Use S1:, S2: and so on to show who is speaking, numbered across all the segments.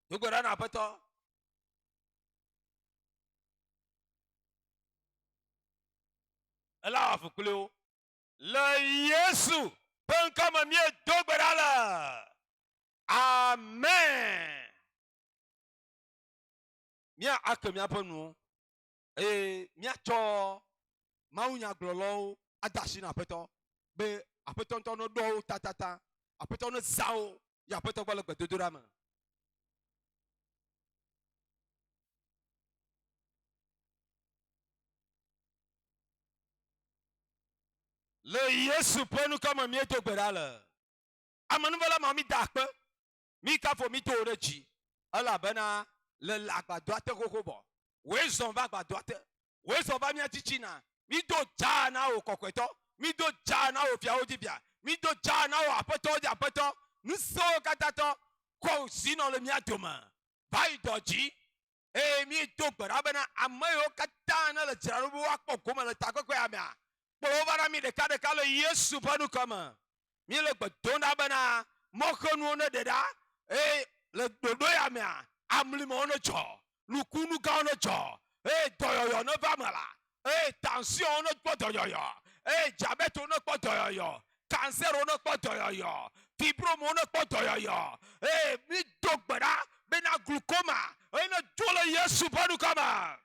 S1: Dogwera na apeto. Ela afukuleo. Le Yesu penkama mie dogwera la. Amen. Mia ake mia ponu. Mia cho maunya glolo adashi na apeto. Be apeto nto no do tatata. Apeto no zao. Ya apeto gbalo gbe dodorama. Le Yesu penu kama mie dogwera la. Amanu vala mami dakpe. Mi kafo mi to reji. Ala bena le agbado ate koko bo. We zon va agbado ate. We zon va mi atichina. Mi do jana o kokweto. Mi do jana o fia odibia. Mi do jana o apeto di apeto. Nu so katato. Ko sino le mi adoma. Vai doji. Mi do gbara bena amayo katana le jarabu wa kokoma le takokwe amia. Bovara mi de kade kale Yesu panu kama. Mi le gbadona bena mokonu ne deda. Le dodo ya mea amlimo ono cho lukunu ka ono cho doyoyo no vamala tension ono po doyoyo diabète ono po doyoyo cancer ono po doyoyo fibrome ono po doyoyo mi dogbera bena glaucoma ene dole Yesu panu kama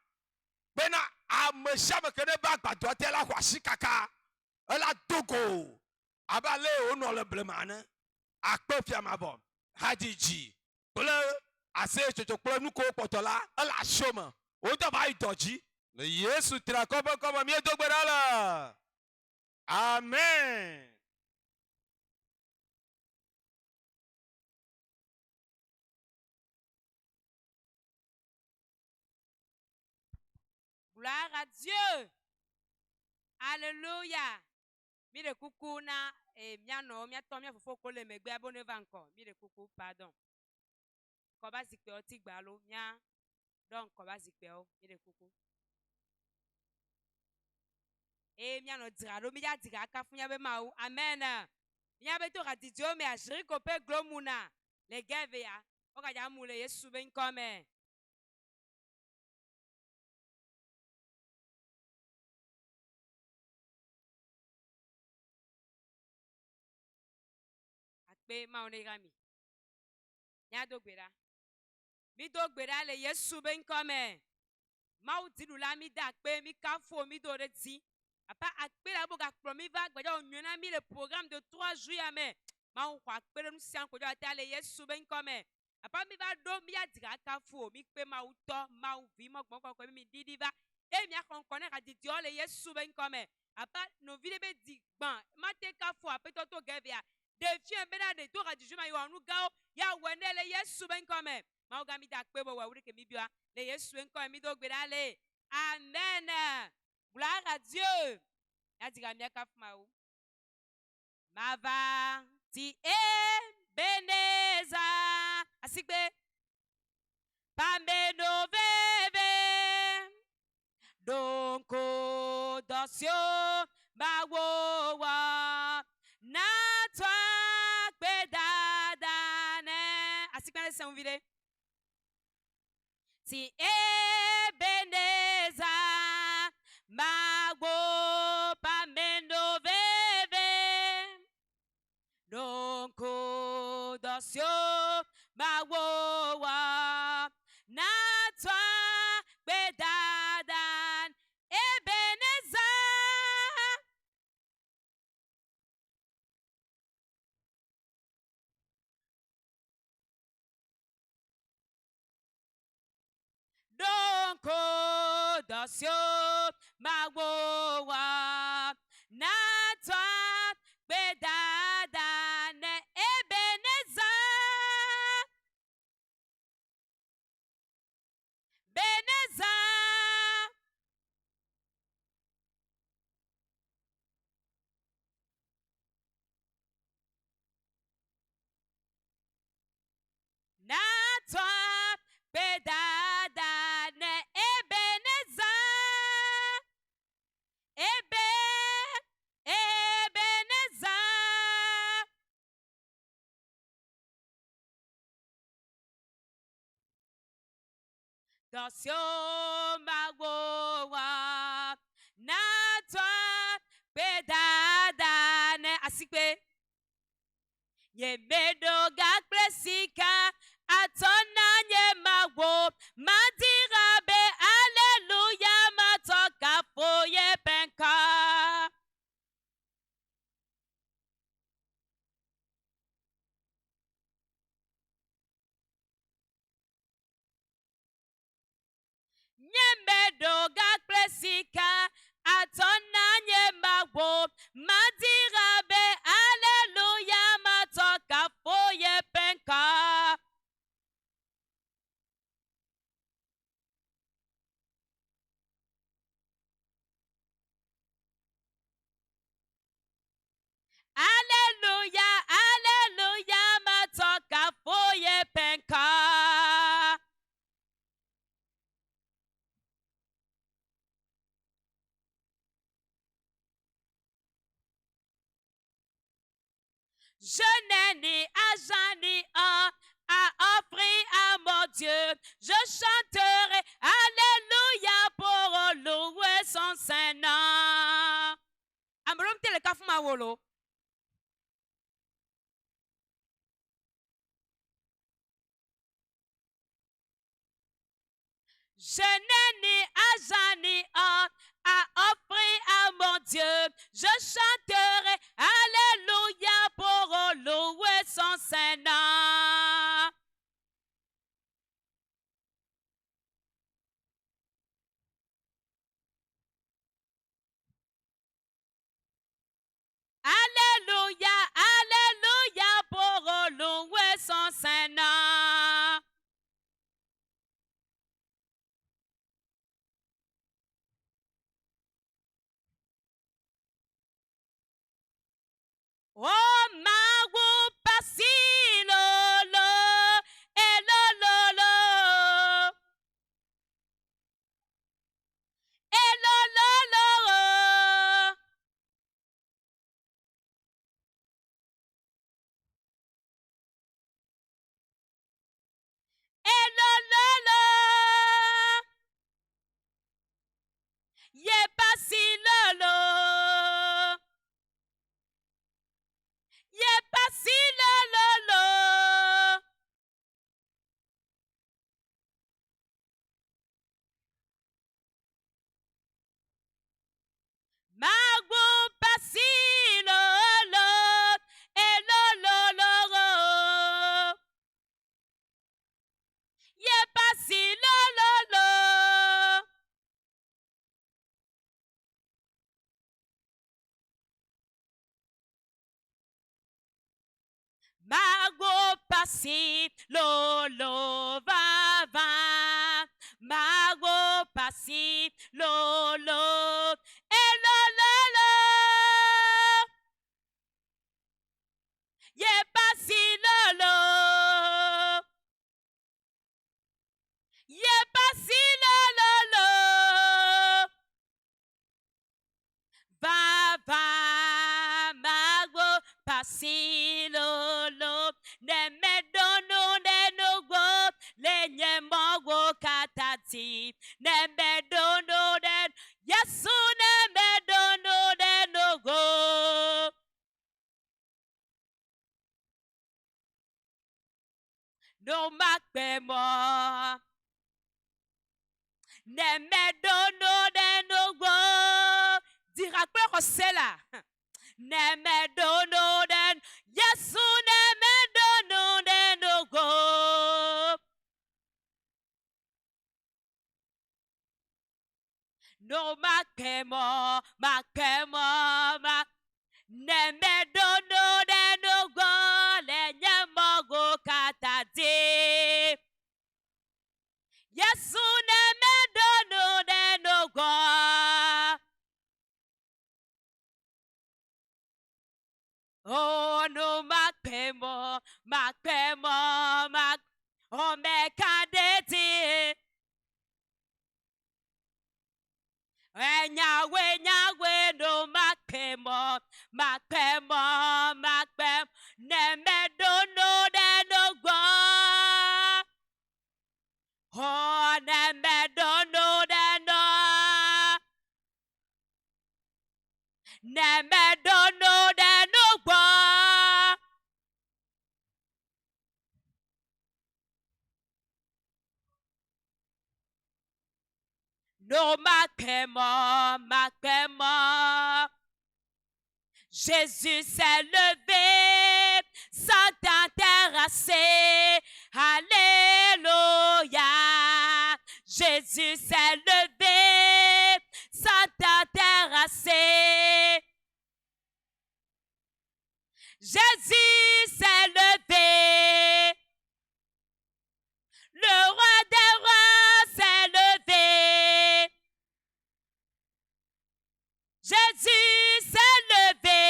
S1: bena ameshame kene ba gbado te la hwasi kaka ela dogo abale ono le blemane akpe fiamabo hadiji Bole ase chocho kple nuko potola ela shoma o da ba idoji le Yesu tra kobo kobo mi dogbera la amen.
S2: Gloire à Dieu. Alléluia. Mire coucou na miano miato mia fofo kole megbe abone va encore. Mire coucou pardon. Koba zikpe o tigbalo mia donc koba zikpe o mire coucou. Miano dirado mi ya diga kafu nya be mau. Amen. Mia be to radidio me ashiri ko pe glomuna. Le geve ya. O ka ja mule Yesu be nkome. Akpe ma onegami. Nya dogbera. Mi dogbera le Yesu be nkome. Ma u dilula mi da akpe mi kafo mi do reti. Apa akpe la boga promi va gbaja onyona mi le programme de 3 jours ya me. Ma u kwa akpe nous sian ko jota le Yesu ben come. Apa mi va do mi ya diga kafo mi pe ma u to ma u vi mo gbon ko mi didi va. E mi a kon konen ka di dio le Yesu ben come. Apa no vide be di gban ma te kafo ape to geve ya. Defie be na de to ka di juma yo anu gao ya wene le Yesu ben come. Ma u ga mi da akpe bo wa wuri ke mi bia le Yesu ben come mi do gbe dale. Amen. Gloire à Dieu. Mava ti beneza asigbe pambeno veve donko dosio bawowa na toi pedadane asigbe se unvide ti beneza magwo pamendo veve donko dosio magwowa na toi bedadan ebeneza donko dosio magwowa na toi bedadane ebeneza beneza na toi bedadane ebeneza Attention, Magoa, Natwa, Pedadane, Asikwe. Yemedo Gakpresika, Atona Mago, Madirabe, Alléluia, Matoka, Foye Penka. Yemedo Gakpresika, Atona Mago, Madirabe, Alléluia, Matoka, Foye Penka. Alléluia, Alléluia, Matoka, Foye Penka. Je n'ai ni argent ni or à offrir à mon Dieu. Je chanterai Alléluia pour louer son Saint-Nom. Amrom tele kafuma wolo. Je n'ai ni argent ni or à offrir à mon Dieu. Je chanterai Alléluia pour louer son Saint-Nom. Alléluia, Alléluia pour louer son Saint-Nom. Oh, Magu Pasilolo, Elololo, Elololo, Elololo, Ye Pasilolo, Ye Pasilolo. Magu Pasilolo, Elololo, Ye Pasilolo. Mago passi lolo va va. Mago passi lolo e lolo. Ye passi lolo. Ye passi lolo. Va va mago passi lolo. Ne me dono ne no go le nye mogo katati. Ne me dono ne yesu ne me dono ne no go. No makbe mo. Ne me dono ne no go. Dira quoi c'est là? Ne me dono ne yesu ne me dono ne no go. No makbe mo mak. Ne me dono ne no go le nye mogo katati. Yesu ne me dono ne no go. Oh no makpemo mak. Oh me kandeti. Nyawe no makpemo mak. Ne me dono ne no go. Oh No ma Jésus s'est levé sans t'intéresser. Alléluia. Jésus s'est levé sans t'intéresser. Jésus s'est levé. Le roi des rois s'est levé. Jésus s'est levé.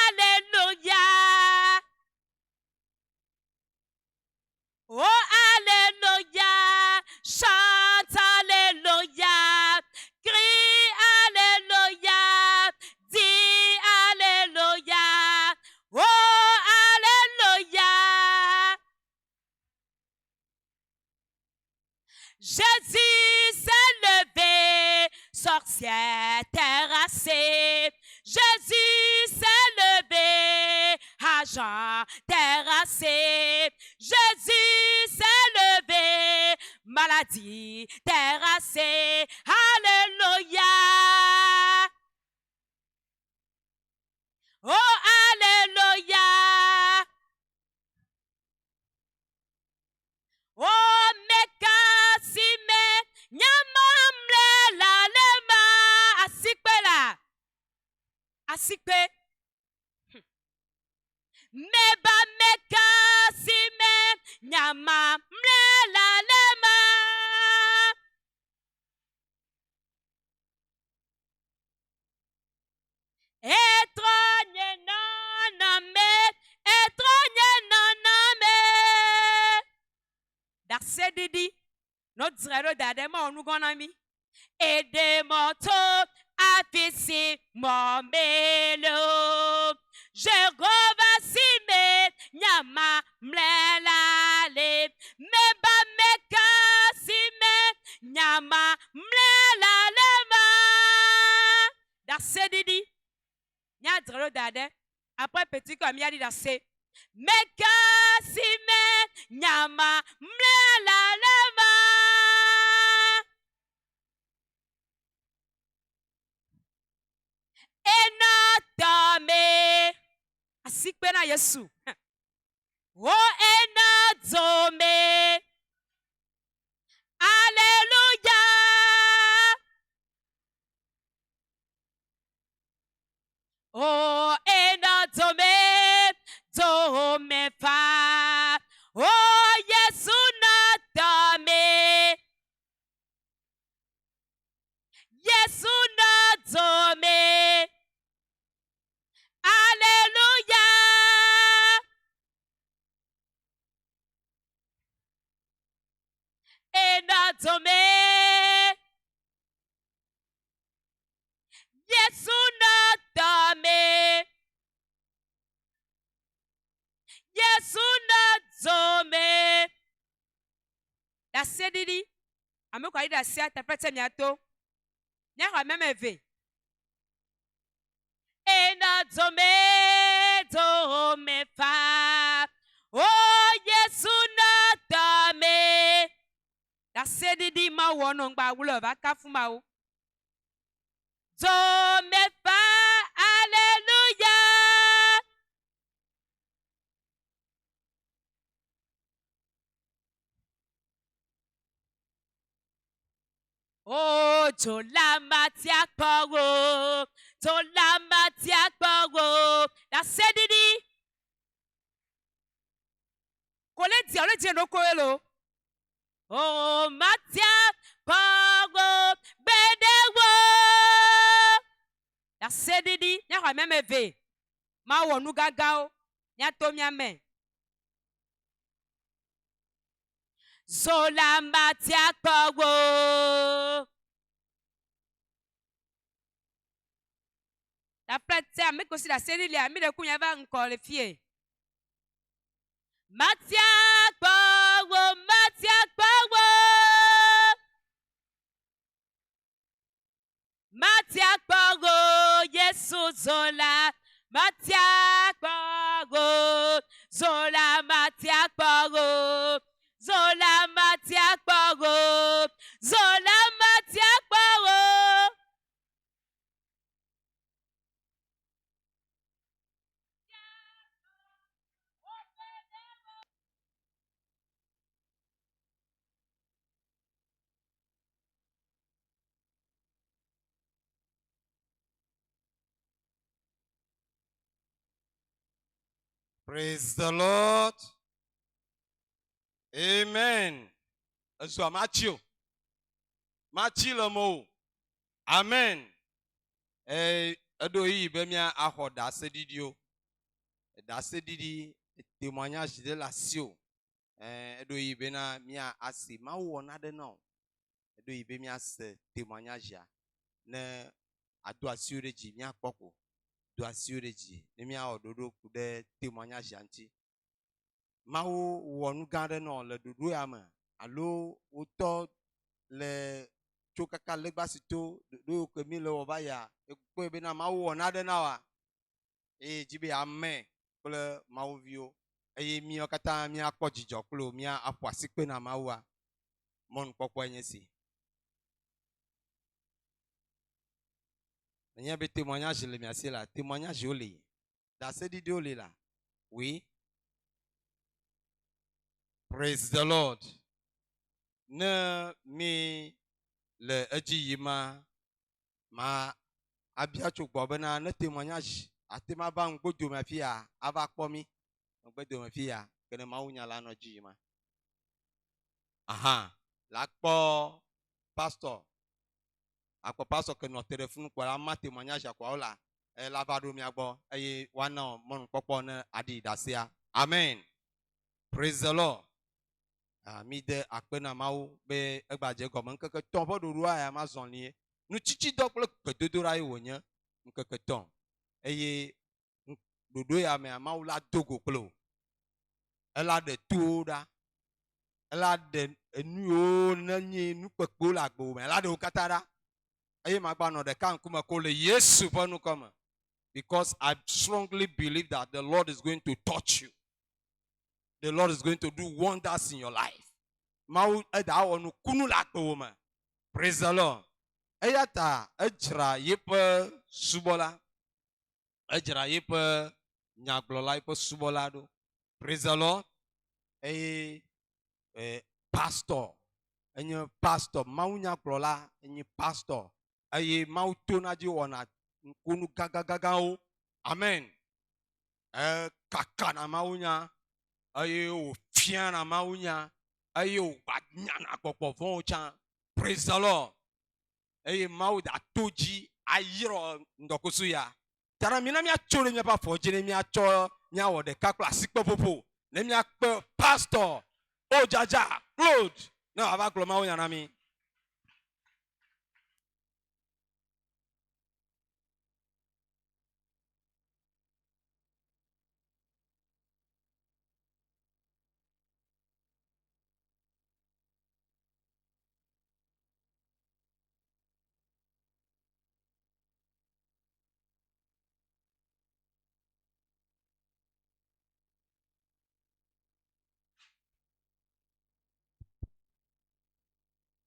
S2: Alléluia. Oh, alléluia. Chante alléluia. Crie alléluia. Dis alléluia. Oh, alléluia. Jésus s'est levé, sorcière terrassée. Jésus s'est levé, agent terrassé. Jésus s'est levé, maladie terrassée. Alléluia. Oh, alléluia. Oh, mekasime, nyamamle la lema, asikpe la, asikpe. Meba mekasime, nyamamle la lema. Étronye naname, étronye naname. Verset Didi, notre zéro d'adema on nous gonami. Et des motos affichés mon mélo. Je rovasime, nyama mlelale. Meba mekasime, nyama mlelale ma. Verset Didi, nya zéro d'adem. Après petit comme il a dit verset. Mekasime, nyama mlelalema. Enatame, asikpe na Yesu. Oh, enatome. Alléluia. Oh, enatome, tome fa. Oh, Yesu natame. Yesu natome. Alléluia. Enatome. Yesu natame. Yesu natome. La sedidi. Ame kwa ida sia tapete miato. Nyakwa meme ve. Enatome tome fa. Oh, Yesu natame. La sedidi ma wono ngba wulo va kafuma o. Tome fa. Alléluia. Oh, tolama tiakporo, tolama tiakporo. La sedidi. Kole dia, ole dia no koelo. Oh, matia poro bedewo. La sedidi, nya kwa meme ve. Ma wonu gagao, nya to miame. Zola matia poro. La prête a mis aussi la série, a mis le coup, il y avait encore les filles. Matia poro. zola matia kporo, zola matia kporo, zola matia kporo, zola matia kporo.
S1: Praise the Lord. Amen. So Matthew. Matthew le mot. Amen. Edo yi be mia aho da se didio. Da se didi témoignage de la sio. Edo yi be na mia asi ma wo na de no. Edo yi be mia se témoignage ya. Ne ado asio de ji mia kpoko. Do asio de ji. Ne mia ododo ku de témoignage anti. Ma wo nu ga de no le dodo ya me. Alo wo to le tso kaka legba si to do ke mi le wo ba ya ekpo be na ma wo na de na wa jibe ame kple mawu viwo eye mi kata mi akpɔ dzidzɔ kple mi aƒo asikpe na mawua mɔnu kpɔkpɔ nye si nye be témoignage le mia si la témoignage wo le dase didi wo le la oui praise the Lord ne mi le edzi yi ma abia tso gbɔ bena ne témoignage ate ma ba ŋgbodo me fia ava kpɔ mi ŋgbodo me fia ke ne mawu nya la nɔ dzi yi ma aha la kpɔ pastor akpɔ pastor ke nɔ téléphone kpɔ la ma témoignage akpɔ la la va ɖo mia gbɔ eye woanɔ mɔnu kpɔkpɔ ne aɖi ɖasea amen praise the Lord mi de akpe na mawu be egbadze gɔme ŋkeke tɔn ƒe ɖoɖoa ya ma zɔlie nutsitsi dɔ kple gbedodoɖa ye wònye ŋkeke tɔn eye ɖoɖo ya mea mawu la dogo kple o ela ɖe towo ɖa ela ɖe enuwo ne nye nukpekpewo le agbo me ela ɖe wo katã ɖa eye magba nɔ ɖeka ŋkume ko le Yesu ƒe nukɔme because I strongly believe that the Lord is going to touch you. The Lord is going to do wonders in your life. Mawu eda awɔ nukunu le agbo me. Praise the Lord. Eya ta edzra yeƒe subɔla. Edzra yeƒe nyagblɔla yeƒe subɔla ɖo. Praise the Lord. Eye pastor enye pastor mawu nyagblɔla enye pastor eye mawu tona dzi wɔna nkunu gãgãgãgãwo. Amen. Kaka na mawu nya eye wòfia na mawu nya eye wògba nya na gbɔgbɔ vɔ̃wo tsã. Praise the Lord. Eye mawu da to dzi ayirɔ ŋdɔkusu ya. Tara mi na miatso ɖe miaƒe afɔ dzi ne miatsɔ miawɔ ɖeka kple asikpe ƒoƒo ne miakpe pastor o dzadza Claude ne wòava gblɔ mawu nya na mi.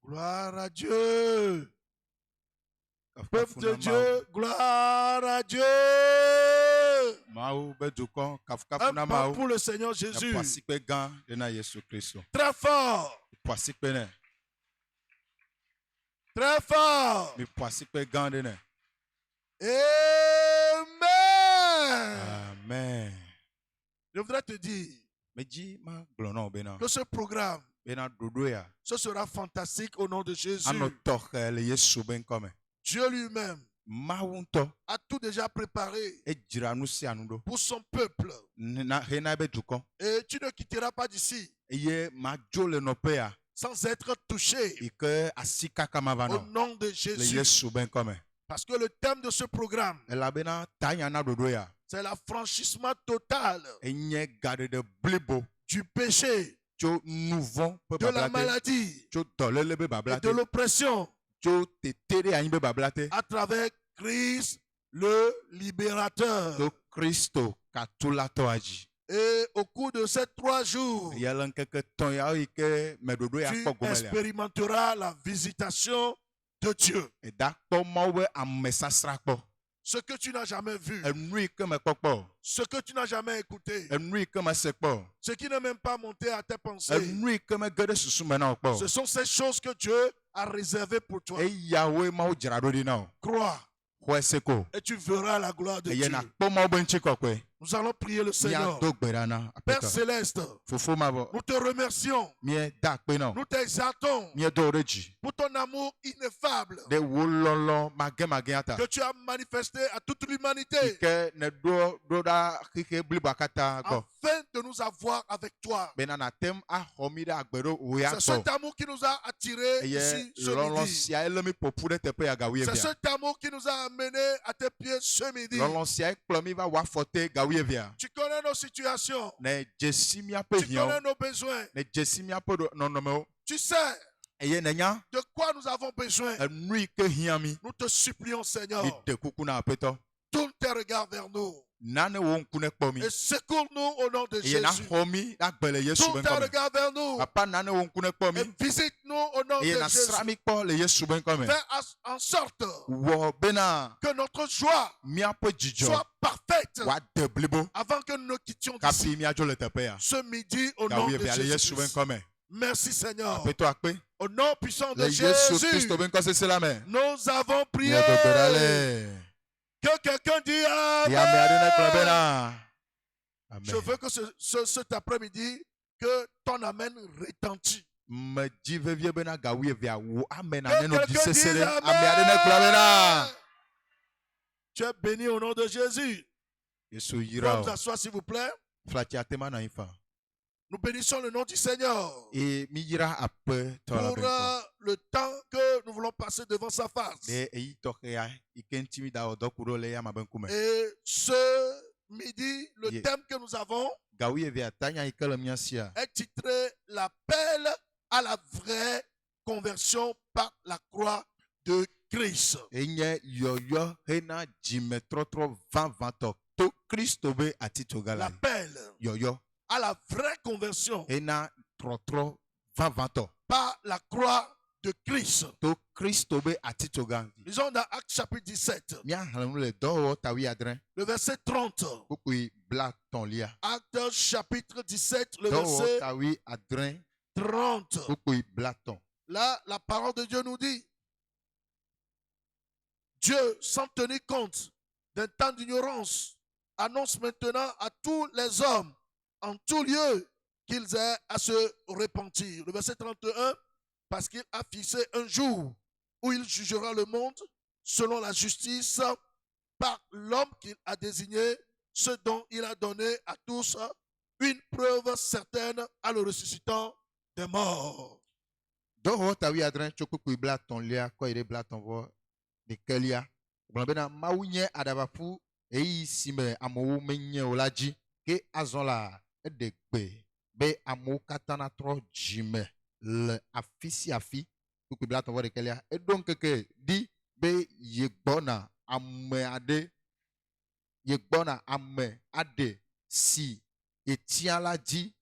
S3: Gloire à Dieu. Peuple de Dieu, gloire à Dieu. Un pas pour le Seigneur Jésus. Très fort. Très fort. Amen. Je voudrais te dire que ce programme ce sera fantastique au nom de Jésus. Dieu lui-même a tout déjà préparé pour son peuple. Et tu ne quitteras pas d'ici sans être touché au nom de Jésus. Parce que le thème de ce programme, c'est l'affranchissement total du péché, de la maladie et de l'oppression à travers Christ le libérateur.
S1: to Kristo katulato adzi.
S3: Et au cours de ces 3 jours,
S1: Yele nkeke tɔn yawo yi ke meɖoɖo ya
S3: tu
S1: kpɔ gome lea.
S3: expérimenteras la visitation de Dieu.
S1: Eda kpɔ Mawu be amesasra kpɔ.
S3: Ce que tu n'as jamais vu,
S1: Enu yi ke mekpɔ kpɔ.
S3: ce que tu n'as jamais écouté,
S1: Enu yi ke mese kpɔ.
S3: ce qui n'est même pas monté à tes pensées.
S1: Enu yi ke mege ɖe susu me na wo kpɔ.
S3: Ce sont ces choses que Dieu a réservées pour toi.
S1: Eyawoe Mawu dzra ɖo ɖi na wo.
S3: Crois
S1: Xɔe se ko.
S3: et tu verras la gloire de
S1: Eye
S3: Dieu.
S1: nakpɔ Mawu be ŋutikɔkɔe.
S3: Nous allons prier le Seigneur.
S1: Míado gbe ɖa na
S3: Père
S1: Aƒetɔ.
S3: Céleste,
S1: Fofo mavɔ.
S3: nous te remercions.
S1: Míeda akpe na wo.
S3: Nous t'exaltons
S1: Míedo wo ɖe dzi.
S3: pour ton amour ineffable
S1: Ɖe wo lɔlɔ magemagea ta.
S3: que tu as manifesté à toute
S1: Yi
S3: l'humanité
S1: ke ne ɖo ɖa xixe bliboa katã gbɔ.
S3: afin de nous avoir avec toi.
S1: Bena natem axɔ mi ɖe agbe ɖo wo ya
S3: C'est cet
S1: gbɔ.
S3: amour qui nous a attirés
S1: Eye
S3: ici ce
S1: lɔlɔ
S3: midi.
S1: sia ele mi ƒoƒu ɖe teƒe ya gawu
S3: C'est
S1: evia.
S3: cet amour qui nous a amenés à tes pieds ce midi.
S1: Lɔlɔ sia kplɔ mi va wɔ afɔte gawu evia.
S3: Tu connais nos situations.
S1: Ne dzesi míaƒe
S3: Tu connais
S1: hiãwo.
S3: nos besoins.
S1: Ne dzesi míaƒe nɔnɔmewo.
S3: Tu sais
S1: Eye nenya
S3: de quoi nous avons besoin.
S1: enu yi ke hiã mi.
S3: Nous te supplions, Seigneur.
S1: Míɖe kuku na Aƒetɔ.
S3: Tourne tes regards vers nous
S1: Nane wo ŋku nekpɔ mi.
S3: et secours-nous au nom de
S1: Eye
S3: Jésus.
S1: naxɔ mi ɖagbe le Yesu
S3: Tourne
S1: be
S3: tes
S1: ŋkɔme.
S3: regards vers nous
S1: Papa nane wo ŋku nekpɔ
S3: et
S1: mi.
S3: visite-nous au nom
S1: Eye
S3: de
S1: nasra
S3: Jésus.
S1: mi kpɔ le Yesu be ŋkɔme.
S3: Fais en sorte
S1: Wɔ bena
S3: que notre joie
S1: míaƒe dzidzɔ
S3: soit parfaite
S1: wòade blibo
S3: avant que nous ne quittions d'ici.
S1: kafi míadzo le teƒe ya.
S3: Ce midi au nom
S1: Gawu
S3: de
S1: evia le Yesu be
S3: Jésus.
S1: ŋkɔme.
S3: Merci Seigneur.
S1: Aƒetɔ akpe.
S3: Au nom puissant de
S1: Le Yesu
S3: Jésus,
S1: Kristo be ŋkɔ sese la me.
S3: nous avons prié.
S1: Míedo gbe ɖa le.
S3: Que quelqu'un dise
S1: Yame aɖe nekplɔ
S3: Amen.
S1: bena.
S3: Je
S1: Amen.
S3: veux que cet après-midi, que ton Amen retentit.
S1: Medzi vevie bena gawu evia wo ame
S3: Que
S1: nane no dzi
S3: quelqu'un
S1: sese
S3: dise
S1: ɖe.
S3: Amen.
S1: Ame aɖe nekplɔ bena.
S3: Tu es béni au nom de Jésus.
S1: Yesu
S3: Pouvez
S1: yira
S3: vous
S1: o.
S3: asseoir s'il vous plaît.
S1: Flati atema na ifa.
S3: Nous bénissons le nom du Seigneur
S1: Et mi yira aƒe tɔ la
S3: pour
S1: be ŋkɔ.
S3: le temps que nous voulons passer devant sa face.
S1: Ɖe eyi tɔxɛa yi ke ŋuti mi da wɔ dɔ ku ɖo le yama be ŋkume.
S3: Et ce midi, le
S1: Yeah.
S3: thème que nous avons
S1: Gawu evia tanya yi ke le mía sia.
S3: est titré L'appel à la vraie conversion par la croix de Christ.
S1: Enye yɔyɔ hena dzimetrɔtrɔ vavãtɔ to Kristo be atitsoga la.
S3: L'appel
S1: Yɔyɔ
S3: à la vraie conversion
S1: hena trɔtrɔ vavãtɔ
S3: par la croix de Christ.
S1: to Kristo be atitsoga.
S3: Lisons dans Actes chapitre 17,
S1: Míaxlẽ nu le dɔwɔwɔ tawi adre.
S3: le verset 30.
S1: Kpukpui bla tɔ̃lia.
S3: Actes chapitre 17, le
S1: Dɔwɔwɔ
S3: verset
S1: tawi adre.
S3: 30.
S1: Kpukpui bla tɔ̃.
S3: Là, la parole de Dieu nous dit, Dieu, sans tenir compte d'un temps d'ignorance, annonce maintenant à tous les hommes, en tout lieu, qu'ils aient à se repentir. Le verset 31, parce qu'il a fixé un jour où il jugera le monde selon la justice par l'homme qu'il a désigné, ce dont il a donné à tous une preuve certaine en le ressuscitant des morts.
S1: Dɔwɔwɔ tawi adre tso kpukpui bla tɔ̃lia kɔ yi ɖe bla tɔ̃vɔ ɖekelia. Gblɔ bena Mawu nye aɖabaƒu eyi si me amewo menye o la dzi. Ke azɔ la eɖe gbe be amewo katã natrɔ dzime le afi sia afi. Kpukpui bla tɔ̃vɔ ɖekelia. Eɖo ŋkeke ɖi be yegbɔna ame aɖe si etia la dzi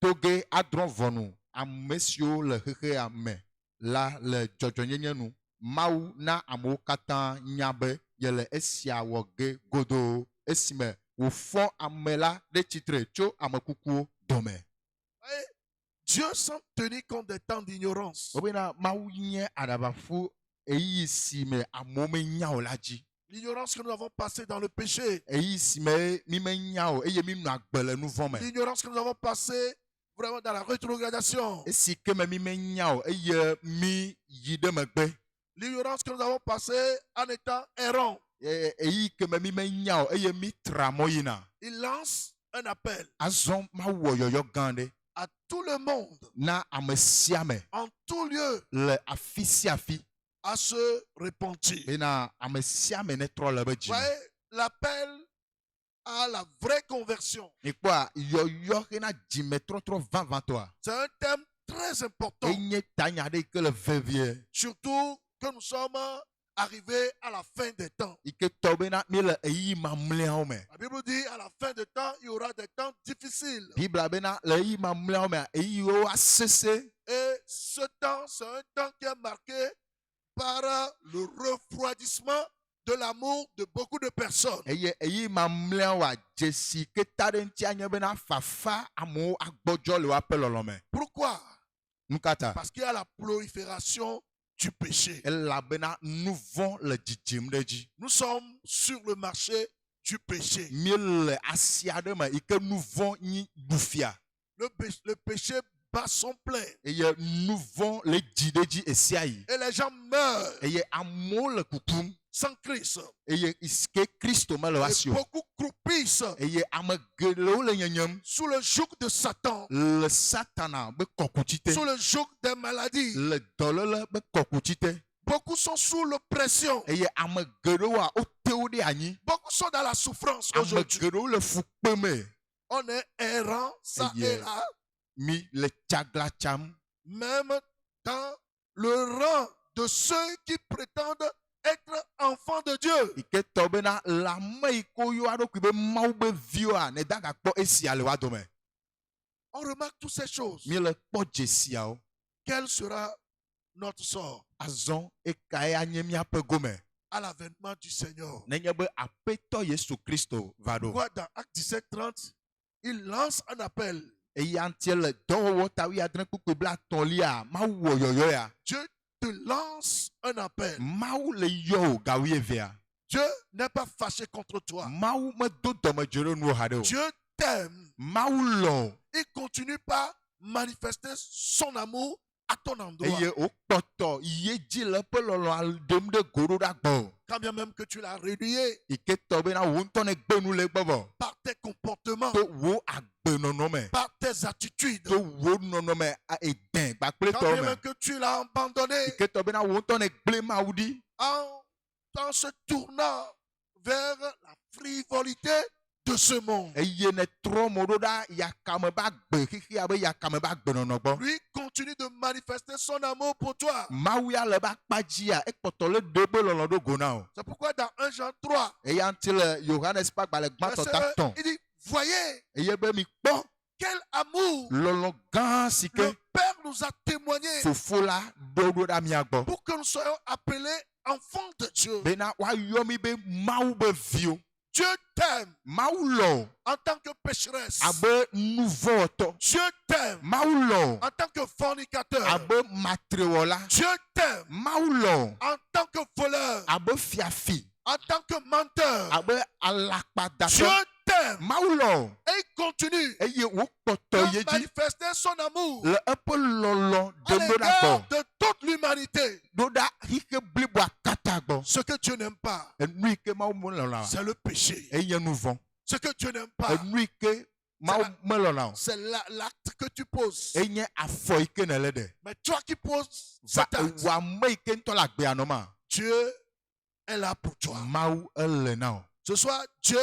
S1: toge adrɔ̃ ʋɔnu ame siwo le xexea me la le dzɔdzɔnyenye nu. Mawu na amewo katã nya be yele esia wɔ ge godoo esime wòfɔ ame la ɖe tsitre tso ame kukuwo dome.
S3: Dieu, sans tenir compte des temps d'ignorance,
S1: Wobena Mawu nye aɖabaƒu eyi si me amewo menya o la dzi.
S3: l'ignorance que nous avons passée dans le péché,
S1: Eyi si me mi menya o eye mi nɔ agbe le nu vɔ̃ me.
S3: l'ignorance que nous avons passée vraiment dans la rétrogradation,
S1: Esi ke me mi menya o eye mi yi ɖe megbe.
S3: l'ignorance que nous avons passée en étant errants.
S1: Eyi ke me mi menya o eye mi tra mɔ yina.
S3: Il lance un appel
S1: Azɔ Mawu wɔ yɔyɔ gã ɖe
S3: à tout le monde,
S1: na ame sia me
S3: en tout lieu,
S1: le afi sia afi
S3: à se repentir.
S1: bena ame sia me netrɔ le be dzi.
S3: Voyez, l'appel à la vraie conversion,
S1: Mikpɔa yɔyɔ hena dzimetrɔtrɔ vavãtɔa.
S3: c'est un thème très important,
S1: Enye tanya ɖe yi ke le vevie.
S3: surtout que nous sommes arriver à la fin des temps.
S4: ike tɔ bena mi le eyi mamlɛawo me.
S3: La Bible dit à la fin des temps, il y aura des temps difficiles.
S4: Bibla bena le eyi mamlɛawo mea eyiwo asese.
S3: Et ce temps, c'est un temps qui est marqué par le refroidissement de l'amour de beaucoup de personnes.
S4: Eye eyi mamlɛawoa dzesi ke ta ɖe ŋuti anye bena fafa amewo agbɔdzɔ le woaƒe lɔlɔme.
S3: Pourquoi?
S4: Nu ka ta?
S3: Parce qu'il y a la prolifération du péché.
S4: Elabena nu vɔ̃ le dzidzim ɖe dzi.
S3: Nous sommes sur le marché du péché.
S4: Mi le asi aɖe me yi ke nu vɔ̃ nyi ɖufia.
S3: Le péché bat son plein.
S4: Eye nu vɔ̃ le dzi ɖe dzi esia yi.
S3: Et les gens meurent
S4: Eye amewo le kukum.
S3: sans Christ.
S4: Eye ke Kristo mele
S3: Et
S4: woasi o.
S3: beaucoup croupissent
S4: Eye ame geɖewo le nyenyem
S3: sous le joug de Satan,
S4: le Satana be kɔkuti te.
S3: sous le joug des maladies.
S4: Le dɔléle be kɔkuti te.
S3: Beaucoup sont sous l'oppression.
S4: Eye ame geɖewoa wote wo ɖe anyi.
S3: Beaucoup sont dans la souffrance
S4: Ame
S3: aujourd'hui.
S4: geɖewo le fukpe me.
S3: On est errant, ça
S4: Yeah.
S3: et là,
S4: Mi le tsagla tsam.
S3: même dans le rang de ceux qui prétendent être enfants de Dieu.
S4: Ike tɔ bena le ame yi ke woyɔa ɖokui be Mawu be viwoa ne da gakpɔ esia le woa dome.
S3: On remarque toutes ces choses.
S4: Mi le kpɔ dzesiawo.
S3: Quel sera notre sort
S4: Azɔ ekae anye miaƒe gome.
S3: à l'avènement du Seigneur?
S4: Nenye be aƒetɔ Yesu Kristo va ɖo.
S3: Pourquoi dans Acte 17:30, il lance un appel.
S4: Eya ŋutie le dɔwɔwɔ ta wuiadre kpukpui blaetɔ̃lia Mawu wɔ yɔyɔ ya.
S3: Dieu te lance un appel.
S4: Mawu le yɔ o ga wuievea.
S3: Dieu n'est pas fâché contre toi.
S4: Mawu medo dɔmedzoe ɖe nuwo haɖe o.
S3: Dieu t'aime.
S4: Mawu lɔ o.
S3: Il continue par manifester son amour à ton endroit.
S4: Eye wokpɔtɔ ye dzi le eƒe lɔlɔ̃ ɖem ɖe go ɖo ɖa gbɔ.
S3: Quand bien même que tu l'as réduit
S4: Ike tɔ bena wo ŋutɔ ne gbe nu le egbɔ bɔ.
S3: par tes comportements,
S4: To wo agbenɔnɔ me.
S3: par tes attitudes.
S4: To wo nɔnɔme edẽ kpakple
S3: Quand
S4: tɔ
S3: bien
S4: me.
S3: même que tu l'as abandonné
S4: Ike tɔ bena wo ŋutɔ ne gble Mawu ɖi.
S3: en se tournant vers la frivolité de ce monde.
S4: Eye ne trɔ mo ɖo ɖa yakame be agbe xixi abe yakame be agbenɔnɔ gbɔ.
S3: Lui continue de manifester son amour pour toi.
S4: Mawu ya le be akpa dzia ekpɔtɔ le ɖe be lɔlɔ̃ ɖo go na o.
S3: C'est pourquoi dans 1 Jean 3,
S4: Eya ŋuti le Yohanes ƒe agbalẽ gbãtɔ
S3: verset
S4: ta
S3: 1,
S4: tɔ̃.
S3: il dit, voyez
S4: Eye be mi kpɔ
S3: quel amour
S4: lɔlɔ̃ gã si ke
S3: le Père nous a témoigné
S4: fofo la ɖo ɖo ɖa mia gbɔ.
S3: pour que nous soyons appelés enfants de Dieu.
S4: Bena woayɔ mi be Mawu be viwo.
S3: Dieu t'aime
S4: Mawu lɔ
S3: en tant que pécheresse.
S4: abe nu vɔ̃ wɔtɔ.
S3: Dieu t'aime
S4: Mawu lɔ
S3: en tant que fornicateur.
S4: abe matrewɔla.
S3: Dieu t'aime
S4: Mawu lɔ
S3: en tant que voleur,
S4: abe fiafi.
S3: en tant que menteur.
S4: Abe
S3: Dieu
S4: alakpadatɔ.
S3: t'aime
S4: Mawu lɔ
S3: et il continue
S4: eye wokpɔtɔ ye
S3: de
S4: dzi
S3: manifester son amour
S4: le eƒe lɔlɔ̃
S3: à
S4: ɖem ɖo ɖa
S3: l'égard
S4: gbɔ.
S3: de toute l'humanité.
S4: Ɖo ɖa xixe bliboa katã gbɔ.
S3: Ce que Dieu n'aime pas,
S4: Enu yi ke Mawu melɔ̃na o.
S3: c'est le péché.
S4: Eye nu vɔ̃.
S3: Ce que Dieu n'aime pas,
S4: Enu yi ke Mawu melɔ̃na o.
S3: c'est l'acte que tu poses.
S4: Enye afɔ yi ke nele ɖe.
S3: Mais toi qui poses
S4: Va
S3: cet acte,
S4: wɔ ame yi ke ŋutɔ le agbea nɔ ma.
S3: Dieu est là pour toi.
S4: Mawu ele na o.
S3: Ce soir, Dieu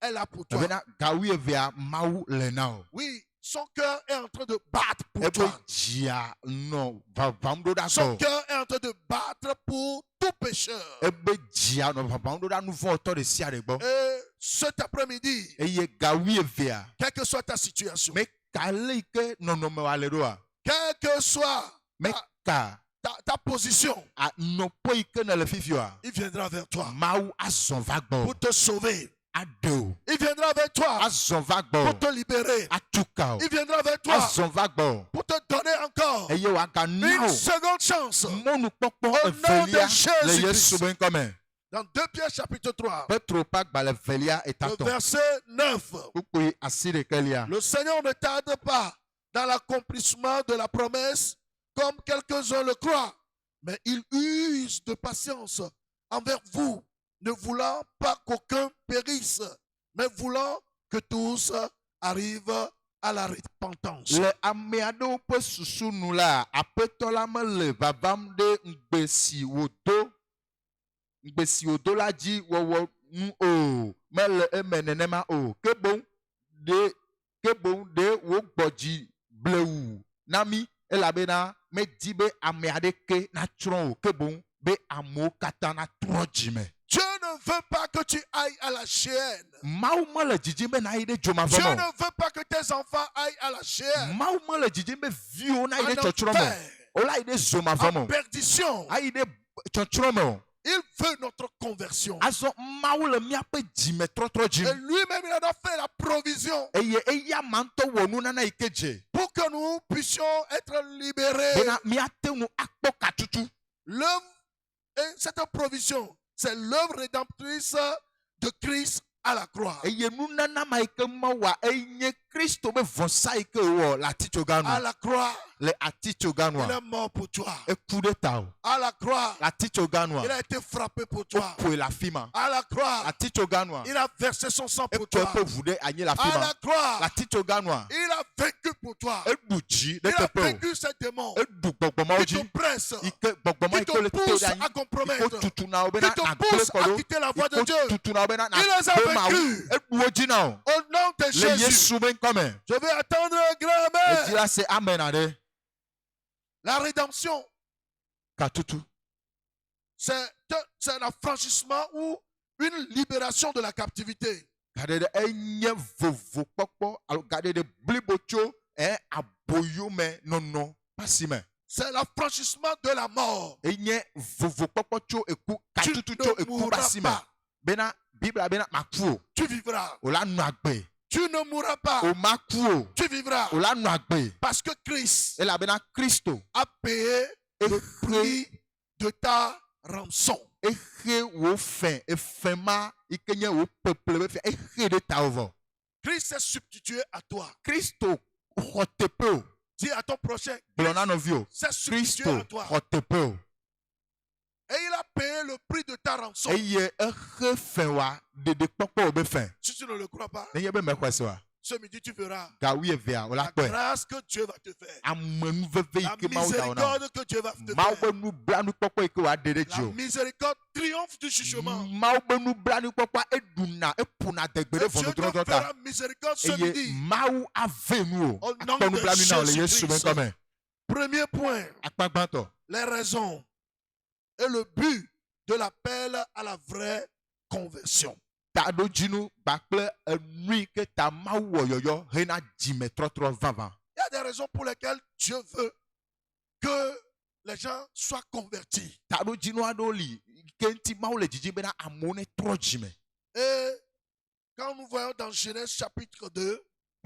S3: est là pour toi.
S4: Ebena ga wuievea Mawu le na o.
S3: Oui, son cœur est en train de battre pour
S4: Ebe
S3: toi.
S4: dzia nɔ vavam ɖo ɖa
S3: Son
S4: gbɔ.
S3: cœur est en train de battre pour tout pécheur.
S4: Ebe dzia nɔ vavam ɖo ɖa nu vɔ̃tɔ ɖe sia ɖe gbɔ.
S3: Et cet après-midi,
S4: Eye ga wuievea.
S3: quelle que soit ta situation,
S4: Me ka le yi ke nɔnɔme wa le ɖoa.
S3: quelle que soit
S4: Me ka
S3: ta position,
S4: nɔƒe yi ke ne le fifia.
S3: il viendra vers toi
S4: Mawu azɔ va gbɔ.
S3: pour te sauver.
S4: Aɖe o.
S3: Il viendra vers toi
S4: Azɔ va
S3: pour
S4: gbɔ.
S3: te libérer.
S4: Atuka o.
S3: Il viendra vers toi
S4: Azɔ va gbɔ.
S3: pour te donner encore
S4: Eye wòaga na
S3: une
S4: o.
S3: seconde chance.
S4: Mɔnukpɔkpɔ
S3: Au nom de
S4: evelia le
S3: Jésus-Christ.
S4: Yesu be ŋkɔme.
S3: Dans 2 Pierre chapitre 3,
S4: Petro ƒe agbalẽ velia
S3: le
S4: etatɔ.
S3: verset 9.
S4: Kpukpui asi ɖekelia.
S3: Le Seigneur ne tarde pas dans l'accomplissement de la promesse, comme quelques-uns le croient, mais il use de patience envers vous, ne voulant pas qu'aucun périsse, mais voulant que tous arrivent à la repentance.
S4: Le ame aɖewo ƒe susu nu la, aƒetɔ la mele vavam ɖe ŋgbe si wòdo la dzi wɔwɔ nu o, mele eme nenema o, ke boŋ ɖe wogbɔ dzi blewu na mí elabena medi be ame aɖeke natsrɔ̃ o, ke boŋ be amewo katã natrɔ dzi me.
S3: Dieu ne veut pas que tu ailles à la chienne.
S4: Mawu mele didim be nayi ɖe dzomavɔ
S3: Dieu
S4: me o.
S3: ne veut pas que tes enfants aillent à la chienne.
S4: Mawu mele didim be viwo nayi
S3: En
S4: ɖe tsɔtsrɔ̃ me
S3: enfer,
S4: o. Wola yi ɖe zomavɔ me
S3: en
S4: o.
S3: perdition.
S4: Ayi ɖe tsɔtsrɔ̃ me o.
S3: Il veut notre conversion.
S4: Azɔ Mawu le míaƒe dzimetrɔtrɔ
S3: Et
S4: dzim.
S3: lui-même, il en a fait la provision
S4: Eye eya ma ŋutɔ wɔ nunana yi ke dze.
S3: pour que nous puissions être libérés.
S4: Bena míate ŋu akpɔ katutu.
S3: L'œuvre, et cette provision, c'est l'œuvre rédemptrice de Christ à la croix.
S4: Eye nunana ma yi ke Mawua enye Kristo be vɔsa yi ke wɔ le atitsoga
S3: À
S4: nu.
S3: la croix,
S4: Le atitsoga
S3: il
S4: nua.
S3: est mort pour toi.
S4: Eku ɖe ta o.
S3: À la croix,
S4: Le atitsoga nua.
S3: il a été frappé pour toi.
S4: Woƒoe le afi ma.
S3: À la croix,
S4: Atitsoga nua.
S3: il a versé son sang pour
S4: Ekɔ
S3: toi.
S4: eƒe ʋu ɖe anyi le afi
S3: À
S4: ma.
S3: la croix,
S4: Le atitsoga nua.
S3: il a vaincu pour toi.
S4: Eɖu dzi ɖe
S3: Il a
S4: teƒe o.
S3: vaincu ces démons
S4: Eɖu gbɔgbɔmawo
S3: qui
S4: dzi.
S3: te pressent,
S4: Yi ke gbɔgbɔma
S3: qui
S4: yi ke
S3: te
S4: le to
S3: poussent
S4: ɖe
S3: à
S4: anyi. Yi
S3: compromettre,
S4: ke tutuna wo
S3: qui
S4: bena
S3: te
S4: nagblẽ
S3: poussent
S4: kɔ
S3: à
S4: ɖo.
S3: quitter la voie de
S4: Yi
S3: Dieu.
S4: ke tutuna wo bena
S3: Il les a
S4: nagblẽ Mawu.
S3: vaincus.
S4: Eɖu wo dzi na o.
S3: Au nom de
S4: Le
S3: Jésus,
S4: Yesu be ŋkɔme.
S3: je vais attendre un grand amen.
S4: Edzi la se amen aɖe.
S3: La rédemption,
S4: Katutu.
S3: c'est l'affranchissement ou une libération de la captivité.
S4: Gaɖeɖe enye vovokpɔkpɔ alo gaɖeɖe blibo tso aboyome nɔnɔ pasi me.
S3: C'est l'affranchissement de la mort.
S4: Enye vovokpɔkpɔ tso eku
S3: Tu
S4: katutu tso
S3: ne
S4: eku
S3: mourras
S4: pasi me.
S3: pas.
S4: Bena Bibla bena maku o.
S3: Tu vivras.
S4: O la nu agbe.
S3: Tu ne mourras pas.
S4: O maku o.
S3: Tu vivras.
S4: O la nu agbe.
S3: Parce que Christ
S4: Elabena Kristo
S3: a payé le
S4: exe
S3: prix de ta rançon.
S4: exe wo fɛn efɛma yi ke nye wo peple be fɛn exe ɖe tawò vɔ.
S3: Christ s'est substitué à toi.
S4: Kristo xɔ teƒe o.
S3: Dis à ton prochain,
S4: Gblɔ na nɔvi o.
S3: s'est substitué
S4: Kristo
S3: à toi.
S4: xɔ teƒe o.
S3: Et il a payé le prix de ta rançon.
S4: Eye exe fɛn wa ɖeɖekpɔkpɔ wo be fɛn.
S3: Si tu ne le crois pas,
S4: Nenye be mexɔe se wa.
S3: ce midi tu verras
S4: Gawu evea o la
S3: la
S4: kpɔe.
S3: grâce que Dieu va te faire.
S4: Amenuveve yi
S3: La
S4: ke Mawu da wo na o.
S3: miséricorde que Dieu va te
S4: Mawu
S3: faire.
S4: be nublanukpɔkpɔ yi ke wòaɖe ɖe dzi
S3: La
S4: o.
S3: miséricorde triomphe du jugement.
S4: Mawu be nublanukpɔkpɔ eɖuna eƒona degbe ɖe
S3: Et Dieu te
S4: ʋɔnudrɔ̃drɔ̃
S3: fera
S4: ta.
S3: miséricorde ce
S4: Eye
S3: midi.
S4: Mawu ave nu o.
S3: Au nom
S4: Akpɔ
S3: de
S4: nublanui na o le Yesu be
S3: Jésus-Christ.
S4: ŋkɔme.
S3: Premier point,
S4: Akpa gbãtɔ.
S3: les raisons et le but de l'appel à la vraie conversion.
S4: Taɖodzinu kpakple enu yi ke ta Mawu wɔ yɔyɔ hena dzimetrɔtrɔ vavã.
S3: Il y a des raisons pour lesquelles Dieu veut que les gens soient convertis.
S4: Taɖodzinu aɖewo li yi ke ŋuti Mawu le dzidzim bena amewo netrɔ dzime.
S3: Et quand nous voyons dans Genèse chapitre 2,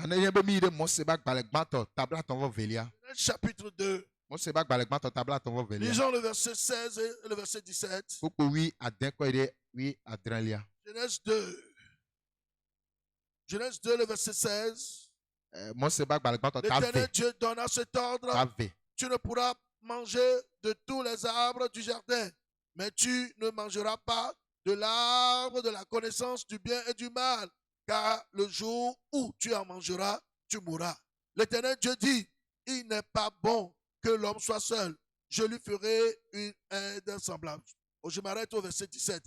S4: Nenye be mi yi ɖe Mose be agbalẽ gbãtɔ tabla atɔ̃ vɔ velia.
S3: Genèse chapitre 2,
S4: Mose be agbalẽ gbãtɔ tabla atɔ̃ vɔ velia.
S3: lisons le verset 16 et le verset 17.
S4: Kpokpo wi ade kɔ yi ɖe wi adrelia.
S3: Genèse 2. Genèse 2, le verset 16.
S4: Mose be agbalẽ gbãtɔ ta
S3: L'Éternel
S4: ve.
S3: Dieu donna cet ordre.
S4: Ta ve.
S3: Tu ne pourras manger de tous les arbres du jardin, mais tu ne mangeras pas de l'arbre de la connaissance du bien et du mal, car le jour où tu en mangeras, tu mourras. L'Éternel Dieu dit, il n'est pas bon que l'homme soit seul. Je lui ferai une aide semblable. Je m'arrête au verset 17.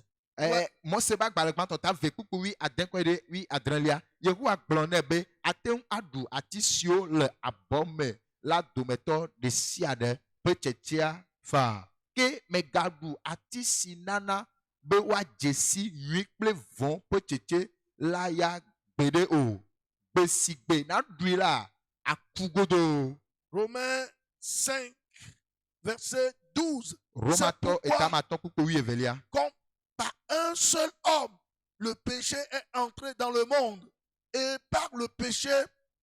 S4: Mose be agbalẽ gbãtɔ ta ve kpokpo wi ade kɔ yi ɖe wi adrelia. Yehowa gblɔ nɛ be ate ŋu aɖu ati siwo le abɔ me la dometɔ ɖe sia ɖe ƒe tsetsea faa. Ke megaɖu ati si nana be woadze si nyui kple vɔ̃ ƒe tsetse la ya gbeɖe o. Gbe si gbe naɖui la aku godoo.
S3: Romains 5, verset 12.
S4: Romatɔ etamatɔ kpokpo wi evelia.
S3: Comme par un seul homme, le péché est entré dans le monde. Et par le péché,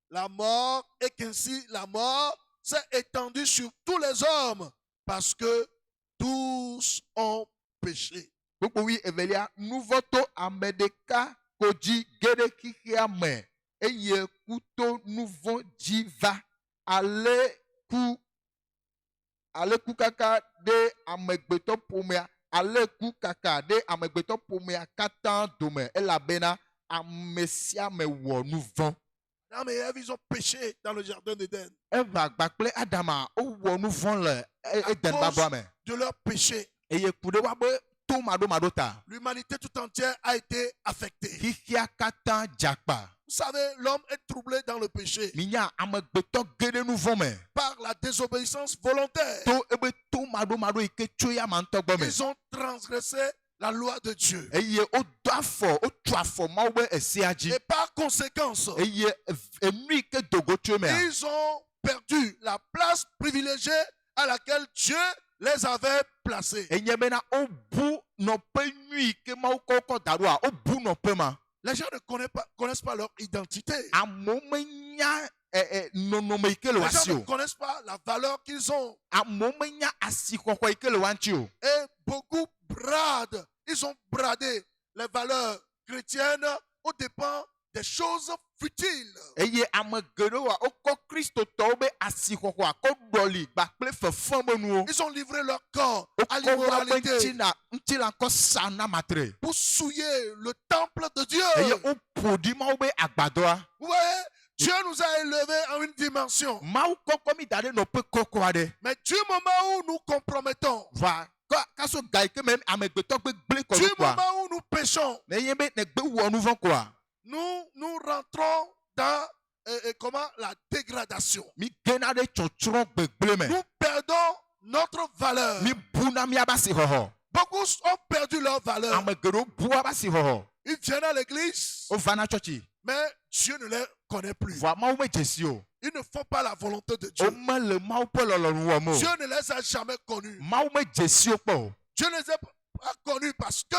S3: la mort, et qu'ainsi la mort s'est étendue sur tous les hommes, parce que tous ont péché.
S4: Kpokpo wi evelia nuvɔto ame ɖeka ko dzi ge ɖe xixea me eye kuto nuvɔ dzi va ale ku kaka ɖe amegbetɔ ƒomea ale ku kaka ɖe amegbetɔ ƒomea katã dome elabena ame sia ame wɔ nu vɔ̃.
S3: Adam et Ève, ils ont péché dans le jardin d'Éden.
S4: Eva kpakple Adama wowɔ nu vɔ̃ le Eden
S3: cause
S4: babɔa me
S3: de leur péché,
S4: eye ku ɖe woabe to maɖomaɖo ta
S3: l'humanité tout entière a été affectée.
S4: xixia katã dze akpa.
S3: Vous savez, l'homme est troublé dans le péché
S4: minya amegbetɔ geɖe nu vɔ me
S3: par la désobéissance volontaire.
S4: to ebe to maɖomaɖo yi ke tso ya ma ŋutɔ gbɔ me
S3: Ils ont transgressé la loi de Dieu.
S4: eye wodo afɔ wotu afɔ mawo be esea dzi
S3: Et par conséquence,
S4: eye enu yi ke dogo tso mea
S3: ils ont perdu la place privilégiée à laquelle Dieu les avait placés.
S4: enye bena wobu nɔƒe nyui yi ke mawo kɔkɔ da ɖoa wobu nɔƒe ma
S3: Les gens ne connaissent pas leur identité.
S4: amewo menya nɔnɔme yi ke le
S3: Les
S4: wasi
S3: gens ne
S4: o
S3: connaissent pas la valeur qu'ils ont.
S4: amewo menya asixɔxɔ yi ke le wa ŋuti o
S3: Et beaucoup bradent. Ils ont bradé les valeurs chrétiennes aux dépens des choses futiles.
S4: eye ame geɖewoa wokɔ kristotɔwo be asixɔxɔa kɔ ɖɔli kpakple fefem be nuwo
S3: Ils ont livré leur corps à
S4: wokɔ woabe
S3: l'immoralité
S4: ŋutilã kɔ sa na matre
S3: pour souiller le temple de Dieu.
S4: eye woƒo ɖi mawo be agbadɔa
S3: Vous voyez, Dieu nous a élevés en une dimension.
S4: mawu kɔkɔ mi da ɖe nɔƒe kɔkɔ aɖe
S3: Mais du moment où nous compromettons,
S4: va kaso ga yi ke me amegbetɔ gbe gble kɔ
S3: du
S4: ɖo koa
S3: moment où nous péchons,
S4: ne nye be ne gbe wɔ nu vɔ koa
S3: nous rentrons dans la dégradation.
S4: mi gena ɖe tsɔtsrɔ̃ gbegble me
S3: Nous perdons notre valeur.
S4: mi buna miaba asixɔxɔ
S3: Beaucoup ont perdu leur valeur.
S4: ame geɖewo bu aba asixɔxɔ
S3: Ils viennent à l'église,
S4: wova na tsɔtsi
S3: mais Dieu ne les connaît plus.
S4: voa mawu me dze si o
S3: Ils ne font pas la volonté de Dieu.
S4: womele mawu ƒe lɔlɔ̃nu wɔm o
S3: Dieu ne les a jamais connus.
S4: mawu me dze si wo kpɔ o
S3: Dieu ne les a pas connus parce que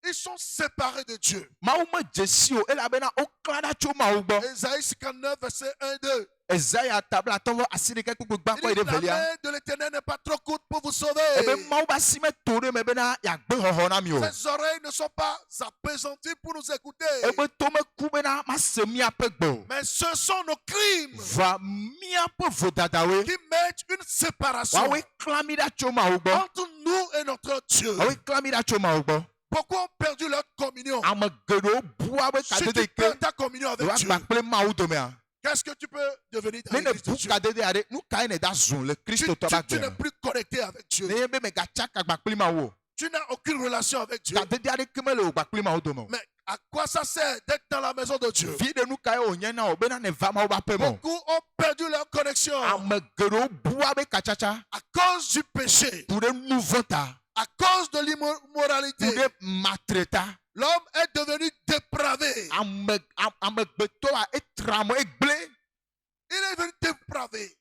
S3: ils sont séparés de Dieu.
S4: mawu me dze si o elabena wokla ɖa tso mawu gbɔ
S3: Ésaïe 59, verset 1 et 2.
S4: Ezaya tabla atɔ̃ asi ɖeka kpekpe gbã kɔ yi
S3: Il
S4: ɖe
S3: dit, la
S4: velia
S3: main de l'Éternel n'est pas trop courte pour vous sauver.
S4: ebe mawu be asi me to ɖe me bena yeagbe xɔxɔ na mi o
S3: Ses oreilles ne sont pas appesanties pour nous écouter.
S4: ebe to meku bena mase miaƒe gbe o
S3: Mais ce sont nos crimes
S4: va miaƒe vodadawoe
S3: qui mettent une séparation
S4: woawoe klã mi ɖa tso mawu gbɔ
S3: entre nous et notre Dieu.
S4: woawoe klã mi ɖa tso mawu gbɔ
S3: Beaucoup ont perdu leur communion.
S4: ame geɖewo bua be
S3: Si
S4: kadede
S3: tu
S4: yi ke
S3: perds ta communion avec Dieu,
S4: woagba kple mawu domea
S3: qu'est-ce que tu peux devenir dans
S4: ne ne
S3: l'église de
S4: bu
S3: Dieu?
S4: kadede aɖe nu kae ne da zu le kristotɔ be
S3: Tu n'es
S4: agbea
S3: plus connecté avec Dieu.
S4: ne nye be megatsaka gba kpli mawu o
S3: Tu n'as aucune relation avec Dieu.
S4: kadede aɖeke mele wò gba kpli mawu dome o
S3: Mais à quoi ça sert d'être dans la maison de Dieu?
S4: vi ɖe nu kae wònye na o bena ne va mawu ƒe aƒe me o
S3: Beaucoup ont perdu leur connexion
S4: ame geɖewo bua be katsatsa
S3: à cause du péché,
S4: ku ɖe nu vɔ ta
S3: à cause de
S4: ku
S3: l'immoralité.
S4: ɖe matre ta
S3: L'homme est devenu dépravé.
S4: amegbetɔa etra mo egble
S3: Il est devenu dépravé.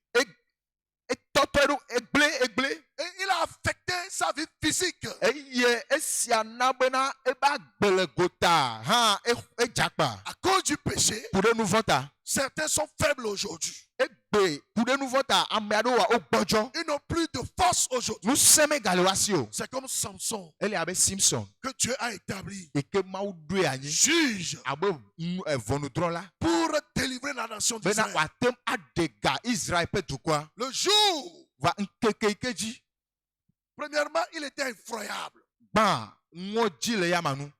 S4: etɔtɔ ɖo egble
S3: Et il a affecté sa vie physique.
S4: eye esia na bena ebe agbe le gota hã edzakpa
S3: À cause du péché,
S4: ku ɖe nu vɔ ta
S3: certains sont faibles aujourd'hui.
S4: egbe ku ɖe nu vɔ ta ame aɖewoa wogbɔdzɔ
S3: Ils n'ont plus de force aujourd'hui.
S4: nusẽ megale woasi o
S3: C'est comme Samson
S4: ele abe Simpson
S3: que Dieu a établi
S4: yi ke mawu ɖoe anyi
S3: juge
S4: abe ʋɔnudrɔ̃la
S3: pour délivrer la nation
S4: bena
S3: d'Israël.
S4: wòate aɖe ga Israel ƒe dukɔa
S3: Le jour,
S4: va ŋkeke yi ke dzi
S3: premièrement, il était effroyable.
S4: gbã ŋɔdzi le yama nu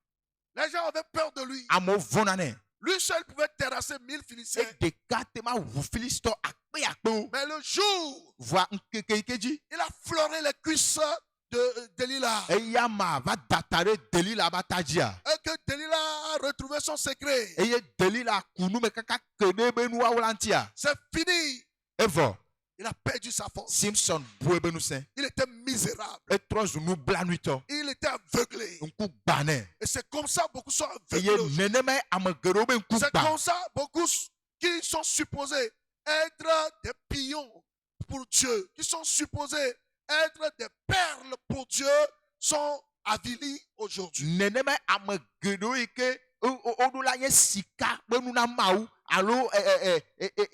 S3: Les gens avaient peur de lui.
S4: amewo vɔna nɛ
S3: Lui seul pouvait terrasser 1000 Philistins.
S4: ɖeka te ma ʋu filistɔ akpe akpewo
S3: Mais le jour,
S4: va ŋkeke yi ke dzi
S3: il a fleuré les cuisses de Delilah.
S4: eya ma va data ɖe Delila ƒe ata dzia
S3: Et que Delilah a retrouvé son secret.
S4: eye Delila ku nu me kaka ke ɖe ebe nuawo la ŋutia
S3: C'est fini.
S4: evɔ
S3: Il a perdu sa force.
S4: Simpson bu ebe ŋusẽ
S3: Il était misérable.
S4: etrɔ zu nublanuitɔ
S3: Il était aveuglé.
S4: ŋku gba nɛ
S3: Et c'est comme ça beaucoup sont
S4: eye
S3: aveuglés. aujourd'hui.
S4: nenemae ame geɖewo be ŋku
S3: C'est
S4: gba
S3: comme ça beaucoup qui sont supposés être des pions pour Dieu, qui sont supposés être des perles pour Dieu, sont avilis aujourd'hui.
S4: nenemae ame geɖewo yi ke woɖo la nye sika ƒe nu na mawu alo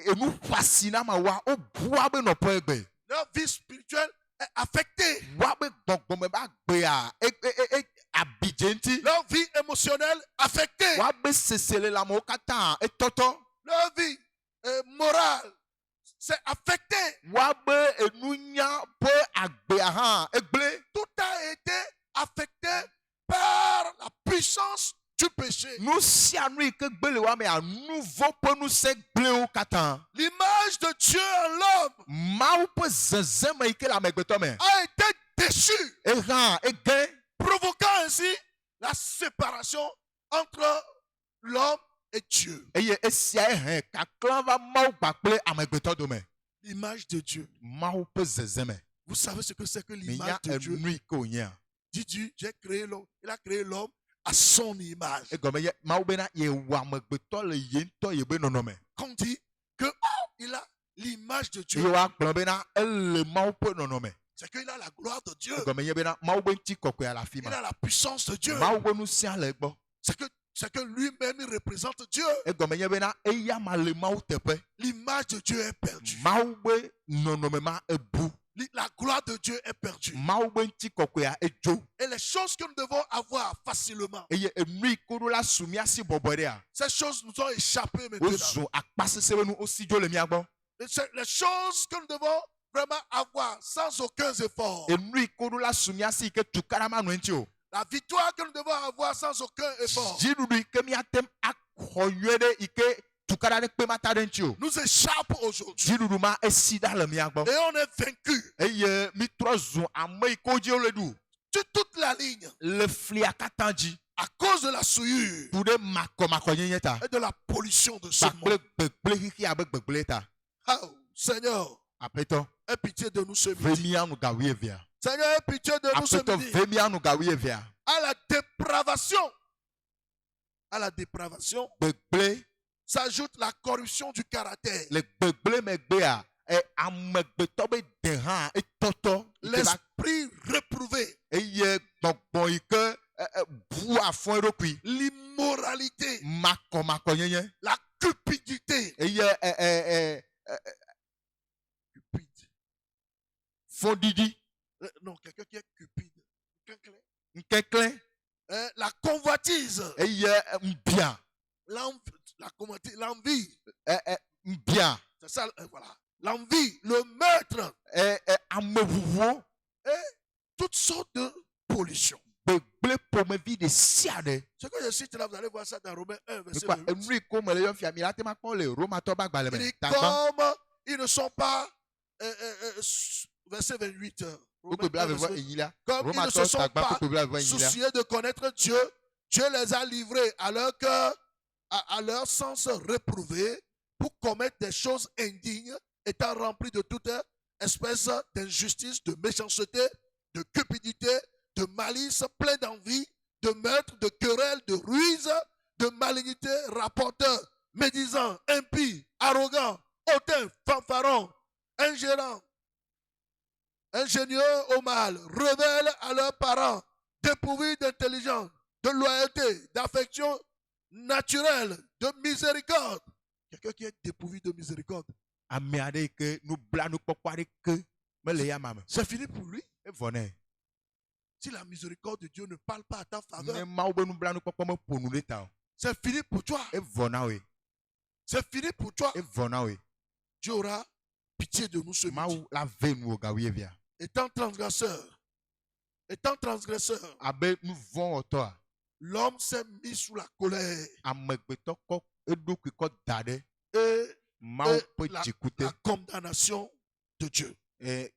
S4: enu xɔasi na mawua wobua be nɔƒe egbe
S3: Leur vie spirituelle est affectée.
S4: woabe gbɔgbɔme be agbea abidze ŋuti
S3: Leur vie émotionnelle affectée.
S4: woabe sese le amewo katã etɔtɔ
S3: Leur vie morale, c'est affecté.
S4: woabe enunya ƒe agbea hã egble
S3: Tout a été affecté par la puissance du péché.
S4: nu sia nu yi ke gbe le woamea nu vɔ ƒe nusẽ gblewo katã
S3: L'image de Dieu en l'homme
S4: mawu ƒe zezeme yi ke le amegbetɔ me
S3: a été déchue,
S4: ehã egẽ
S3: provoquant ainsi la séparation entre l'homme est Dieu.
S4: eye esia he kakla va mawu gbakple amegbetɔ dome
S3: L'image de Dieu.
S4: mawu ƒe zezeme
S3: Vous savez ce que c'est que
S4: minya
S3: l'image de Dieu?
S4: enu yi ke wònyea
S3: Dieu, j'ai créé l'homme. Il a créé l'homme à son image.
S4: egɔme ye mawu bena yewɔ amegbetɔ le ye ŋutɔ yebe nɔnɔme
S3: Quand on dit que il a l'image de
S4: eye
S3: Dieu,
S4: woagblɔ bena ele mawu ƒe nɔnɔme
S3: c'est qu'il a la gloire de Dieu.
S4: egɔme ye bena mawu be ŋutikɔkɔe le afi
S3: Il
S4: ma
S3: a la puissance de Dieu.
S4: mawu be ŋusẽ le egbɔ
S3: C'est que lui-même, il représente Dieu.
S4: egɔme nye bena eya ma le mawu teƒe
S3: L'image de Dieu est perdue.
S4: mawu be nɔnɔme ma ebu
S3: La gloire de Dieu est perdue.
S4: mawu be ŋutikɔkɔea edzo
S3: Et les choses que nous devons avoir facilement,
S4: eye enu yi ko ɖo la su mía si bɔbɔe ɖea
S3: ces choses nous ont échappé maintenant.
S4: wozu akpasese be nu wosi dzo le mía gbɔ
S3: Les choses que nous devons vraiment avoir sans aucun effort.
S4: enu yi ko ɖo la su mía si yi ke tukara ma nɔ eŋuti o
S3: La victoire que nous devons avoir sans aucun effort
S4: dziɖuɖu yi ke míatem axɔ nyuie ɖe yi ke tukara ɖe kpe mata ɖe eŋuti o
S3: nous échappe aujourd'hui.
S4: dziɖuɖu ma esi ɖa le mía gbɔ
S3: Et on est vaincu
S4: eye mitrɔ zu ame yi ke wodzi wole ɖu
S3: sur toute la ligne
S4: le flia katã dzi
S3: à cause de la souillure
S4: ku ɖe makɔmakɔnyenye ta
S3: et de la pollution de ce
S4: kpakple
S3: monde.
S4: gbegblẽ xixi abe gbegblẽ ta
S3: Oh, Seigneur,
S4: aƒetɔ
S3: aie pitié de nous ce
S4: ve
S3: midi.
S4: mía nu ga wuievea
S3: Seigneur, aie pitié de nous ce
S4: aƒetɔ
S3: midi.
S4: ve mía nu ga wuievea
S3: À la dépravation. À la dépravation
S4: gbegblẽ
S3: s'ajoute la corruption du caractère.
S4: le gbegblẽ megbea amegbetɔ be de hã etɔtɔ yi ke va
S3: L'esprit réprouvé.
S4: eye gbɔgbɔ yi ke bu afɔ eɖokui
S3: L'immoralité.
S4: makɔmakɔnyenye
S3: La cupidité.
S4: eye
S3: Cupide.
S4: fɔɖiɖi
S3: Non, quelqu'un qui est cupide. Quelqu'un-
S4: ŋkeklẽ
S3: La convoitise.
S4: eye ŋbia
S3: La convoitise, l'envie.
S4: ŋbia
S3: C'est ça, voilà. L'envie, le meurtre,
S4: ameʋuʋuwo
S3: toutes sortes de pollutions.
S4: gbegblẽ ƒomevi ɖe sia ɖe
S3: Ce que je cite là, vous allez voir ça dans Romains 1, verset
S4: Mikpa
S3: 28.
S4: enu yi ko me le yɔm fia mi la te ma kpɔ le Romatɔ be agbalẽ
S3: Il
S4: me
S3: dit,
S4: tagbã
S3: comme ils ne sont pas, verset 28,
S4: kpekpe bla
S3: Romains 1,
S4: vevɔ
S3: verset 28.
S4: enyilia
S3: Comme ils ne
S4: Romatɔ
S3: se sont
S4: tagbã
S3: pas
S4: kpekpe bla vevɔ enyilia
S3: soucieux de connaître Dieu, Dieu les a livrés à leur cœur, à leur sens réprouvé, pour commettre des choses indignes, étant remplis de toute espèce d'injustice, de méchanceté, de cupidité, de malice, plein d'envie, de meurtre, de querelle, de ruse, de malignité, rapporteurs, médisants, impies, arrogants, hautains, fanfarons, ingérants, ingénieux au mal, rebelles à leurs parents, dépourvus d'intelligence, de loyauté, d'affection naturelle, de miséricorde. Quelqu'un qui est dépourvu de miséricorde,
S4: ame aɖe yi ke nublanukpɔkpɔ aɖeke mele ya ma me
S3: c'est fini pour lui.
S4: evɔ nɛ
S3: Si la miséricorde de Dieu ne parle pas à ta
S4: ne
S3: faveur,
S4: mawu be nublanukpɔkpɔ me ƒo nu ɖe ta o
S3: c'est fini pour toi.
S4: evɔ na woe
S3: C'est fini pour toi.
S4: evɔ na woe
S3: Dieu aura pitié de nous ce midi.
S4: mawu la ve nu wo ga wuievia
S3: Étant transgresseur,
S4: abe nu vɔ wɔtɔa
S3: l'homme s'est mis sous la colère
S4: amegbetɔ kɔ eɖokui kɔ da ɖe
S3: et
S4: mawu
S3: Et
S4: ƒe dzikute
S3: la condamnation de Dieu.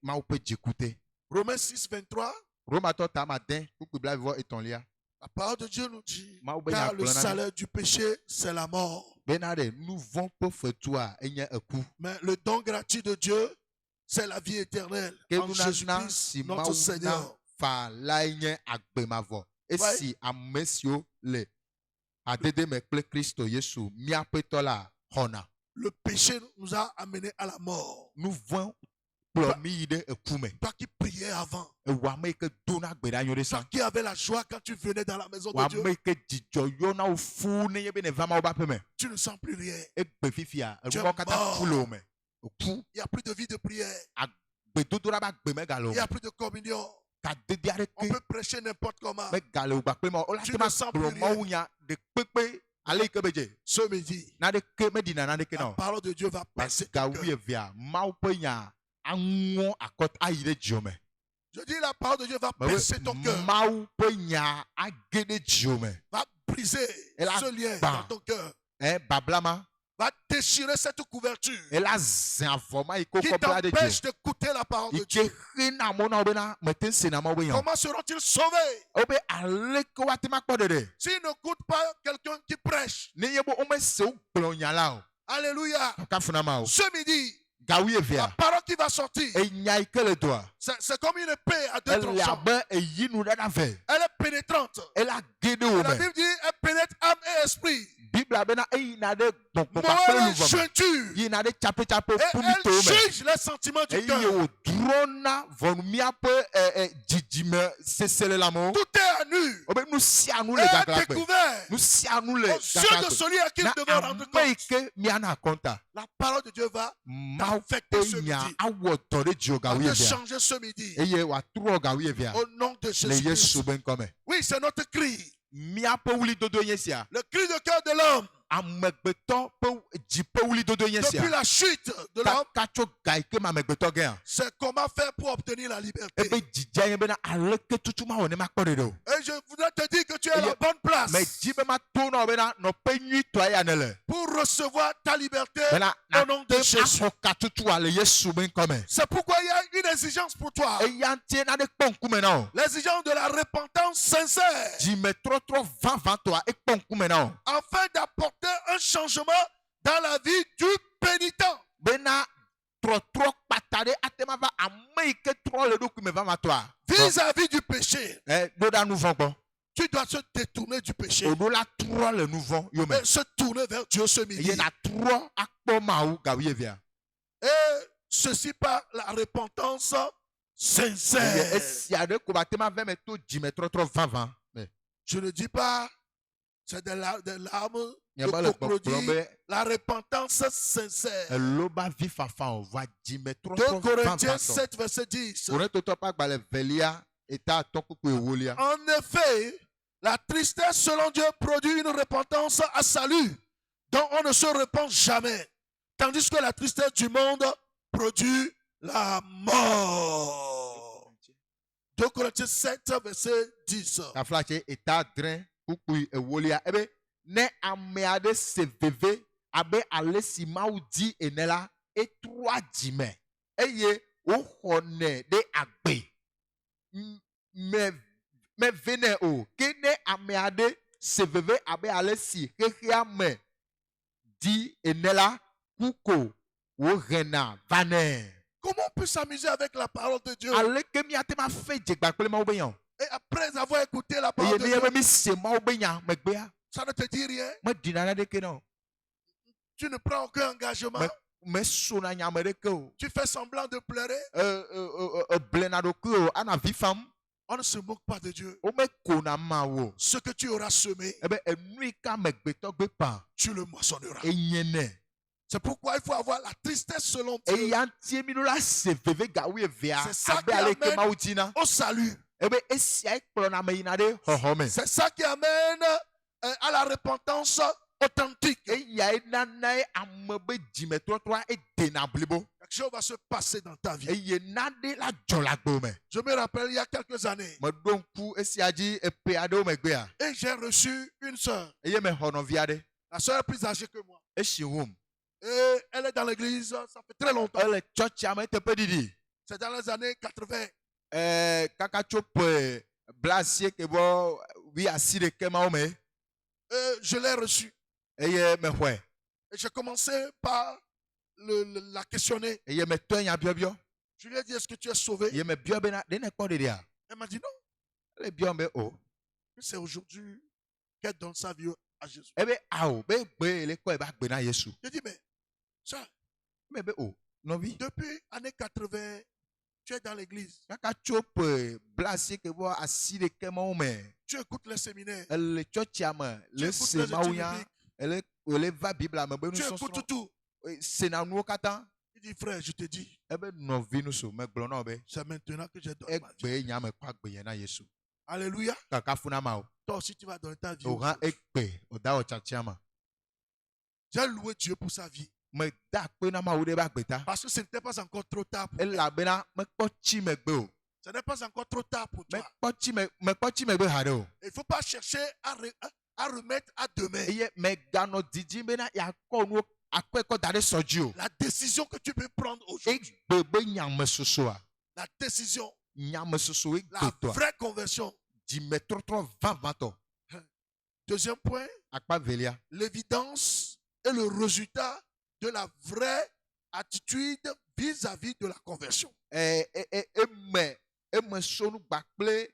S4: mawu ƒe dzikute
S3: Romains 6, 23,
S4: Romatɔ ta ma de kpekpe bla vevɔ etɔ̃lia
S3: la parole de Dieu nous dit,
S4: mawu be
S3: car
S4: nya
S3: le
S4: gblɔ na mi
S3: salaire du péché, c'est la mort.
S4: bena ɖe nu vɔ ƒe fetua enye eku
S3: Mais le don gratuit de Dieu, c'est la vie éternelle
S4: ke
S3: en
S4: nunana
S3: Jésus-Christ,
S4: si
S3: notre
S4: mawu na
S3: Seigneur.
S4: fa lae nye agbemavɔ esi ame siwo le adede me kple Kristo Yesu míaƒe tɔ la xɔna
S3: Le péché nous a amenés à la mort.
S4: nu vɔ kplɔ mi yi ɖe eku me
S3: Toi qui priais avant,
S4: ewɔ ame yi ke dona gbe ɖa nyo ɖe
S3: toi
S4: sa
S3: qui avais la joie quand tu venais dans la maison
S4: wɔ
S3: de Dieu,
S4: ame yi ke dzidzɔ yɔna wo fuu ne nye be ne va mawo ƒe aƒe me
S3: tu ne sens plus rien.
S4: egbe fifia
S3: Tu es
S4: enuawo katã
S3: mort.
S4: fu le wo me eku
S3: Il n'y a plus de vie de prière.
S4: gbedodoɖa be agbe megale
S3: Il
S4: wo
S3: n'y a
S4: me
S3: plus de communion.
S4: kadede
S3: On
S4: aɖeke
S3: peut prêcher n'importe comment.
S4: megale wo gbakpe ma wola
S3: Tu
S4: te
S3: ne
S4: ma
S3: sens
S4: gblɔ
S3: plus
S4: mawu nya ɖe kpekpe ale yi ke be dze
S3: Ce midi,
S4: naɖeke meɖina naɖeke na
S3: la
S4: o
S3: parole de Dieu va passer.
S4: ga
S3: ton cœur.
S4: wuievea mawu ƒe nya aŋɔ akɔta ayi ɖe dziwo me
S3: Je dis la parole de Dieu va
S4: Me be
S3: percer ton cœur,
S4: mawu ƒe nya age ɖe dziwo me
S3: va briser
S4: Et la
S3: ce lien
S4: bah.
S3: dans ton cœur,
S4: babla ma
S3: va déchirer cette couverture
S4: ela zẽ avɔ ma yi ke
S3: qui
S4: wokɔ bla ɖe
S3: t'empêche
S4: dzi
S3: d'écouter la parole
S4: o
S3: de
S4: yi
S3: Dieu.
S4: ke xena mo na wo bena mete sena ma wo be nya o.
S3: Comment seront-ils sauvés
S4: wobe aleke woate ma kpɔ ɖeɖe
S3: s'ils n'écoutent pas quelqu'un qui prêche?
S4: ne ye be womese wo gblɔ nya la o.
S3: Alléluia.
S4: kafuna ma o.
S3: Ce midi,
S4: gawu
S3: la
S4: evea
S3: parole qui va sortir,
S4: enya yi ke le doa
S3: c'est comme une épée à deux
S4: ele
S3: tranchants.
S4: abe eyinu ɖe ve
S3: Elle est pénétrante.
S4: ela ge ɖe wo
S3: La
S4: me.
S3: Bible dit, elle pénètre âme et esprit,
S4: biblia bena eyina ɖe gbɔgbɔ kpakple
S3: moelle et
S4: luvɔ me
S3: jointure.
S4: yina ɖe tsaƒetsaƒe
S3: Et
S4: ƒumitɔwo
S3: elle
S4: me
S3: juge les sentiments du
S4: eye
S3: cœur.
S4: wòdrɔna ʋɔnu míaƒe dzidzime sese le lãmewo.
S3: Tout est à nu.
S4: wobe nu sia nu le
S3: Et
S4: gaglãgbe
S3: découvert
S4: nu sia nu le
S3: aux yeux de
S4: gaglãgbe
S3: celui à qui il
S4: na
S3: devait rendre
S4: ame yi
S3: compte.
S4: ke miana akɔnta
S3: La parole de Dieu va
S4: mawu
S3: t'affecter ce
S4: ƒe nya
S3: midi.
S4: awɔ dɔ ɖe dziwò
S3: Va
S4: gawu
S3: te
S4: evea
S3: changer ce midi.
S4: eye wòatrɔ gawu evea
S3: Au nom de
S4: le
S3: Jésus.
S4: yesu be ŋkɔ me.
S3: Oui, c'est notre cri.
S4: míaƒe wulidodo nye sia.
S3: Le cri de cœur de l'homme.
S4: amegbetɔ ƒe dziƒe wulidodo nye
S3: Depuis
S4: sia.
S3: la chute de l'homme,
S4: kaka tso ga yi ke me amegbetɔ gɛa.
S3: c'est comment faire pour obtenir la liberté.
S4: ebe dzidzia nye bena aleke tutu ma wɔ ne ma kpɔ ɖeɖe o.
S3: Et je voudrais te dire que tu es à la bonne place
S4: me dzi be ma to na wo bena nɔƒe nyuitɔa ya ne le.
S3: pour recevoir ta liberté
S4: bena
S3: au nom de
S4: nate
S3: Jésus.
S4: axɔ katutua le yesu be ŋkɔ me.
S3: C'est pourquoi il y a une exigence pour toi.
S4: eya ŋutie na ɖe kpɔ ŋkume na o.
S3: L'exigence de la repentance sincère.
S4: dzimetrɔtrɔ vavãtɔa ekpɔ ŋkume na o.
S3: Afin d'apporter un changement dans la vie du pénitent.
S4: bena trɔtrɔ kpata ɖe ate ma va ame yi ke trɔ le ɖokui me vavãtɔa.
S3: Vis-à-vis du péché.
S4: ɖo ɖa nu vɔ gbɔ.
S3: Tu dois se détourner du péché
S4: oɖo la trɔ le nu vɔ yome.
S3: et se tourner vers Dieu ce midi.
S4: eye na trɔ akpɔ mawu gawu evea.
S3: Et ceci par la repentance
S4: eye
S3: sincère.
S4: esia ɖe ko ba te ma ve me to dzimetrɔtrɔ vavã me.
S3: Je ne dis pas, c'est des larmes
S4: nye
S3: de
S4: be le gbɔgblɔm
S3: crocodile.
S4: be
S3: La repentance sincère.
S4: elo ba vi fafa o va
S3: 2
S4: dzimetrɔtrɔ
S3: Corinthiens
S4: vavãtɔ.
S3: 7, verset 10.
S4: Korinthotɔ ƒe agbalẽ velia eta atɔ kpukpu ewolia.
S3: En effet, la tristesse selon Dieu produit une repentance à salut, dont on ne se repent jamais. Tandis que la tristesse du monde produit la mort. 2 Corinthiens 7, verset 10.
S4: Taflatse eta adre kpukpu ewolia ebe ne ame aɖe se veve abe ale si Mawu di ene la etrɔa dzime eye woxɔnɛ ɖe agbe. Meve nɛ o ke ne ame aɖe se veve abe ale si xexea me di ene la ku ko wohena vanɛ.
S3: Comment on peut s'amuser avec la parole de Dieu
S4: Aleke miate ma fe dzegba kple Mawu be nya o.
S3: et après avoir écouté la
S4: Eye
S3: parole de
S4: ne
S3: Dieu,
S4: yebe mi se Mawu be nya megbea
S3: ça ne te dit rien?
S4: meɖina naneke na o.
S3: Tu ne prends aucun engagement?
S4: Mesona nya ame ɖeke o.
S3: Tu fais semblant de pleurer?
S4: Blena ɖokui o ana vi fam.
S3: On ne se moque pas de Dieu.
S4: Womekona mawu o.
S3: Ce que tu auras semé,
S4: Ebe enu yi ke amegbetɔ gbe pa
S3: tu le moissonneras.
S4: enye nɛ.
S3: C'est pourquoi il faut avoir la tristesse selon Dieu
S4: Eya ŋutie mi ɖo la se veve gawu evea
S3: C'est ça
S4: abe
S3: qui
S4: ale ke
S3: amène-
S4: Mawu dina.
S3: au salut.
S4: Ebe esia kplɔna ame yina ɖe xɔxɔ me.
S3: C'est ça qui amène à la repentance authentique.
S4: Eya nana ye ame be dzimetrɔtrɔa edena blibo.
S3: Quelque chose va se passer dans ta vie.
S4: Eye naɖe la dzɔ le agbo me.
S3: Je me rappelle il y a quelques années,
S4: Meɖo ŋku esia dzi epe aɖewo megbea.
S3: et j'ai reçu une sœur.
S4: Eye mexɔ nɔvi aɖe.
S3: La sœur est plus âgée que moi.
S4: Esi wom.
S3: Et elle est dans l'église, ça fait très longtemps.
S4: Ele tsɔtsia me teƒe ɖiɖi.
S3: C'est dans les années 80.
S4: Kaka tso ƒe blaasieke bɔ wi asi ɖeke mawo me.
S3: Et je l'ai reçue.
S4: Eye mexɔe.
S3: Et j'ai commencé par la questionner.
S4: Eye metɔe nya biɔbiɔ.
S3: Je lui ai dit, est-ce que tu es sauvé?
S4: Eye mebiɔ bena ɖe ne kpɔ ɖeɖia.
S3: Elle m'a dit non.
S4: Ele biɔ be o.
S3: C'est aujourd'hui qu'elle donne sa vie à Jésus.
S4: Ebe awo be gbe ele kɔ eba gbe na Yesu.
S3: J'ai dit, mais ça,
S4: Me be o nɔvi.
S3: depuis années 80, tu es dans l'église.
S4: Kaka tso ƒe blaasieke bɔ asi ɖeke mawo me.
S3: Tu écoutes les séminaires.
S4: Ele tsɔtsia me
S3: Tu
S4: le
S3: écoutes
S4: se
S3: les
S4: mawu
S3: études
S4: nya.
S3: bibliques.
S4: Ele va Biblia me be
S3: Tu écoutes
S4: nusɔsrɔ̃.
S3: tout.
S4: Sena nuwo katã.
S3: Il dit, frère, je te dis,
S4: Ebe nɔvi nuso megblɔ na wo be
S3: c'est maintenant que je donne ma vie.
S4: egbe nya me kɔ agbe yɛ na Yesu.
S3: Alléluia.
S4: Kaka funa ma o.
S3: Toi aussi, tu vas donner ta vie.
S4: O hã
S3: aujourd'hui.
S4: egbe o da wɔ tsatsia ma.
S3: J'ai loué Dieu pour sa vie.
S4: Me da akpe na Mawu ɖe be agbeta.
S3: Parce que ce n'était pas encore trop tard pour elle.
S4: Elabena mekpɔ tsi megbe o.
S3: Ce n'est pas encore trop tard pour toi.
S4: Mekpɔ tsi megbe haɖe o.
S3: Il ne faut pas chercher à remettre à demain.
S4: Eye meganɔ didi bena yeakɔ nuwo akɔ ɛkɔ da ɖe sɔ dzi o.
S3: La décision que tu peux prendre aujourd'hui,
S4: Egbe be nyamesosoa.
S3: la décision,
S4: Nyamesoso
S3: la
S4: egbetɔa.
S3: vraie conversion.
S4: Dzimetrɔtrɔ vavãtɔ.
S3: Deuxième point,
S4: Akpa velia.
S3: l'évidence est le résultat de la vraie attitude vis-à-vis de la conversion.
S4: Eme sonu gbakple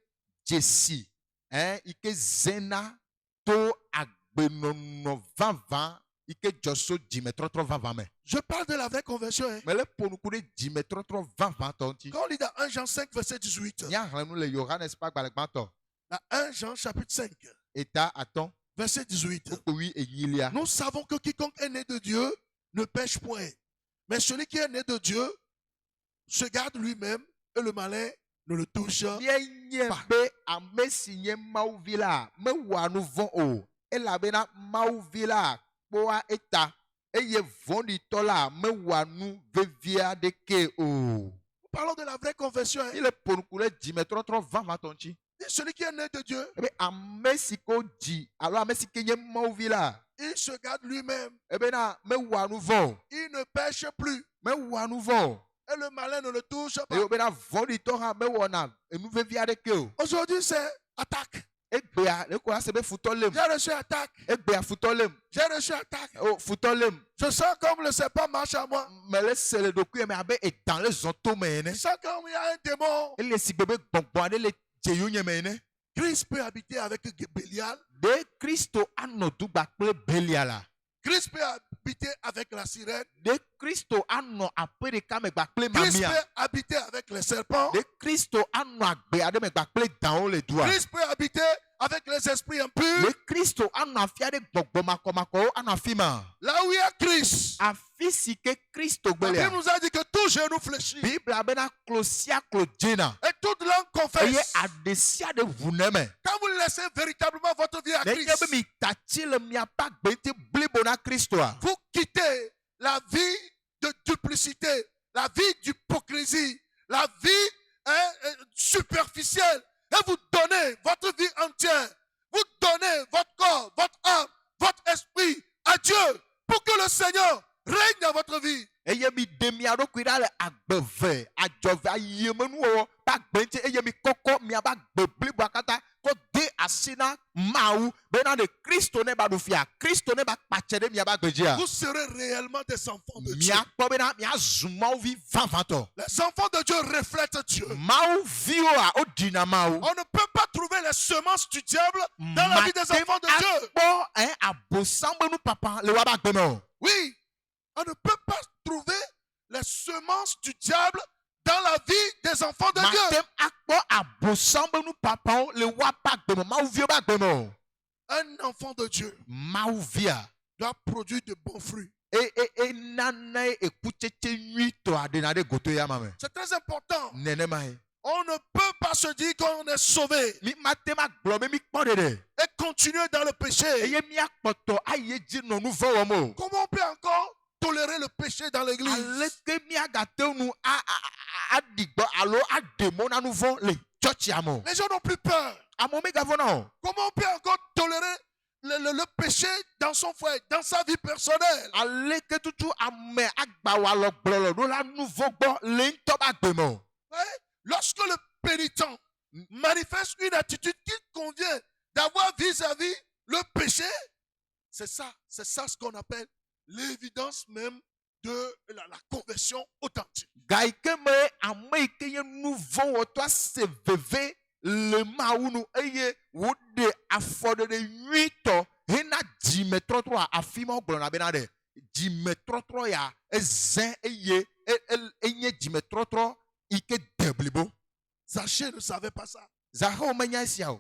S4: dzesi. Ike zena to agbenono vavã. Ike dzɔso dzimetrɔtrɔ vavã me.
S3: Je parle de la vraie conversion. Hein.
S4: Mais le ponuku de dzimetrɔtrɔ vavã tɔ ŋuti.
S3: Quand on lit dans 1 Jean 5, verset 18,
S4: Miahlẽnu le Yohanes ƒe agbalẽgbãtɔ.
S3: dans 1 Jean chapitre 5,
S4: Eta atɔ̃.
S3: verset 18,
S4: Kpokpowi enyilia.
S3: nous savons que quiconque est né de Dieu ne pêche point. Mais celui qui est né de Dieu se garde lui-même et le malin ne le touche.
S4: Mienye be ame si nye Mawu vi la mewɔa nu vɔ̃ o. Elabena Mawu vi la kpɔa eta eye vɔ̃ɖitɔ la mewɔa nu vevi aɖeke o.
S3: Nous parlons de la vraie conversion. Hein.
S4: Ile ponuku ɖe dzimetrɔtrɔ vavãtɔ ŋuti.
S3: Et celui qui est né de Dieu,
S4: Ebe ame si ke dzi alo ame si ke nye Mawu vi la
S3: il se garde lui-même.
S4: ebena mewɔa nu vɔ̃ o.
S3: Il ne pêche plus.
S4: Mewɔa nu vɔ̃ o.
S3: Et le malin ne le touche pas.
S4: Eye wobena vɔ̃ɖitɔ hã mewɔna enu vevi aɖeke o.
S3: Aujourd'hui, c'est attaque.
S4: Egbea le ko ase be futɔ lem.
S3: J'ai reçu attaque.
S4: Egbea futɔ lem.
S3: J'ai reçu attaque.
S4: O futɔ lem.
S3: Je sens comme le serpent marche à moi.
S4: Mele se le ɖokui me abe edan le zɔn to me
S3: Je
S4: ene.
S3: sens comme il y a un démon.
S4: Ele si gbe be gbɔngbɔn aɖe le dzeyo nye me ene.
S3: Christ peut habiter avec Bélial.
S4: De Kristo anɔ dugba kple Belia la.
S3: Christ peut habiter avec la sirène.
S4: De Kristo anɔ aƒe ɖeka me gba kple
S3: Christ
S4: mamia.
S3: peut habiter avec les serpents.
S4: De Kristo anɔ agbe aɖe me gba kple danwo le dua.
S3: Christ peut habiter avec les esprits impurs.
S4: De Kristo anɔ afi aɖe gbɔgbɔ makɔmakɔwo anɔ afi ma.
S3: Là où il y a Christ,
S4: Afi si ke Kristo
S3: la
S4: gbelia.
S3: Bible nous a dit que tout genou fléchit.
S4: Bibla bena klo sia klo dzena.
S3: Et toute langue
S4: Eye
S3: confesse.
S4: aɖe sia ɖe ʋu ne me.
S3: Quand vous laissez véritablement votre vie à
S4: Nenye
S3: Christ,
S4: be mi tati le miaƒe agbete blibo na Kristoa.
S3: vous quittez la vie de duplicité, la vie d'hypocrisie, la vie superficielle et vous donnez votre vie entière. Vous donnez votre corps, votre âme, votre esprit à Dieu pour que le Seigneur règne dans votre vie.
S4: Eye mi de mia ɖokui ɖa le agbe ve, adzɔve, ayemenuwɔwɔ ƒe agbe ŋuti eye mi kɔkɔ miaƒe agbe bliboa katã kɔ de asi na Mawu bena ɖe Kristo ne ba ɖu fia, Kristo ne ba kpatse ɖe miaƒe agbe dzia.
S3: Vous serez réellement des enfants de Dieu.
S4: Miakpɔ bena miazu Mawuvi vavãtɔ.
S3: Les enfants de Dieu reflètent Dieu.
S4: Mawuviwoa woɖina Mawu.
S3: On ne peut pas trouver les semences du diable dans la vie des enfants de Dieu.
S4: Akpɔ abosam be nupapa le woaƒe agbe me o.
S3: Oui, on ne peut pas trouver les semences du diable dans la vie des enfants de Dieu.
S4: Matem akpɔ abosam be nupapawo le woaƒe agbe me, Mawuviwo ƒe agbe me o.
S3: Un enfant de Dieu
S4: Mawuvia
S3: doit produire de bons fruits.
S4: nane ekutsetse nyuitɔ aɖena ɖe goto ya ma me.
S3: C'est très important.
S4: Nenema ye.
S3: On ne peut pas se dire qu'on est sauvé
S4: Mi mate ma gblɔ be mi kpɔ ɖeɖe.
S3: et continuer dans le péché.
S4: Eye miakpɔtɔ ayi edzi nɔ nu vɔ̃ wɔm o.
S3: Comment on peut encore tolérer le péché dans l'église?
S4: Aleke miagate nu aɖigbɔ alo aɖe mɔ na nu vɔ̃ le tsɔtsia me o.
S3: Les gens n'ont plus peur.
S4: Amewo megavɔna o.
S3: Comment on peut encore tolérer le péché dans son foyer, dans sa vie personnelle?
S4: Aleke tutu ame agbawo alɔ gblɔlɔ ɖo la nu vɔ̃ gbɔ le ŋutɔ ƒe agbe me o.
S3: Ouais. Lorsque le pénitent manifeste une attitude qui convient d'avoir vis-à-vis le péché, c'est ça ce qu'on appelle l'évidence même de la conversion authentique.
S4: Ga yi ke me ame yi ke nye nu vɔ̃ wɔtɔ ase veve le Mawu nu eye woɖe afɔɖeɖe nyuitɔ hena dzimetrɔtrɔa afi ma wogblɔna bena ɖe dzimetrɔtrɔ ya ezẽ eye enye dzimetrɔtrɔ yi ke de blibo.
S3: Zachée ne savait pas ça.
S4: Zaxewo menya esia o.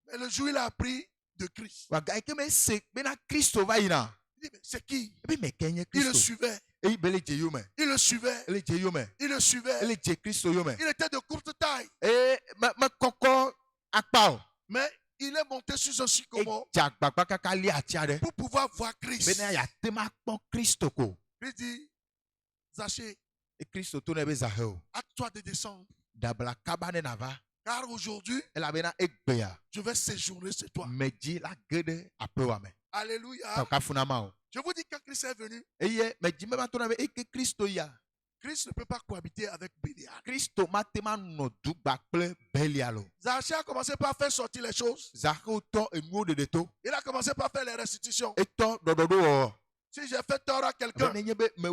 S3: Mais le jour où il a appris de Christ,
S4: Wa ga yi ke me se bena Kristo va yina.
S3: il dit, mais c'est qui?
S4: Ebe me ke nye
S3: Il le
S4: Kristo.
S3: suivait,
S4: Eyi be le dze yome.
S3: il le suivait,
S4: Ele dze yome.
S3: il le suivait.
S4: Ele dze Kristo yome.
S3: Il était de courte taille,
S4: Me kɔkɔ akpa o.
S3: mais il est monté sur un sycomore
S4: Edze agbagba kaka li ati aɖe.
S3: pour pouvoir voir Christ.
S4: Bena yate ma kpɔ Kristo ko.
S3: Il dit, Zachée,
S4: E Kristo to ne be Zaxeo.
S3: hâte-toi de descendre,
S4: Dabla kaba ne nava.
S3: car aujourd'hui,
S4: Elabena egbea.
S3: je vais séjourner chez toi.
S4: Medzi la ge ɖe aƒewa me.
S3: Alléluia.
S4: Tɔka funama o.
S3: Je vous dis, quand Christ est venu,
S4: Eye mɛ dzime ma tɔna be eke Kristo ya.
S3: Christ ne peut pas cohabiter avec Bélial.
S4: Kristo ma te ma nɔ dugba kple Belial o.
S3: Zaché a commencé par faire sortir les choses.
S4: Zakewo tɔ enuwo ɖeɖe to.
S3: Il a commencé par faire les restitutions.
S4: Etɔ ɖɔɖɔɖo wɔwɔ.
S3: Si j'ai fait tort à quelqu'un,
S4: Nenye be me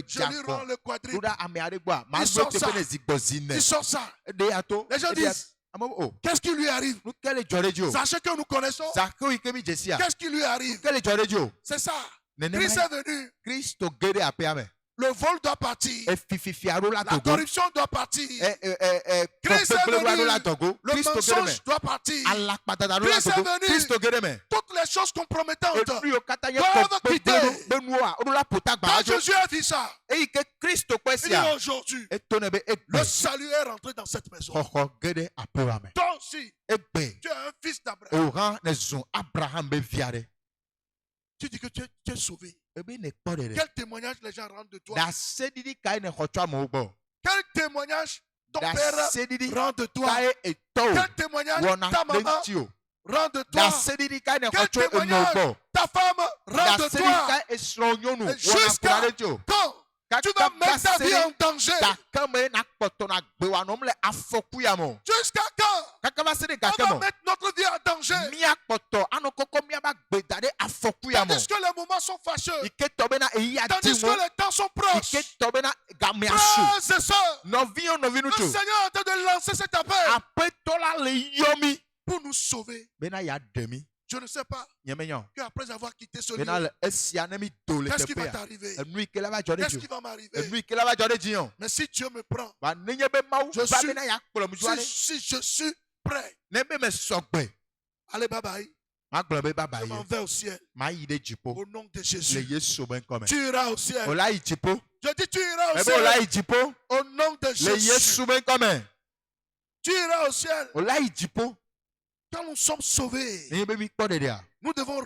S3: je lui rends
S4: dzagbɔ.
S3: le quadruple.
S4: Ɖoɖa ame aɖe gbɔa. Ma
S3: Il
S4: do
S3: sort
S4: teƒe
S3: ça.
S4: ne zigbɔ zi
S3: Il
S4: ne.
S3: sort ça.
S4: Eɖe ya to.
S3: Les gens
S4: eɖe ya-
S3: disent,
S4: Ame be o.
S3: qu'est-ce qui lui arrive?
S4: Nu ke le dzɔ ɖe dzi o.
S3: Zaché que nous connaissons,
S4: Zakewo yi ke mi dze sia.
S3: qu'est-ce qui lui arrive?
S4: Ke le dzɔ ɖe dzi o.
S3: C'est ça.
S4: Nenema
S3: Christ
S4: ye-
S3: est venu.
S4: Kristo ge ɖe aƒea me.
S3: Le vol doit partir.
S4: Efififia ɖo la
S3: La
S4: dogo.
S3: corruption doit partir. Christ est
S4: Kɔkpekple ɖo
S3: venu.
S4: la dogo.
S3: Le
S4: Kristo ge ɖe me.
S3: mensonge doit partir.
S4: Alakpadada ɖo la
S3: Christ est
S4: dogo.
S3: venu.
S4: Kristo ge ɖe me.
S3: Toutes les choses compromettantes.
S4: Enu yiwo katã nye
S3: Doivent
S4: kɔkpekple
S3: quitter.
S4: be nuwoa ɖo la ƒota
S3: Quand
S4: gbadzo.
S3: Jésus a dit ça,
S4: Eyi ke Kristo kpe
S3: il dit
S4: sia.
S3: aujourd'hui,
S4: Eto ne be
S3: le
S4: egbe.
S3: salut est rentré dans cette maison.
S4: Xɔxɔ ge ɖe aƒewa me.
S3: Toi aussi,
S4: Egbe.
S3: tu es un fils d'Abraham.
S4: Ohã ne zɔ Abraham be via ɖe.
S3: Tu dis que tu es sauvé.
S4: Ebe ne kpɔ ɖe ɖe.
S3: Quel témoignage les gens rendent de toi?
S4: Ɖaseɖiɖi kae ne xɔ tso amewo gbɔ.
S3: Quel témoignage ton père
S4: Ɖaseɖiɖi
S3: rend de toi?
S4: kae etɔ
S3: Quel
S4: o.
S3: témoignage
S4: Wɔna
S3: ta
S4: ɖe
S3: maman
S4: ŋuti o.
S3: rend de toi?
S4: Ɖaseɖiɖi kae ne
S3: Quel
S4: xɔ tso enyo
S3: témoignage
S4: gbɔ.
S3: ta femme rend de
S4: Ɖaseɖiɖi
S3: toi?
S4: kae esrɔ̃ nyɔnu
S3: Et
S4: wɔna
S3: jusqu'à
S4: kuna ɖe dzi o.
S3: quand tu vas mettre ta vie en danger?
S4: Gake me na kpɔtɔ na gbe wa nɔm le afɔku ya me o.
S3: Jusqu'à quand
S4: Kaka va se ɖe
S3: on
S4: gake
S3: va
S4: me.
S3: mettre notre vie en danger?
S4: Mía kpɔtɔ anɔ kɔkɔ míaba gbe da ɖe afɔku ya me.
S3: Tandis que les moments sont fâcheux.
S4: Yi ke tɔ bena eyi adi
S3: Tandis que
S4: ŋu.
S3: les temps sont
S4: Yi
S3: proches.
S4: ke tɔ bena gamea su.
S3: Frères et sœurs,
S4: Nɔviwo nɔvi
S3: le
S4: ŋutsu.
S3: Seigneur est en train de lancer cet appel
S4: Aƒetɔ la le yɔ mi
S3: pour nous sauver.
S4: bena ya ɖe mi.
S3: Je ne sais pas
S4: Nye menya o.
S3: qu'après avoir quitté ce
S4: Bena
S3: lieu,
S4: le esia ne mi do le
S3: qu'est-ce qui va
S4: teƒea.
S3: t'arriver?
S4: Enu yi ke la va dzɔ ɖe
S3: Qu'est-ce
S4: dzi
S3: qui
S4: o.
S3: va m'arriver?
S4: Enu yi ke la va dzɔ ɖe dzi o.
S3: Mais si Dieu me prend,
S4: Ba nenye be Mawu
S3: Je
S4: va
S3: suis-
S4: bena ya kplɔm dzo aɖe.
S3: si je suis prêt,
S4: Ne be me sɔgbe.
S3: allez, bye bye.
S4: Ma gblɔ be baba
S3: Je
S4: ye.
S3: m'en vais au ciel.
S4: Ma yi ɖe dziƒo.
S3: Au nom de
S4: Le
S3: Jésus.
S4: Yesu be ŋkɔ me.
S3: Tu iras au ciel.
S4: O la yi dziƒo.
S3: Je dis tu iras au
S4: Ebe o la
S3: ciel.
S4: yi dziƒo.
S3: Au nom de
S4: Le
S3: Jésus.
S4: Yesu be ŋkɔ me.
S3: Tu iras au ciel.
S4: O la yi dziƒo.
S3: Quand nous sommes sauvés,
S4: Nenye be mi kpɔ ɖeɖea.
S3: nous devons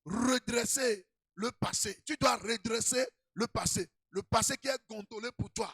S3: redresser le passé. Tu dois redresser le passé. Le passé qui est gondolé pour toi.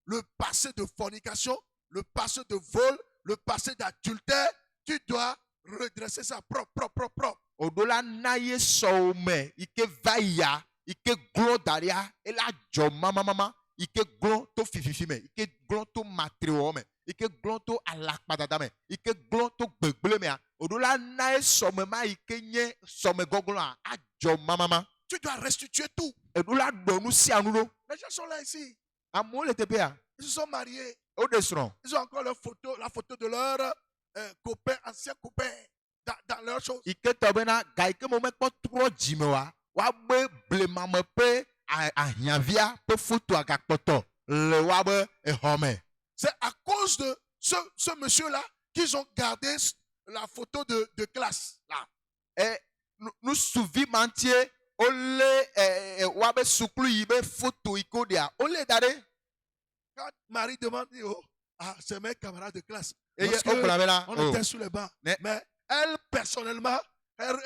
S3: Le passé de fornication, le passé de vol, le passé d'adultère. Tu dois redresser ça propre.
S4: Oɖo la na ye sɔwo me yi ke va yia yi ke glɔ da ɖea ela dzɔ mamamama yi ke glɔ to fififi me yi ke glɔ to matriwɔ me yi ke glɔ to alakpadada me yi ke glɔ to gbegble mea oɖo la na ye sɔme ma yi ke nye sɔme gɔglɔa adzɔ mamama
S3: Tu dois restituer tout.
S4: eɖo la ɖɔ nu sia nu ɖo
S3: Les gens sont là ici.
S4: amewo le teƒea
S3: Ils se sont mariés.
S4: woɖe srɔ̃
S3: Ils ont encore la photo de leur copain, ancien copain, dans leurs choses.
S4: yi ke tɔ bena ga yi ke mo mekpɔ trɔ dzime wa woabe blemame ƒe ahiãvia ƒe foto agakpɔtɔ le woabe exɔ me.
S3: C'est à cause de ce monsieur-là qu'ils ont gardé la photo de classe. Là.
S4: Nusuvi mantie ole woabe sukulu yi be foto yi ko ɖea ole da ɖe
S3: Quand Marie demande, oh, c'est mes camarades de classe.
S4: eye
S3: Lorsque
S4: wogblɔ bena
S3: on
S4: o
S3: était sous les bancs.
S4: Ne-
S3: Mais elle, personnellement, elle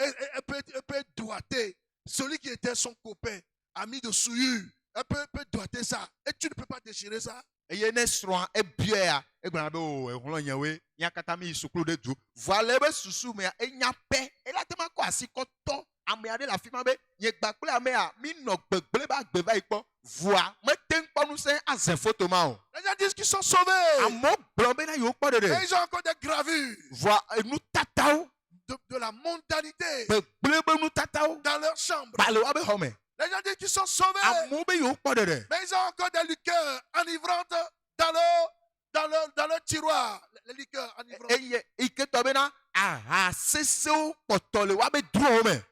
S3: peut doiter celui qui était son copain, ami de souillure. Elle peut doiter ça. Et tu ne peux pas déchirer ça.
S4: eye ne srɔ̃a ebiae egblɔna be o exlɔ̃ nyewoe nya katã mi yi sukulu ɖe du vɔa le ebe susu mea enya pɛ ela te ma kɔ asi kɔ tɔ ame aɖe le afi ma be nye gba kple amea mi nɔ gbegble be agbe va yi kpɔ vɔa mete ŋu kpɔ ŋusẽ azẽ foto ma o
S3: Les gens disent qu'ils sont sauvés.
S4: amewo gblɔ bena yewo kpɔ
S3: Et
S4: ɖeɖe
S3: ils ont encore des gravures
S4: vɔa nutatawo
S3: de la mondanité
S4: gbegble be nutatawo
S3: dans leur chambre.
S4: ba le woabe xɔ me
S3: Les gens disent qu'ils sont sauvés.
S4: amewo be yewo kpɔ ɖeɖe
S3: Mais ils ont encore des liqueurs enivrantes dans leur tiroir. Les liqueurs enivrantes.
S4: eye yi ke tɔ bena aha sesewo kpɔtɔ le woabe drɔwo me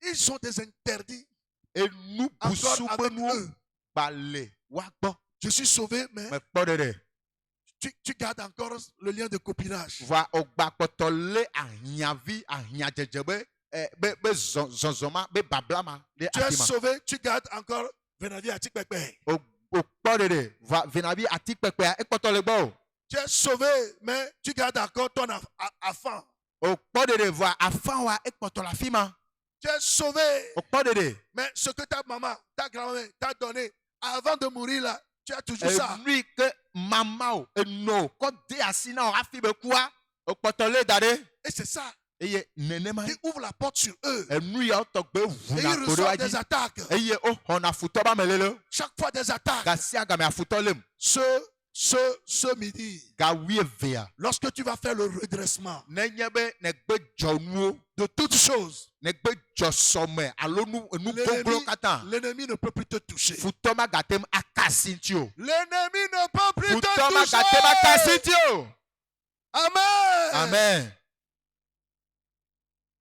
S3: Ils sont des interdits.
S4: enu busu
S3: Encore
S4: be
S3: avec
S4: nuwo
S3: eux.
S4: ba le woagbɔ
S3: Je suis sauvé, mais
S4: mekpɔ ɖeɖe.
S3: tu gardes encore le lien de copinage.
S4: Va ogba kpɔtɔ lé ahiãvi ahiãdzedze be zɔzɔma be bablama ɖe
S3: Tu es
S4: afi ma
S3: sauvé, tu gardes encore Venavi Atikpekpe.
S4: okpɔ ɖeɖe va venavi atikpekpea ekpɔtɔ le gbɔ
S3: Tu es sauvé, mais tu gardes encore ton enfant.
S4: o okpɔ ɖeɖe va afãwa ekpɔtɔ le afi ma
S3: Tu es sauvé,
S4: okpɔ ɖeɖe
S3: mais ce que ta maman, ta grand-mère t'a donné avant de mourir là, tu as toujours ça.
S4: enu yi ke mama o enɔ kɔ de asi na o hafi be kua okpɔtɔ lé da ɖe
S3: Et c'est ça
S4: eye nenema
S3: qui ouvre la porte sur eux.
S4: enu ya tɔgbe
S3: Et
S4: vuna
S3: ils
S4: ko ɖe
S3: reçoivent
S4: wa
S3: des
S4: dzi
S3: attaques.
S4: eye woxɔna futɔ ba me lele
S3: Chaque fois des attaques.
S4: gasia game afutɔ lem
S3: Ce midi,
S4: ga wuievea
S3: lorsque tu vas faire le redressement
S4: nenye be negbe dzɔnuwo
S3: de toutes choses,
S4: negbe dzɔsɔme alo nu gbogbo katã
S3: l'ennemi ne peut plus te toucher.
S4: futɔ magatem akasi ŋuti o
S3: L'ennemi ne peut plus te
S4: futɔ magatem akasi
S3: toucher.
S4: ŋuti o
S3: Amen.
S4: amen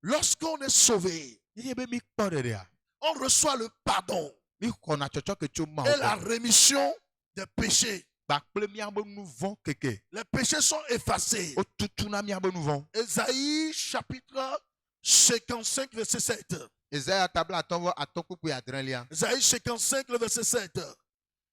S3: Lorsqu'on est sauvé,
S4: yeye be mi kpɔ ɖeɖea
S3: on reçoit le pardon
S4: mi xɔna tsɔtsɔke tso mawo
S3: et la
S4: gbɔ
S3: rémission des péchés.
S4: gbakple miabe nu vɔ keke
S3: Les péchés sont effacés.
S4: wotutuna miabe nu vɔ
S3: Ésaïe chapitre 55, verset 7.
S4: Ezaya tabla atɔ̃ kpukpui adrelia
S3: Ésaïe 55, le verset 7.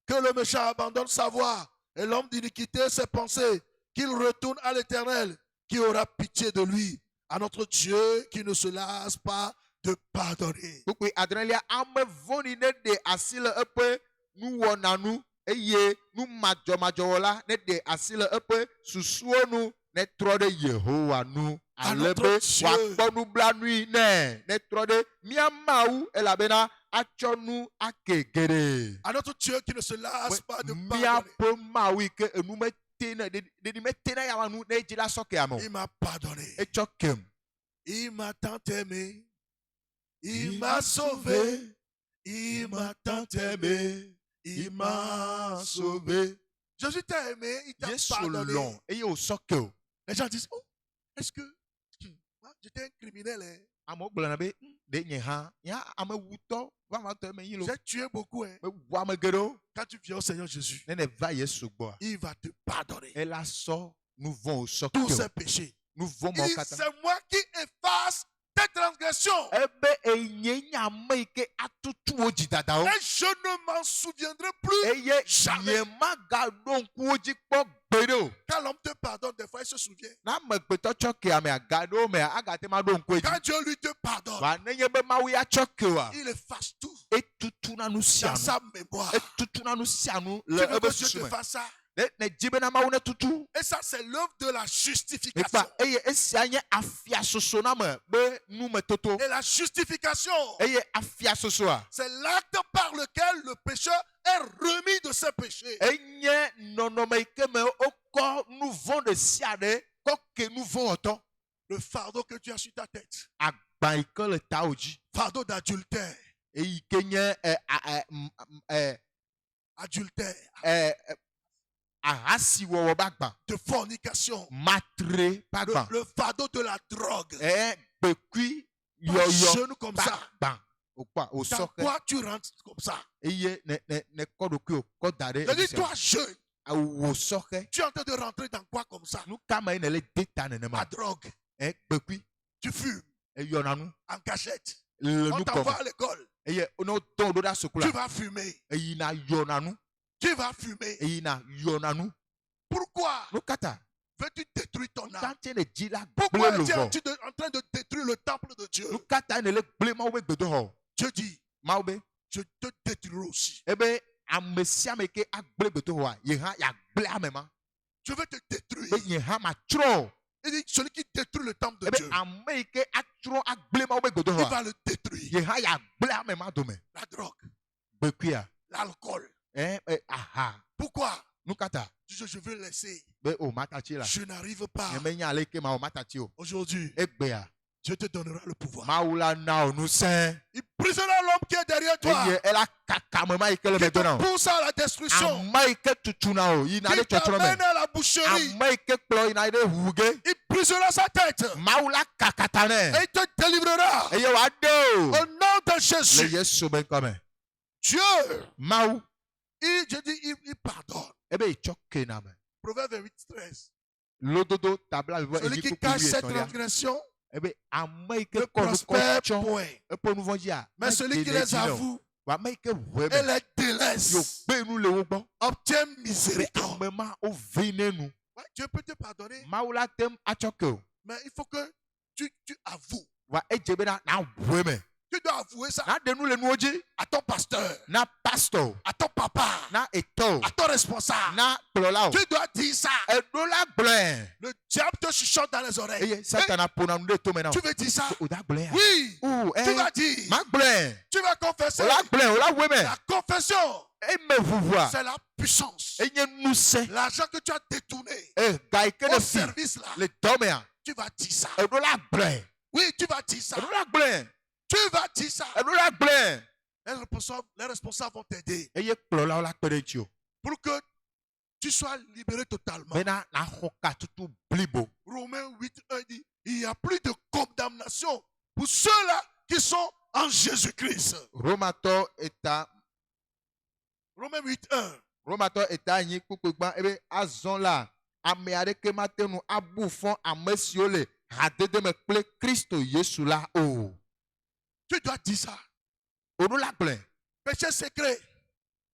S3: Que le méchant abandonne sa voie et l'homme d'iniquité ses pensées, qu'il retourne à l'Éternel, qui aura pitié de lui, à notre Dieu qui ne se lasse pas de pardonner.
S4: kpukpui adrelia ame vɔ̃ɖi ne ɖe asi le eƒe nuwɔna nu eye nu madzɔmadzɔwɔla ne ɖe asi le eƒe susuwo nu ne trɔ ɖe Yehowa nu ale be wòakpɔ nublanui nɛ ne trɔ ɖe mía Mawu elabena atsɔ nu ake geɖe
S3: À notre Dieu qui ne se lasse pas de pardonner.
S4: míaƒe Mawu yi ke enu metena ɖeɖi metena yawa nu ne edzi la sɔ ke ame o
S3: Il m'a pardonné.
S4: etsɔ kem
S3: Il m'a tant aimé. Il m'a sauvé. Il m'a tant aimé. Il m'a sauvé. Jésus t'a aimé. Il t'a
S4: Yesu
S3: pardonné.
S4: lɔ̃ eye wòsɔ ke o
S3: Les gens disent, oh, est-ce que moi, j'étais un criminel, hein?
S4: amewo gblɔna be ɖe nye hã nya amewutɔ vavatɔ eme yi lo
S3: J'ai tué beaucoup, hein?
S4: mewu ame geɖewo
S3: Quand tu viens au Seigneur Jésus,
S4: ne va Yesu gbɔa
S3: il va te pardonner
S4: ela sɔ nu vɔ̃ wòsɔ
S3: tous
S4: ke
S3: ses
S4: o
S3: péchés.
S4: nu vɔ̃
S3: Il
S4: mawo
S3: dit,
S4: katã
S3: c'est moi qui efface tes transgressions.
S4: ebe enye nye ame yi ke atutu wo dzidadawo
S3: Et je ne m'en souviendrai plus.
S4: eye
S3: Jamais.
S4: nyemagaɖo ŋkuwo dzi kpɔ gbeɖe o
S3: Quand l'homme te pardonne, des fois, il se souvient.
S4: na amegbetɔ tsɔ ke amea gaɖewo mea agate ma ɖo ŋkue dzi
S3: Quand Dieu lui te pardonne,
S4: va nenye be Mawu ya tsɔ ke oa
S3: il efface tout
S4: etutuna nu sia
S3: dans
S4: nu
S3: sa mémoire.
S4: etutuna nu sia nu
S3: Tu
S4: le
S3: veux
S4: ebe
S3: que Dieu
S4: susu
S3: te
S4: me
S3: fasse ça?
S4: ne dzi bena Mawu ne tutu
S3: Et ça, c'est l'œuvre de la justification.
S4: ekpa eye esia nye afiasoso na me be numetoto
S3: Et la justification,
S4: eye afiasosoa
S3: c'est l'acte par lequel le pécheur est remis de ses péchés.
S4: enye nɔnɔme yi ke me wokɔ nu vɔ̃ ɖe sia ɖe kɔ ke nu vɔ̃ wɔtɔ
S3: Le fardeau que tu as sur ta tête,
S4: agba yi ke le tawò dzi
S3: fardeau d'adultère,
S4: eyi ke nye
S3: adultère,
S4: ahasiwɔwɔ be agba
S3: de fornication,
S4: matre be agba
S3: le fardeau de la drogue.
S4: gbekui
S3: Pas
S4: yɔyɔ
S3: jeune comme
S4: be
S3: ça.
S4: agba wòkpɔa
S3: Dans
S4: wòsɔ ke
S3: quoi tu rentres comme ça?
S4: eye ne kɔ ɖokui kɔ da ɖe
S3: Je dis,
S4: enu sia
S3: toi jeune,
S4: wòsɔ ke
S3: tu es en train de rentrer dans quoi comme ça?
S4: nu ka me ne le de ta
S3: La
S4: nenema
S3: drogue.
S4: gbekui
S3: Tu fumes
S4: eyɔna nu
S3: en cachette.
S4: le
S3: On
S4: nu
S3: t'envoie
S4: kɔme
S3: à l'école.
S4: eye ne wodɔ wo ɖo ɖe asukula
S3: Tu vas fumer.
S4: eyina yɔna nu
S3: Tu vas fumer.
S4: eyina yɔna nu
S3: Pourquoi
S4: nu kata
S3: veux-tu détruire ton âme?
S4: kante ne dzi la
S3: Pourquoi
S4: gblẽ
S3: es-tu
S4: lovɔ
S3: en train de détruire le temple de Dieu?
S4: nu kata ne le gblẽ Mawu be gbedoxɔ
S3: Dieu dit,
S4: Mawu be
S3: je te détruirai aussi.
S4: ebe ame sia ame ke agblẽ gbedoxɔa ye hã yagblẽ ame ma
S3: Je vais te
S4: be
S3: détruire.
S4: ye hã matrɔ
S3: Il dit, celui qui détruit le temple de
S4: ebe
S3: Dieu,
S4: ame yi ke atrɔ agblẽ Mawu be
S3: il
S4: gbedoxɔa
S3: va le détruire.
S4: ye hã yagblẽ ame ma dome
S3: La drogue,
S4: gbekuia
S3: l'alcool.
S4: aha
S3: Pourquoi?
S4: nu kata
S3: Je veux laisser.
S4: be o matatsi la
S3: Je n'arrive pas.
S4: nyemenya ale ke ma o matatsi o
S3: Aujourd'hui,
S4: egbea
S3: Dieu te donnera le pouvoir.
S4: Mawu la na o ŋusẽ
S3: Il brisera l'homme qui est derrière toi.
S4: eye ela kaka ame ma yi ke le
S3: Qui
S4: megbe na
S3: te
S4: o
S3: pousse à la destruction.
S4: ame yi ke tutuna o yina
S3: Qui
S4: ɖe tsɔtsrɔ̃
S3: t'amène
S4: me
S3: à la boucherie.
S4: ame yi ke kplɔ yina ɖe ʋu ge
S3: Il brisera sa tête.
S4: Mawu la kaka ta
S3: Et
S4: nɛ
S3: il te délivrera.
S4: eye wòaɖe
S3: Au nom de
S4: o le
S3: Jésus.
S4: Yesu be ŋkɔ me
S3: Dieu,
S4: Mawu
S3: je dis, il pardonne.
S4: ebe yi tsɔ ke na me
S3: Proverbe 8, 13.
S4: lododo tabla vivɔ
S3: Celui
S4: edzi
S3: qui
S4: kuku
S3: cache
S4: wi
S3: ses
S4: etɔ̃lia
S3: transgressions
S4: ebe ame yi ke
S3: ne
S4: kɔ nu kɔ
S3: prospère
S4: tsɔ
S3: point.
S4: eƒe nu vɔ̃ dzia
S3: Mais celui qui les avoue
S4: wa ame yi ke ʋue
S3: et
S4: me
S3: les délaisse
S4: yogbe nu le wo gbɔ
S3: obtient
S4: be
S3: miséricorde.
S4: ame ma wo vee ne nu
S3: Ouais, Dieu peut te pardonner,
S4: Mawu la tem atsɔ ke o
S3: mais il faut que tu avoues.
S4: wa edze bena na ʋue me
S3: Tu dois avouer ça
S4: na de nu le nuwo dzi
S3: à ton pasteur,
S4: na pastor
S3: à ton papa,
S4: na etɔ
S3: à ton responsable.
S4: na kplɔla o
S3: Tu dois dire ça.
S4: eɖo la gblɔe
S3: Le diable te chuchote dans les oreilles.
S4: eye satana ƒona nu ɖe tome na
S3: Tu
S4: o
S3: veux dire ça?
S4: o da gblɔe ya
S3: Oui.
S4: o
S3: Tu vas dire.
S4: ma gblɔe
S3: Tu vas confesser.
S4: o la gblɔe o la woe me
S3: La confession,
S4: eme vuvua
S3: c'est la puissance.
S4: enye nusẽ
S3: L'argent que tu as détourné
S4: ga yi ke
S3: au
S4: ne fi
S3: service là,
S4: le dɔmea
S3: tu vas dire ça.
S4: eɖo la gblɔe
S3: Oui, tu vas dire ça.
S4: eɖo la gblɔe
S3: Tu vas dire ça.
S4: eɖo la gblɔe
S3: Les responsables vont t'aider
S4: eye kplɔlawo la kpe ɖe ŋuti o
S3: pour que tu sois libéré totalement.
S4: bena naxɔ katutu blibo
S3: Romains 8:1 dit, il n'y a plus de condamnation pour ceux-là qui sont en Jésus-Christ.
S4: romatɔ eta
S3: Romains 8:1.
S4: romatɔ eta anyi kpukpe gbã ebe azɔ la ame aɖeke mate nu abu fɔ ame siwo le hadede me kple kristo yesu la o
S3: Tu dois dire ça.
S4: oɖo la gblɔe
S3: Péché secret.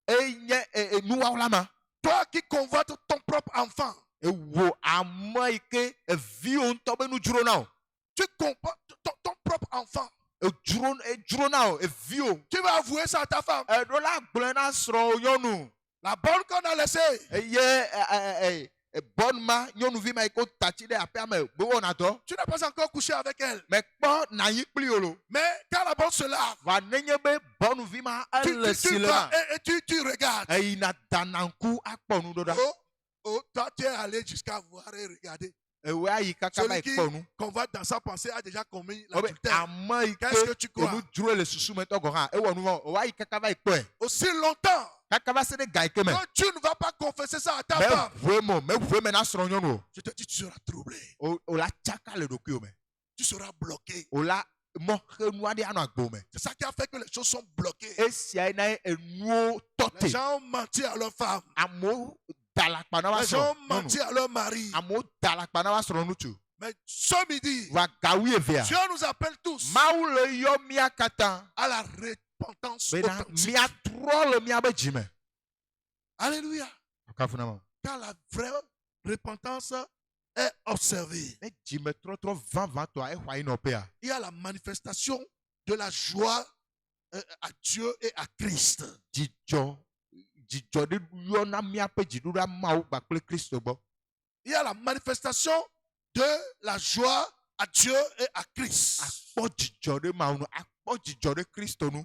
S4: enye nuwawo la ma
S3: Toi qui convoites ton propre enfant,
S4: ewo ame yi ke eviwo ŋutɔ be nu dzro na o
S3: tu convoites ton propre enfant.
S4: edzro na o eviwo
S3: Tu vas avouer ça à ta femme.
S4: eɖo la gblɔe na srɔ̃wò nyɔnu
S3: La bonne qu'on a laissée.
S4: eye bɔnu ma nyɔnuvi ma yi ke tati ɖe aƒea me gbe wɔna dɔ
S3: Tu n'as pas encore couché avec elle.
S4: mɛ kpɔ nanyi kpli o lo
S3: Mais quand la bonne se lave,
S4: va nenye be bɔnuvi ma
S3: tu,
S4: ele
S3: tu
S4: si le
S3: vas
S4: ma
S3: et tu regardes.
S4: eyina dananku akpɔ nu ɖo ɖa
S3: Oh, oh, toi, tu es allé jusqu'à voir et regarder.
S4: ewe ayi kaka va
S3: Celui
S4: yi
S3: qui
S4: kpɔ nu
S3: convoite dans sa pensée a déjà commis
S4: obe
S3: l'adultère.
S4: ame yi
S3: Qu'est-ce que
S4: ke
S3: tu crois?
S4: enu dzro le susu me tɔ gɔ hã ewɔ nu vɔ o wa yi kaka va yi kpɔe
S3: Aussi longtemps
S4: kaka va se ɖe ga yi ke me
S3: que tu ne vas pas confesser ça à ta
S4: mɛ
S3: femme,
S4: vue mo mɛ vue me na srɔ̃ nyɔnu o
S3: je te dis, tu seras troublé.
S4: o la tsaka le ɖokuiwo me
S3: Tu seras bloqué.
S4: o la mɔxenu aɖe anɔ agbo me
S3: C'est ça qui a fait que les choses sont bloquées.
S4: esia na ye enuwo
S3: Les
S4: tɔte
S3: gens ont menti à leur femme.
S4: amewo da alakpa na wa
S3: Les gens
S4: srɔ̃
S3: ont menti à leur mari.
S4: amewo da alakpa na wa srɔ̃ ŋutsu
S3: Mais ce midi,
S4: va gawu evea
S3: Dieu nous appelle tous
S4: mawu le yɔ mía katã
S3: à la repentance
S4: bena
S3: authentique.
S4: míatrɔ le míabe dzi me
S3: Alléluia.
S4: kafuna ma
S3: Car la vraie repentance est observée.
S4: ne dzimetrɔtrɔ vavãtɔa exɔ ayi nɔƒea
S3: Il y a la manifestation de la joie à Dieu et à Christ.
S4: dzidzɔ ɖe yɔna míaƒe dziɖuɖa mawu kpakple kristo gbɔ
S3: Il y a la manifestation de la joie à Dieu et à Christ.
S4: akpɔ dzidzɔ ɖe mawu nu akpɔ dzidzɔ ɖe kristo nu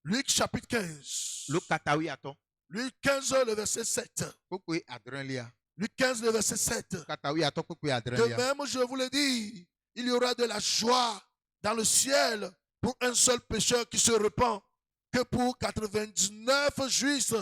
S3: Luc chapitre 15.
S4: lukatawi atɔ
S3: Luc 15, le verset 7.
S4: kpekpe adrelia
S3: Luc 15, le verset 7.
S4: lukatawi atɔ kpekpe
S3: De
S4: adrelia
S3: même, je vous le dis, il y aura de la joie dans le ciel pour un seul pécheur qui se repent que pour 99 juifs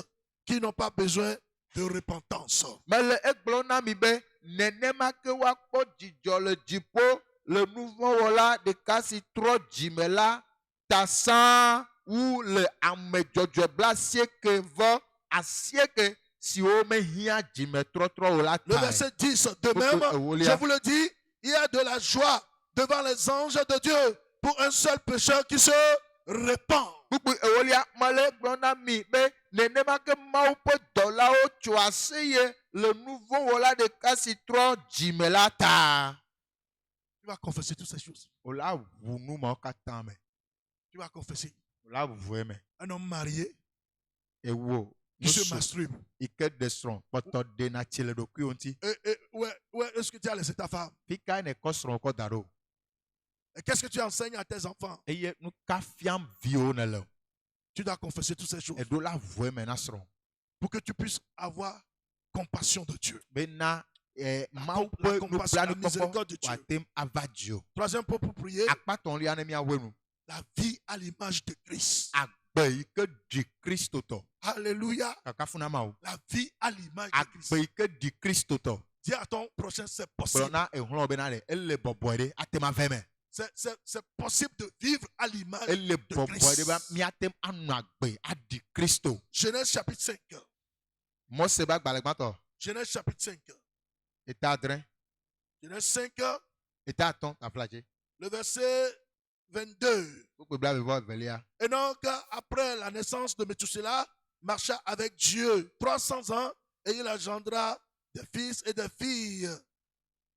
S3: qui n'ont pas besoin de repentance.
S4: mele egblɔ na mi be nenema ke woakpɔ dzidzɔ le dziƒo le nuvɔwɔla ɖeka si trɔ dzime la ta sãa wu le ame dzɔdzɔe bla asieke vɔ asieke siwo mehiã dzimetrɔtrɔ o la
S3: Le
S4: tae
S3: verset 10, de même, je vous le dis, il y a de la joie devant les anges de Dieu pour un seul pécheur qui se repent.
S4: kpukpu ewolia mele gblɔ na mi be nenema ke mawu ƒe dɔlawo tso aseye le nuvɔwɔla ɖeka si trɔ dzime la ta
S3: Tu vas confesser toutes ces choses.
S4: o la ʋu nu mawo katã me
S3: Tu vas confesser.
S4: o la ʋue me
S3: Un homme marié
S4: ewo
S3: qui se
S4: nusu
S3: masturbe.
S4: yi ke ɖe srɔ̃ kpɔtɔ ɖena tsi le ɖokuiwo ŋuti
S3: Et où est-ce que tu as laissé ta femme?
S4: fi ka ne kɔ srɔ̃ kɔ da ɖo
S3: Et qu'est-ce que tu enseignes à tes enfants?
S4: eye nu ka fiam viwo ne le o
S3: Tu dois confesser toutes ces choses
S4: eɖo la ʋue me na srɔ̃
S3: pour que tu puisses avoir compassion de Dieu.
S4: bena mawu
S3: la
S4: ƒe
S3: compassion, la
S4: nublanuikpɔkpɔ
S3: miséricorde de Dieu.
S4: wòate ava dzi o
S3: Troisième point pour prier,
S4: akpatɔlia ne míawoe nu
S3: la vie à l'image de Christ.
S4: agbe yi ke ɖi kristo tɔ
S3: Alléluia.
S4: kakafuna ma o
S3: La vie à l'image de Christ.
S4: agbe yi ke ɖi kristo tɔ
S3: Dis à ton prochain, c'est
S4: gblɔ
S3: possible.
S4: na ehlɔ̃ bena le ele bɔbɔe ɖe ate ma vɛ me
S3: C'est possible de vivre à l'image
S4: ele
S3: de
S4: bɔbɔe ɖe be
S3: Christ.
S4: míate anɔ agbe aɖi kristo
S3: Genèse chapitre 5.
S4: mose be agbalẽ gbãtɔ
S3: Genèse chapitre 5.
S4: eta adre
S3: Genèse 5,
S4: eta atɔ̃ afladze
S3: le verset 22.
S4: kpekpe blaeve evelia
S3: Et donc, après la naissance de Methuselah, marcha avec Dieu 300 ans et il engendra des fils et des filles.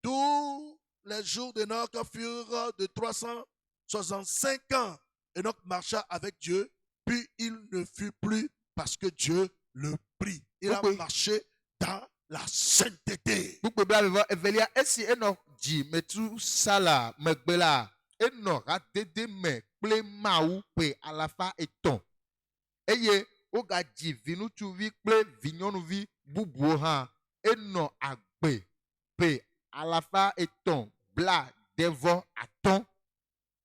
S3: Tous les jours d'Enoch furent de 365 ans Enoch marcha avec Dieu, puis il ne fut plus parce que Dieu le prit. Il a
S4: Oui.
S3: marché dans la sainteté.
S4: Kpukpe blablabla evelia esi Enoch dzi Metusala megbe la Enoch adede me kple Mawu ƒe 100 eye wogadzi viŋutsuvi kple vinyɔnuvi bubuwo hã. Enɔ agbe ƒe 350.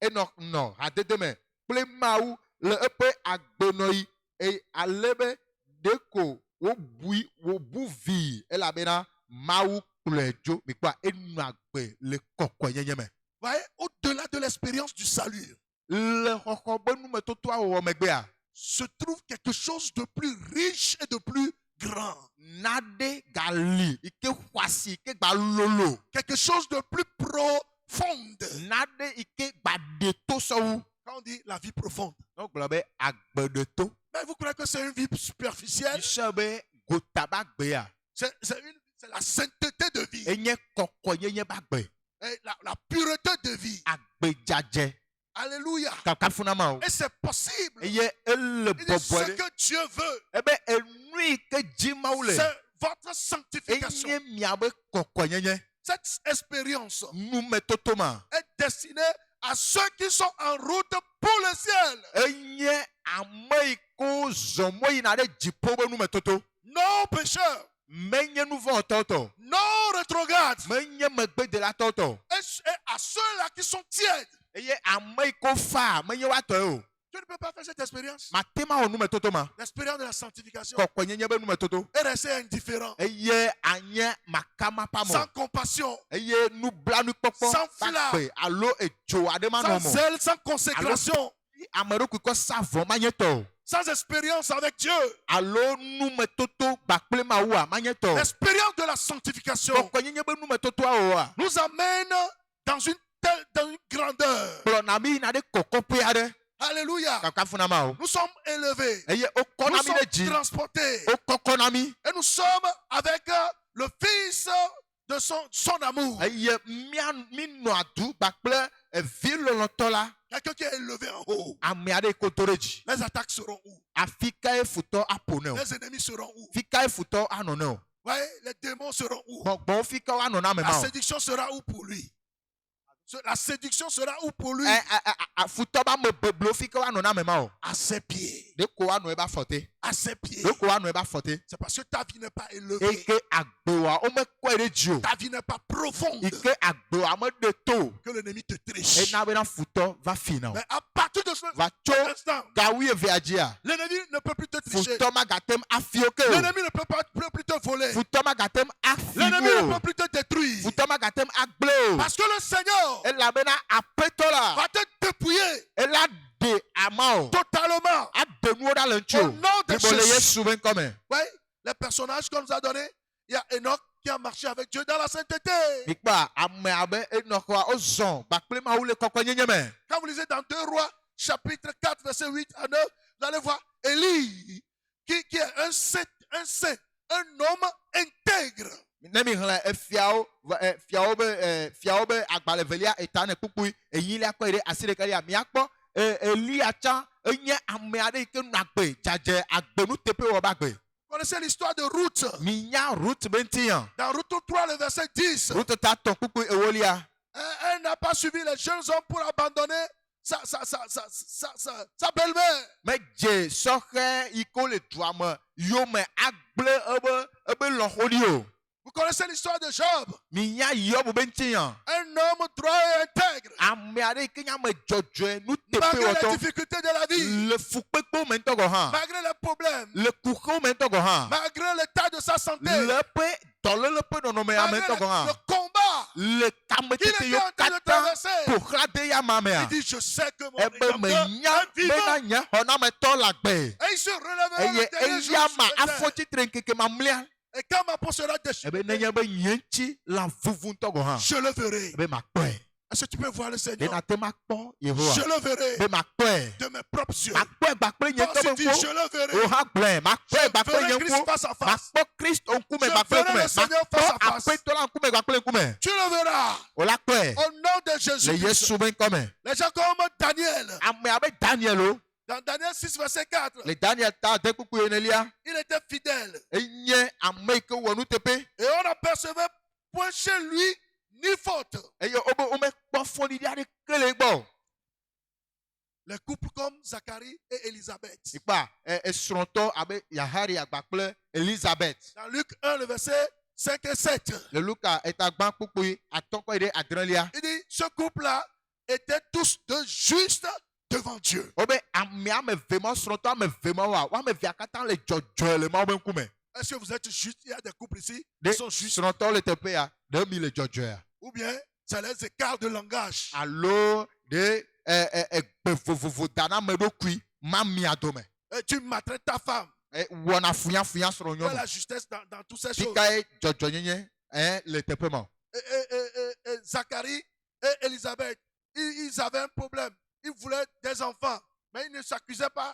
S4: Enoch nɔ hadede me kple Mawu le eƒe agbenɔɣi eye ale be ɖeko wobu vi elabena Mawu kplɔe dzo. Mikpɔa enɔ agbe le kɔkɔenyenye me.
S3: Voyez, au-delà de l'expérience du salut,
S4: Le xɔxɔ be numetotoa wɔwɔ megbea,
S3: se trouve quelque chose de plus riche et de plus grand.
S4: naɖe gali ike xɔasi ike gba lolo,
S3: Quelque chose de plus profonde.
S4: naɖe ike gba ɖe to sɔwu.
S3: Quand on dit la vie profonde.
S4: Wogblɔ be agbeɖeto.
S3: Mais vous croyez que c'est une vie superficielle?
S4: Misɔ be gotaba gbea
S3: C'est la sainteté de vie.
S4: enye kɔkɔenyenye ba gbe,
S3: Et la pureté de vie.
S4: agbedzadze
S3: Alléluia.
S4: kakafunama o.
S3: Et c'est possible.
S4: Eye ele
S3: Il dit, ce
S4: bɔbɔ ɖe
S3: que Dieu veut,
S4: ebe enu ike dzi Mawu le
S3: c'est votre sanctification.
S4: enye miabe kɔkɔenyenye.
S3: Cette expérience
S4: Numetoto ma
S3: est destinée à ceux qui sont en route pour le ciel.
S4: enye ame yi ke zɔ mɔ yina ɖe dziƒo be numetoto.
S3: Non pécheurs,
S4: Menye nu vɔ tɔtɔ,
S3: non rétrogrades.
S4: menye megbedela tɔtɔ.
S3: Et à ceux-là qui sont tièdes.
S4: Eye ame yi ke fa menye woatɔe o.
S3: Tu ne peux pas faire cette expérience.
S4: Mate ma wɔ numetoto ma.
S3: L'expérience de la sanctification.
S4: Kɔkɔenyenye be numetoto.
S3: Et rester indifférent.
S4: Eye anye makama pa
S3: Sans
S4: mɔ.
S3: compassion.
S4: Eye nublanukpɔkpɔ
S3: Sans
S4: bakpe alo edzo aɖe ma nɔ
S3: Sans
S4: mɔ.
S3: zèle, sans consécration.
S4: Ame ɖokui kɔ sa vɔ ma nye tɔ o.
S3: Sans expérience avec Dieu.
S4: Alo numetoto gbakple Mawua ma nye tɔ o.
S3: L'expérience de la sanctification
S4: Kɔkɔenyenye be numetotoa oa.
S3: nous amène dans une grandeur.
S4: Kplɔna mi yina ɖe kɔkɔƒe aɖe.
S3: Alléluia.
S4: Kakafuna ma o.
S3: Nous sommes élevés.
S4: Eye
S3: Nous
S4: wokɔna mi
S3: sommes
S4: ɖe dzi.
S3: transportés.
S4: Wokɔkɔna mi.
S3: Et nous sommes avec le Fils de son amour.
S4: Eye mi nɔ adu gbakple vi lɔlɔtɔ la.
S3: Quelqu'un qui est élevé en haut.
S4: Ame aɖe yi ke do ɖe dzi.
S3: Les attaques seront où?
S4: Afi kae futɔ aƒo ne o.
S3: Les ennemis seront où?
S4: Fi kae futɔ anɔ ne o.
S3: Voyez, les démons seront où?
S4: Gbɔgbɔwo fi kae anɔ na ame
S3: La
S4: ma o.
S3: séduction sera où pour lui? La séduction sera où pour lui?
S4: Futɔ ba me beblo fi kae anɔ na ame ma o.
S3: À ses pieds.
S4: Ɖeko anɔ eba fɔte.
S3: À ses pieds.
S4: Ɖeko anɔ eba fɔte.
S3: C'est parce que ta vie n'est pas élevée.
S4: Eke agbewa womekɔe ɖe dzi o.
S3: Ta vie n'est pas profonde.
S4: Ike agbewa me ɖe to.
S3: Que l'ennemi te triche.
S4: Ena bena futɔ va fi na o.
S3: Mais à partir de ce
S4: Va tso
S3: instant,
S4: gawu evea dzia.
S3: l'ennemi ne peut plus te tricher.
S4: Futɔ magatem afio ke o.
S3: L'ennemi ne peut pas plus te voler.
S4: Futɔ magatem afi
S3: L'ennemi ne
S4: o.
S3: peut plus te détruire.
S4: Futɔ magatem agble o.
S3: Parce que le Seigneur
S4: Elabena aƒetɔ la.
S3: va te dépouiller
S4: Ela de ama o.
S3: totalement.
S4: Aɖe nuwo ɖa le ŋuti
S3: Au
S4: o.
S3: nom de
S4: Bibo le
S3: Jésus.
S4: Yesu be ŋkɔme.
S3: Oui, les personnages qu'on nous a donnés, il y a Enoch qui a marché avec Dieu dans la sainteté.
S4: Mikpa ame abe Enɔxɔa wozɔ gbakple Mawu le kɔkɔenyenye me.
S3: Quand vous lisez dans 2 Rois, chapitre 4, verset 8 à 9, vous allez voir Élie, qui est un saint, un homme intègre.
S4: Ne mi xlẽ fiawo be agbalẽ velia eta ne kpukpui enyilia kɔe ɖe asi ɖeka lia miakpɔ Elia tsã enye ame aɖe yi ke nɔ agbe dzadze agbenuteƒe wɔ be agbe.
S3: Vous connaissez l'histoire de Ruth.
S4: Minya Ruth be ŋuti ya.
S3: Dans Ruth 3, le verset 10,
S4: Ruth ta tɔn kpukpui ewolia.
S3: elle n'a pas suivi les jeunes hommes pour abandonner sa belle-mère.
S4: Medze sɔxe yi ke le dua me yome agble ebe lɔ̃xoɖi o.
S3: Vous connaissez l'histoire de Job.
S4: Minya Yob be ŋuti ya.
S3: Un homme droit et intègre.
S4: Ame aɖe yi ke nye ame dzɔdzɔe nuteƒe
S3: Malgré les
S4: wɔtɔ.
S3: difficultés de la vie,
S4: Le fukpekpewo me ŋutɔ gɔ hã.
S3: malgré les problèmes,
S4: Le kuxewo me ŋutɔ gɔ hã.
S3: malgré l'état de sa santé,
S4: Le ƒe dɔléle ƒe nɔnɔme ya me
S3: malgré
S4: ŋutɔ gɔ hã.
S3: le combat
S4: Le
S3: qu'il
S4: kametete
S3: était
S4: yo
S3: en train de
S4: katã
S3: traverser,
S4: ƒoxla de ya ma mea.
S3: il dit, je sais que mon
S4: Ebe
S3: Rédempteur
S4: menya
S3: est vivant.
S4: bena nye xɔnametɔ le agbe.
S3: Et il se relèvera le
S4: Eye
S3: dernier jour
S4: eya
S3: sur
S4: ma
S3: la terre.
S4: afɔ tsitre nkeke mamlea.
S3: Et quand ma peau sera déchirée,
S4: Ebe nenye be nye ŋuti la vuvu ŋutɔ gɔ hã.
S3: je le verrai.
S4: Ebe makpɔe.
S3: Est-ce que tu peux voir le Seigneur?
S4: Bena te makpɔ Yehowa.
S3: Je le verrai
S4: Be makpɔe.
S3: de mes propres yeux.
S4: Makpɔe gbakple nye
S3: Toi
S4: ŋutɔ
S3: aussi
S4: be
S3: dis,
S4: ŋkuwo.
S3: je le verrai.
S4: O hã gblɔe. Makpɔe
S3: Je
S4: gbakple nye
S3: verrai Christ
S4: ŋkuwo.
S3: face à face.
S4: Makpɔ Kristo ŋkume
S3: Je
S4: gbakple
S3: verrai
S4: ŋkume.
S3: le Seigneur face à
S4: Makpɔ
S3: face.
S4: aƒetɔ la ŋkume gbakple ŋkume.
S3: Tu le verras.
S4: O la kpɔe.
S3: Au nom de Jésus.
S4: le Yesu be ŋkɔme.
S3: Les gens comme Daniel.
S4: Ame abe Daniel o.
S3: Dans Daniel 6, verset 4,
S4: Le Daniel ta ade kpukpu enelia.
S3: il était fidèle.
S4: Enye ame yi ke wɔ nuteƒe.
S3: Et on n'apercevait point chez lui ni faute.
S4: Eye wome kpɔ fɔɖiɖi aɖeke le egbɔ.
S3: Les couples comme Zacharie et Élisabeth.
S4: Ikpa esrɔ̃tɔ abe Yaharia kpakple Elizabeth.
S3: Dans Luc 1, le verset 5 et 7,
S4: Le Luka etagba kpukpu atɔ kɔ yi ɖe adrelia.
S3: il dit, ce couple-là étaient tous de justes devant Dieu.
S4: Wobe ame ame eve ma srɔ̃tɔ ame eve ma wa woame evea katã le dzɔdzɔe le Mawu be ŋkume.
S3: Est-ce que vous êtes juste? Il y a des couples ici
S4: De
S3: qui sont justes.
S4: srɔ̃tɔ le teƒea ɖe mi le dzɔdzɔea.
S3: Ou bien, c'est les écarts de langage.
S4: Alo de egbe vovovo dana ame ɖokui ma mia dome.
S3: Et tu maltraites ta femme.
S4: Wɔna funyafunya
S3: Tu as
S4: srɔ̃nyɔnu.
S3: la justesse dans toutes ces choses.
S4: Fikae dzɔdzɔnyenye le teƒe ma.
S3: Et Zacharie et Élisabeth, ils avaient un problème. Ils voulaient des enfants, mais ils ne s'accusaient pas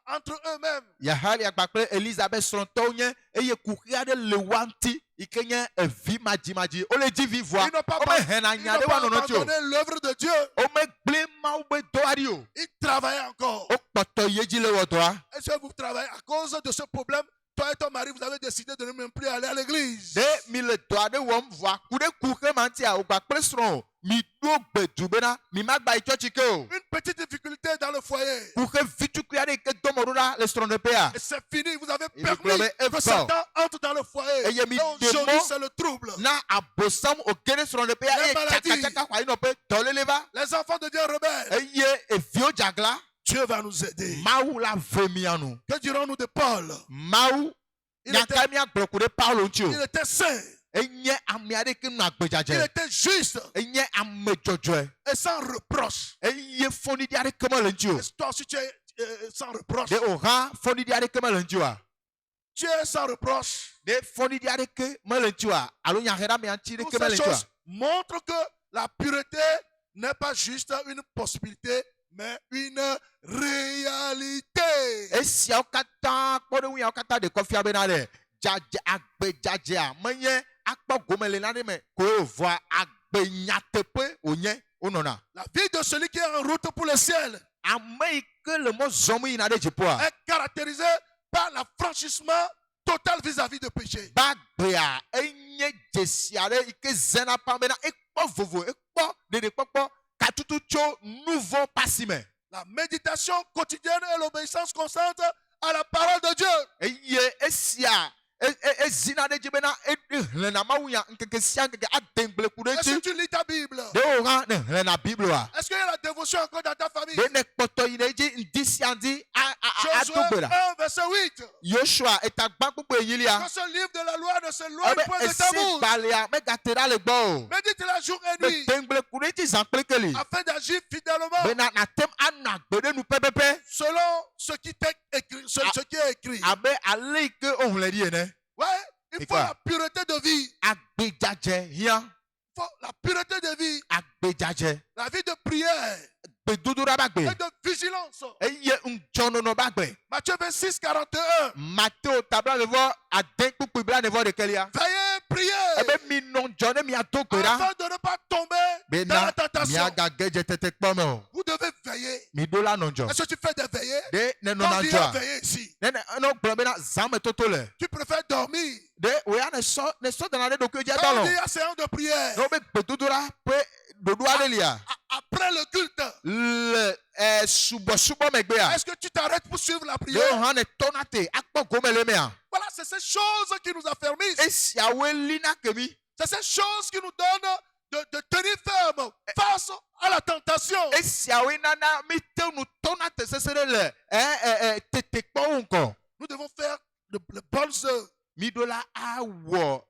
S3: entre eux-mêmes.
S4: Yaharia kpakple Elizabeth srɔ̃tɔwo nye eye kuxi aɖe le wa ŋuti yi ke nye evi madzimadzi. Wole dzi vi voa.
S3: Ils n'ont pas,
S4: Wome hena
S3: ils
S4: nya
S3: n'ont
S4: ɖe
S3: pas
S4: wa nɔnɔ tsi o.
S3: abandonné l'œuvre de Dieu.
S4: Wome gblẽ Mawu be dɔ aɖi o.
S3: Ils travaillaient encore.
S4: Wokpɔtɔ ye dzi le wɔ dɔa.
S3: Est-ce que vous travaillez à cause de ce problème? Toi et ton mari, vous avez décidé de ne même plus aller à l'église.
S4: De mi le dɔ aɖe wɔm voa ku ɖe ku xe ma ŋutia wògba kple srɔ̃ o. Mi ɖo gbedu bena mi magba yi tsɔtsi ke o.
S3: Une petite difficulté dans le foyer.
S4: Ku xe vitukui aɖe yi ke dɔmɔ ɖo ɖa le srɔ̃ɖeƒea.
S3: Et c'est fini. Vous avez
S4: Il
S3: permis
S4: vous l'avait
S3: que
S4: fait.
S3: Satan entre dans le foyer.
S4: Et il y a mis
S3: Et
S4: des
S3: aujourd'hui,
S4: mots.
S3: c'est le trouble.
S4: Na abosam o ge ɖe srɔ̃ɖeƒea
S3: Les
S4: eye
S3: maladies.
S4: tsakatsaka xɔ ayinɔƒe dɔléle va.
S3: Les enfants de Dieu rebelles.
S4: Eye eviwo dzagla.
S3: Dieu va nous aider.
S4: Mawu la ve mia nu.
S3: Que dirons-nous de Paul?
S4: Mawu
S3: Il était,
S4: nyaka miagblɔ ku ɖe Paulo ŋuti o.
S3: il était saint.
S4: Enye ame aɖe ke nɔ
S3: Il
S4: agbedzadze.
S3: était juste
S4: Enye ame dzɔdzɔe.
S3: et sans reproche.
S4: Eye fɔɖiɖi aɖeke mele ŋuti o.
S3: Et toi aussi, tu es sans reproche.
S4: De o hã fɔɖiɖi aɖeke mele ŋuti oa.
S3: Tu es sans reproche.
S4: De fɔɖiɖi aɖeke mele ŋuti oa. Alo nyaheɖamea ŋuti
S3: Toutes
S4: ɖeke mele
S3: ces
S4: ŋuti oa.
S3: choses montrent que la pureté n'est pas juste une possibilité, mais une réalité.
S4: Esiawo katã kpɔ ɖe ŋu yawo katã ɖe kɔfia bena ɖe dzadze agbedzadzea menye akpɔ gome le nane me ko vɔa agbe nyateƒe wònye wonɔna.
S3: La vie de celui qui est en route pour le ciel
S4: Ame yi ke le mɔ zɔm yina ɖe dziƒoa.
S3: est caractérisé par l'affranchissement total vis-à-vis de péché.
S4: Bagbea enye dzesi aɖe yi ke zena pam bena ekpɔ vovo ekpɔ ɖeɖekpɔkpɔ katutu tso nu vɔ pasi me.
S3: La méditation quotidienne et l'obéissance constante à la parole de Dieu.
S4: Eye esia ezina ɖe dzi bena ehlẽna Mawu nya ŋkeke sia ŋkeke ade ŋgble ku ɖe
S3: Est-ce que
S4: dzi.
S3: tu lis ta Bible?
S4: De wo hã ne hlẽna Biblia.
S3: Est-ce qu'il y a la dévotion encore dans ta famille?
S4: De ne kpɔtɔ yi ɖe dzi ŋdi sia ŋdi ado
S3: Josué
S4: gbe ɖa.
S3: 1, verset 8.
S4: Yosua etagba gbogbo enyilia.
S3: Que ce livre de la loi ne s'éloigne
S4: Ebe
S3: point de ta
S4: esi
S3: bouche.
S4: gbalẽa megate ɖa le gbɔ o.
S3: Médite-la jour et
S4: Be
S3: nuit
S4: de ŋgble ku ɖe dzi zã kple keli.
S3: afin d'agir fidèlement
S4: Bena natem anɔ agbe ɖe nu pɛpɛpɛ.
S3: selon ce qui t'est écrit, ce qui est écrit.
S4: Abe ale yi ke wohlẽ ɖi ene.
S3: Ouais, il
S4: Et
S3: faut
S4: quoi?
S3: la pureté de vie.
S4: Agbedzadze hiã.
S3: Il faut la pureté de vie.
S4: Agbedzadze.
S3: La vie de prière
S4: Gbedodoɖa ba
S3: et
S4: gbe.
S3: de vigilance.
S4: Eye ŋdzɔnɔnɔ ba gbe.
S3: Matthieu 26, 41.
S4: Mateo tablanevɔ ade kpukpui blaenevɔ ɖekelia.
S3: Veillez, priez
S4: Ebe minɔ ŋdzɔ ne miado gbe ɖa.
S3: afin de ne pas tomber dans
S4: Bena
S3: la tentation.
S4: miagage dze tete kpɔ me o.
S3: Vous devez veiller.
S4: Miɖo la nɔ ŋdzɔ.
S3: Est-ce que tu fais des veillées?
S4: De
S3: Quand
S4: nenɔna
S3: tu es
S4: ŋdzɔa.
S3: veillé ici,
S4: Ne gblɔ bena zãme toto le.
S3: tu préfères dormir.
S4: De oya ne sɔ dana ɖe ɖokui dzi
S3: Quand
S4: adɔ
S3: on dit
S4: lɔ.
S3: à séance de prière,
S4: Ne wobe gbedodoɖa ƒe ɖoɖo aɖe lia.
S3: après le culte,
S4: Le subɔsubɔ megbea.
S3: est-ce que tu t'arrêtes pour suivre la
S4: De
S3: prière?
S4: hã ne tɔna te akpɔ gome le mea.
S3: Voilà, c'est ces choses qui nous affermissent.
S4: Esiawoe lina kemi.
S3: C'est ces choses qui nous donnent de tenir ferme face à la tentation.
S4: Esiawoe nana mi te nu tɔna te sese ɖe le tetekpɔwo ŋkɔ.
S3: Nous devons faire de bonnes œuvres.
S4: Miɖo la awɔ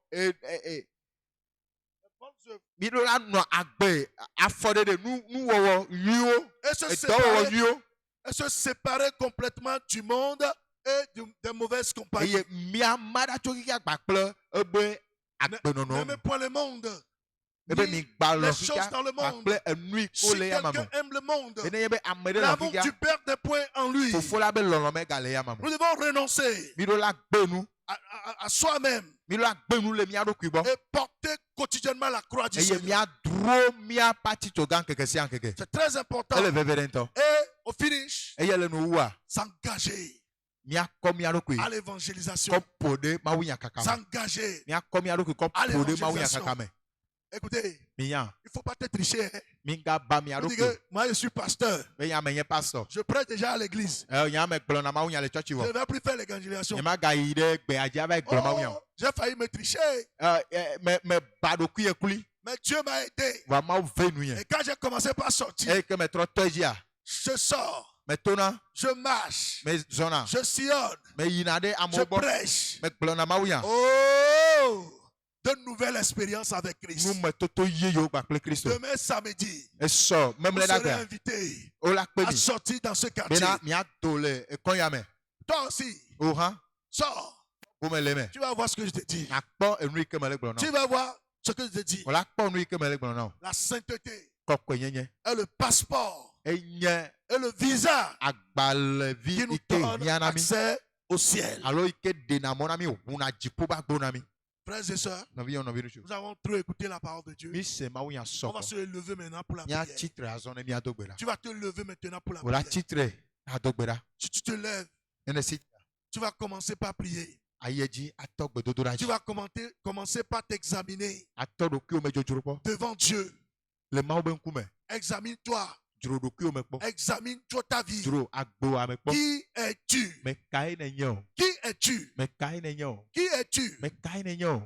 S3: Bonnes œuvres.
S4: miɖo la nɔ agbe afɔ ɖe ɖe nuwɔwɔ nyuiwo.
S3: Et se
S4: Dɔwɔwɔ
S3: séparer,
S4: nyuiwo.
S3: et se séparer complètement du monde et des mauvaises compagnies.
S4: Eye mia ma ɖa tso kiki agba kple ebe agbenɔnɔ
S3: N'aimez
S4: me.
S3: point le monde.
S4: Ebe
S3: ni
S4: mi gba
S3: les
S4: lɔ
S3: choses
S4: kika
S3: dans le monde.
S4: kple enui
S3: Si
S4: ko le ya ma
S3: quelqu'un
S4: me.
S3: aime le monde,
S4: Ene nye be ame ɖe le
S3: l'amour
S4: kika.
S3: du Père n'est point en lui.
S4: Fofo la be lɔlɔ megale ya ma me.
S3: Nous devons renoncer
S4: Miɖo la gbe nu.
S3: à soi-même
S4: Miɖo la gbe nu le mia ɖokui gbɔ.
S3: et porter quotidiennement la croix du
S4: Eye
S3: Seigneur.
S4: mia dro ro mia parti togan keke si ankeke.
S3: C'est très important.
S4: Ele veverento.
S3: Et au finish,
S4: Eyele no wa.
S3: s'engager
S4: Mia komi arokwe.
S3: à l'évangélisation.
S4: Ko pode mawunya kakame.
S3: S'engager.
S4: Mia komi arokwe ko
S3: À
S4: pode mawunya
S3: l'évangélisation.
S4: kakame.
S3: Écoutez,
S4: Miya.
S3: il ne faut pas te tricher. Hein.
S4: Minga ba mi
S3: Vous dites
S4: arokwe.
S3: que moi je suis pasteur.
S4: Meya menye pastor.
S3: Je prêche déjà à l'église.
S4: Nya me gblona mawunya le church
S3: Je
S4: wo.
S3: ne vais plus faire l'évangélisation.
S4: Nyema ga yi de gbe aja ba gblona mawunya.
S3: Oh, j'ai failli me tricher.
S4: Me badoku ekuli.
S3: Mais Dieu m'a aidé.
S4: Va ma venu ye.
S3: Et quand j'ai commencé par sortir,
S4: E ke me tro tojia.
S3: je sors,
S4: Me tona,
S3: je marche,
S4: me zona.
S3: je sillonne,
S4: Me yina de
S3: je
S4: amobo.
S3: prêche.
S4: Me gblona mawunya.
S3: Oh, de nouvelles expériences avec Christ.
S4: Nu me toto ye yo ba kple Kristo.
S3: Demain samedi,
S4: E so, même
S3: vous
S4: le
S3: serez
S4: dagbe.
S3: invité
S4: O la
S3: à
S4: kpemi.
S3: sortir dans ce quartier.
S4: Bena mia dole e konya me.
S3: Toi aussi,
S4: O ha.
S3: sors.
S4: O me le me.
S3: Tu vas voir ce que je te dis.
S4: Na kpo enui ke me le gblona.
S3: Tu vas voir ce que je te dis.
S4: O la kpo enui ke me le gblona.
S3: La sainteté
S4: Kokwe nyenye.
S3: est le passeport
S4: E nye
S3: et le visa
S4: agbalevi
S3: qui nous
S4: ike
S3: donne
S4: hianami.
S3: accès au ciel.
S4: Alo ike dena monami huna jipo ba gbonami.
S3: Frères et sœurs,
S4: Novi yo novi nuchu.
S3: nous avons trop écouté la parole de Dieu.
S4: Mi se ma wunya
S3: On
S4: soko.
S3: va se lever maintenant pour la
S4: Mia
S3: prière.
S4: titre azone mi adogbera.
S3: Tu vas te lever maintenant pour la
S4: O la
S3: prière.
S4: titre adogbera.
S3: Si tu te lèves,
S4: Ene si
S3: tu vas commencer par prier.
S4: ayeji atogbe dodora.
S3: Tu vas commencer par t'examiner
S4: Atodo ki o me jojoro po.
S3: devant Dieu.
S4: Le ma ben kume.
S3: Examine-toi.
S4: Juro ki o me po.
S3: Examine-toi ta vie.
S4: Juro agbo ame po.
S3: Qui es-tu?
S4: Me kai ne nyo.
S3: Qui es-tu?
S4: Me kai ne nyo.
S3: Qui es-tu?
S4: Me kai ne nyo.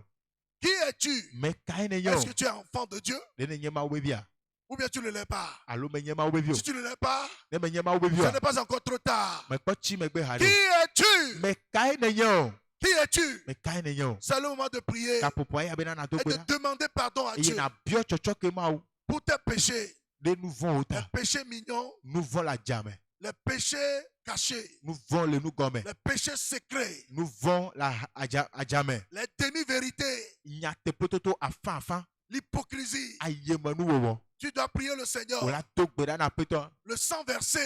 S3: Qui es-tu?
S4: Me kai ne nyo.
S3: Est-ce que tu es enfant de Dieu?
S4: Ne ne nyema webia.
S3: Ou bien tu ne l'es pas?
S4: Alo me nyema webio.
S3: Si tu ne l'es pas,
S4: Ne me nyema
S3: ce
S4: webio.
S3: n'est pas encore trop tard.
S4: Me kpo chi me gbe
S3: Qui
S4: hado.
S3: es-tu?
S4: Me kai ne nyo.
S3: Qui es-tu?
S4: Me kai ne nyo.
S3: C'est le moment de prier
S4: Ka popo ya bena na
S3: et
S4: dogbera.
S3: de demander pardon à
S4: Et
S3: Dieu
S4: na bio chocho ke ma o.
S3: pour tes péchés.
S4: De nous vont
S3: Les
S4: autant.
S3: péchés mignons,
S4: Nous vont la jame.
S3: les péchés cachés,
S4: Nous vont le nous gomme.
S3: les péchés secrets,
S4: Nous vont la ajame.
S3: les demi-vérités,
S4: Nyate pototo afan afan.
S3: l'hypocrisie.
S4: Aye manu wowo.
S3: Tu dois prier le Seigneur.
S4: O la dogbera na peto.
S3: Le sang versé.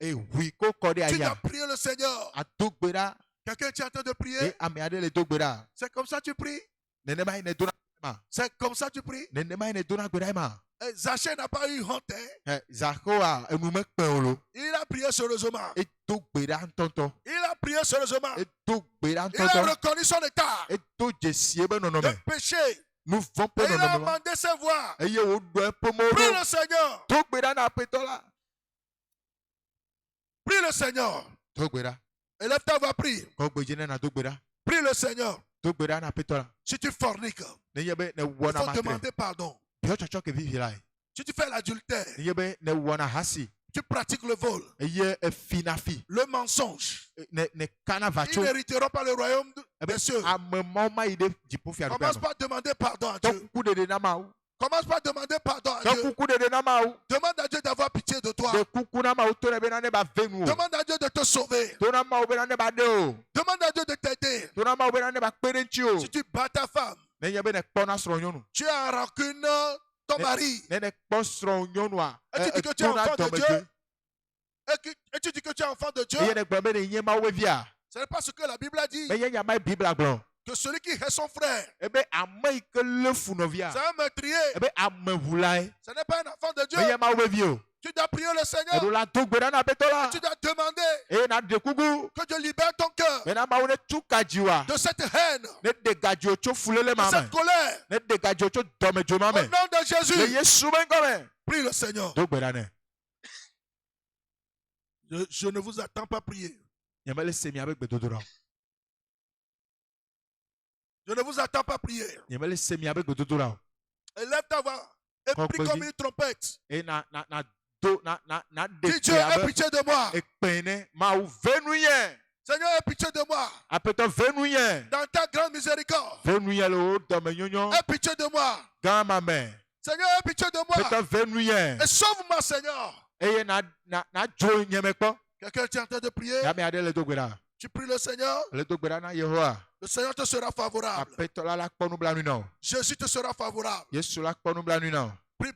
S4: E wi ko kode
S3: Tu dois
S4: aya.
S3: prier le Seigneur.
S4: A dogbera.
S3: Quelqu'un qui est en train de
S4: E
S3: prier,
S4: ame ade le dogbera.
S3: c'est comme ça que tu pries.
S4: Nene ma ine dona ma.
S3: C'est comme ça que tu pries.
S4: Nene ma ine dona gbera ma.
S3: Et Zachée n'a pas eu honte. Hein.
S4: Zakoa enu me pe olo.
S3: Il a prié sérieusement.
S4: E dogbera ntonto.
S3: Il a prié sérieusement.
S4: E dogbera
S3: Il a
S4: ntonto.
S3: reconnu son état
S4: E do jesie be nono
S3: de
S4: me.
S3: péché.
S4: Nous vont pe
S3: Et il a
S4: nono me.
S3: amendé ses voix.
S4: Eye o do e pomo.
S3: Prie le Seigneur.
S4: Dogbera na peto la.
S3: Prie le Seigneur.
S4: Dogbera.
S3: Élève ta voix, prie.
S4: Ko gbeje na dogbera.
S3: Prie le Seigneur.
S4: Dogbera na peto la.
S3: Si tu forniques,
S4: Ne yebe ne
S3: il
S4: wona
S3: faut
S4: matre.
S3: demander pardon.
S4: Bio chocho ke vivi lai.
S3: Si tu fais l'adultère,
S4: Ne yebe ne wona hasi.
S3: tu pratiques le vol,
S4: Eye e finafi.
S3: le mensonge,
S4: Ne kana
S3: ils
S4: vacho.
S3: n'hériteront pas le royaume des cieux.
S4: Ame mama ide jipo fia
S3: Commence
S4: rupiano.
S3: par demander pardon à Dieu.
S4: Tokuku de na mau.
S3: Commence par demander pardon à Dieu.
S4: Tokuku de na mau.
S3: Demande à Dieu d'avoir pitié de toi.
S4: De kuku na mau to ne bena ne ba venu.
S3: Demande à Dieu de te sauver.
S4: To na mau bena ne ba de o.
S3: Demande à Dieu de t'aider.
S4: To na mau bena ne ba pere nchi o.
S3: Si tu bats ta femme,
S4: Ne yebe ne kpona sro nyonu.
S3: tu as en rancune ton mari.
S4: Ne ne kpo sro nyonu a.
S3: Et tu dis que tu es
S4: to na
S3: enfant de
S4: dome
S3: Dieu.
S4: Dieu.
S3: Et tu dis que tu es enfant de Dieu.
S4: Eye ne gbe be ne nye mau we via.
S3: Ce n'est pas ce que la Bible a dit.
S4: Me ye nya mai Bible agblon.
S3: Que celui qui est son frère,
S4: Ebe ame ke le fu no via.
S3: c'est un meurtrier.
S4: Ebe ame vulai.
S3: Ce n'est pas un enfant de Dieu.
S4: Me ye mau we vio.
S3: Tu dois prier le
S4: E
S3: Seigneur.
S4: do la dogbera na betola.
S3: Tu dois demander
S4: E na de kuku.
S3: que Dieu libère ton cœur
S4: Me na mau ne tuka jiwa.
S3: de cette haine,
S4: Ne de gajo cho fulele
S3: de
S4: mama.
S3: cette colère.
S4: Ne de gajo cho dome jo
S3: Au
S4: mama.
S3: nom de
S4: Le
S3: Jésus,
S4: Yesu ben comme.
S3: prie le Seigneur.
S4: Dogbera ne.
S3: Je ne vous attends pas prier.
S4: Yemele semi avec bedodora.
S3: Je ne vous attends pas prier.
S4: Yemele semi avec bedodora.
S3: Élève ta voix et
S4: Quand
S3: prie
S4: on
S3: comme
S4: dit-
S3: une trompette.
S4: E na do na de
S3: Dis Dieu, aie pitié de moi.
S4: e pene ma ou venu yen.
S3: Seigneur, aie pitié de moi.
S4: Apeto venu yen.
S3: Dans ta grande miséricorde,
S4: Venu yen lo dome nyonyo.
S3: aie pitié de moi.
S4: Gan mame.
S3: Seigneur, aie pitié de moi.
S4: Apeto venu yen.
S3: Et sauve-moi, Seigneur.
S4: Eye na jo nyeme ko.
S3: Quelqu'un qui est en train de prier,
S4: Ya me ade le dogbera.
S3: tu pries le Seigneur,
S4: Le dogbera na Yehowa.
S3: le Seigneur te sera favorable.
S4: Apeto la kponu blanu no.
S3: Jésus te sera favorable.
S4: Yesu la kponu blanu no.
S3: Prie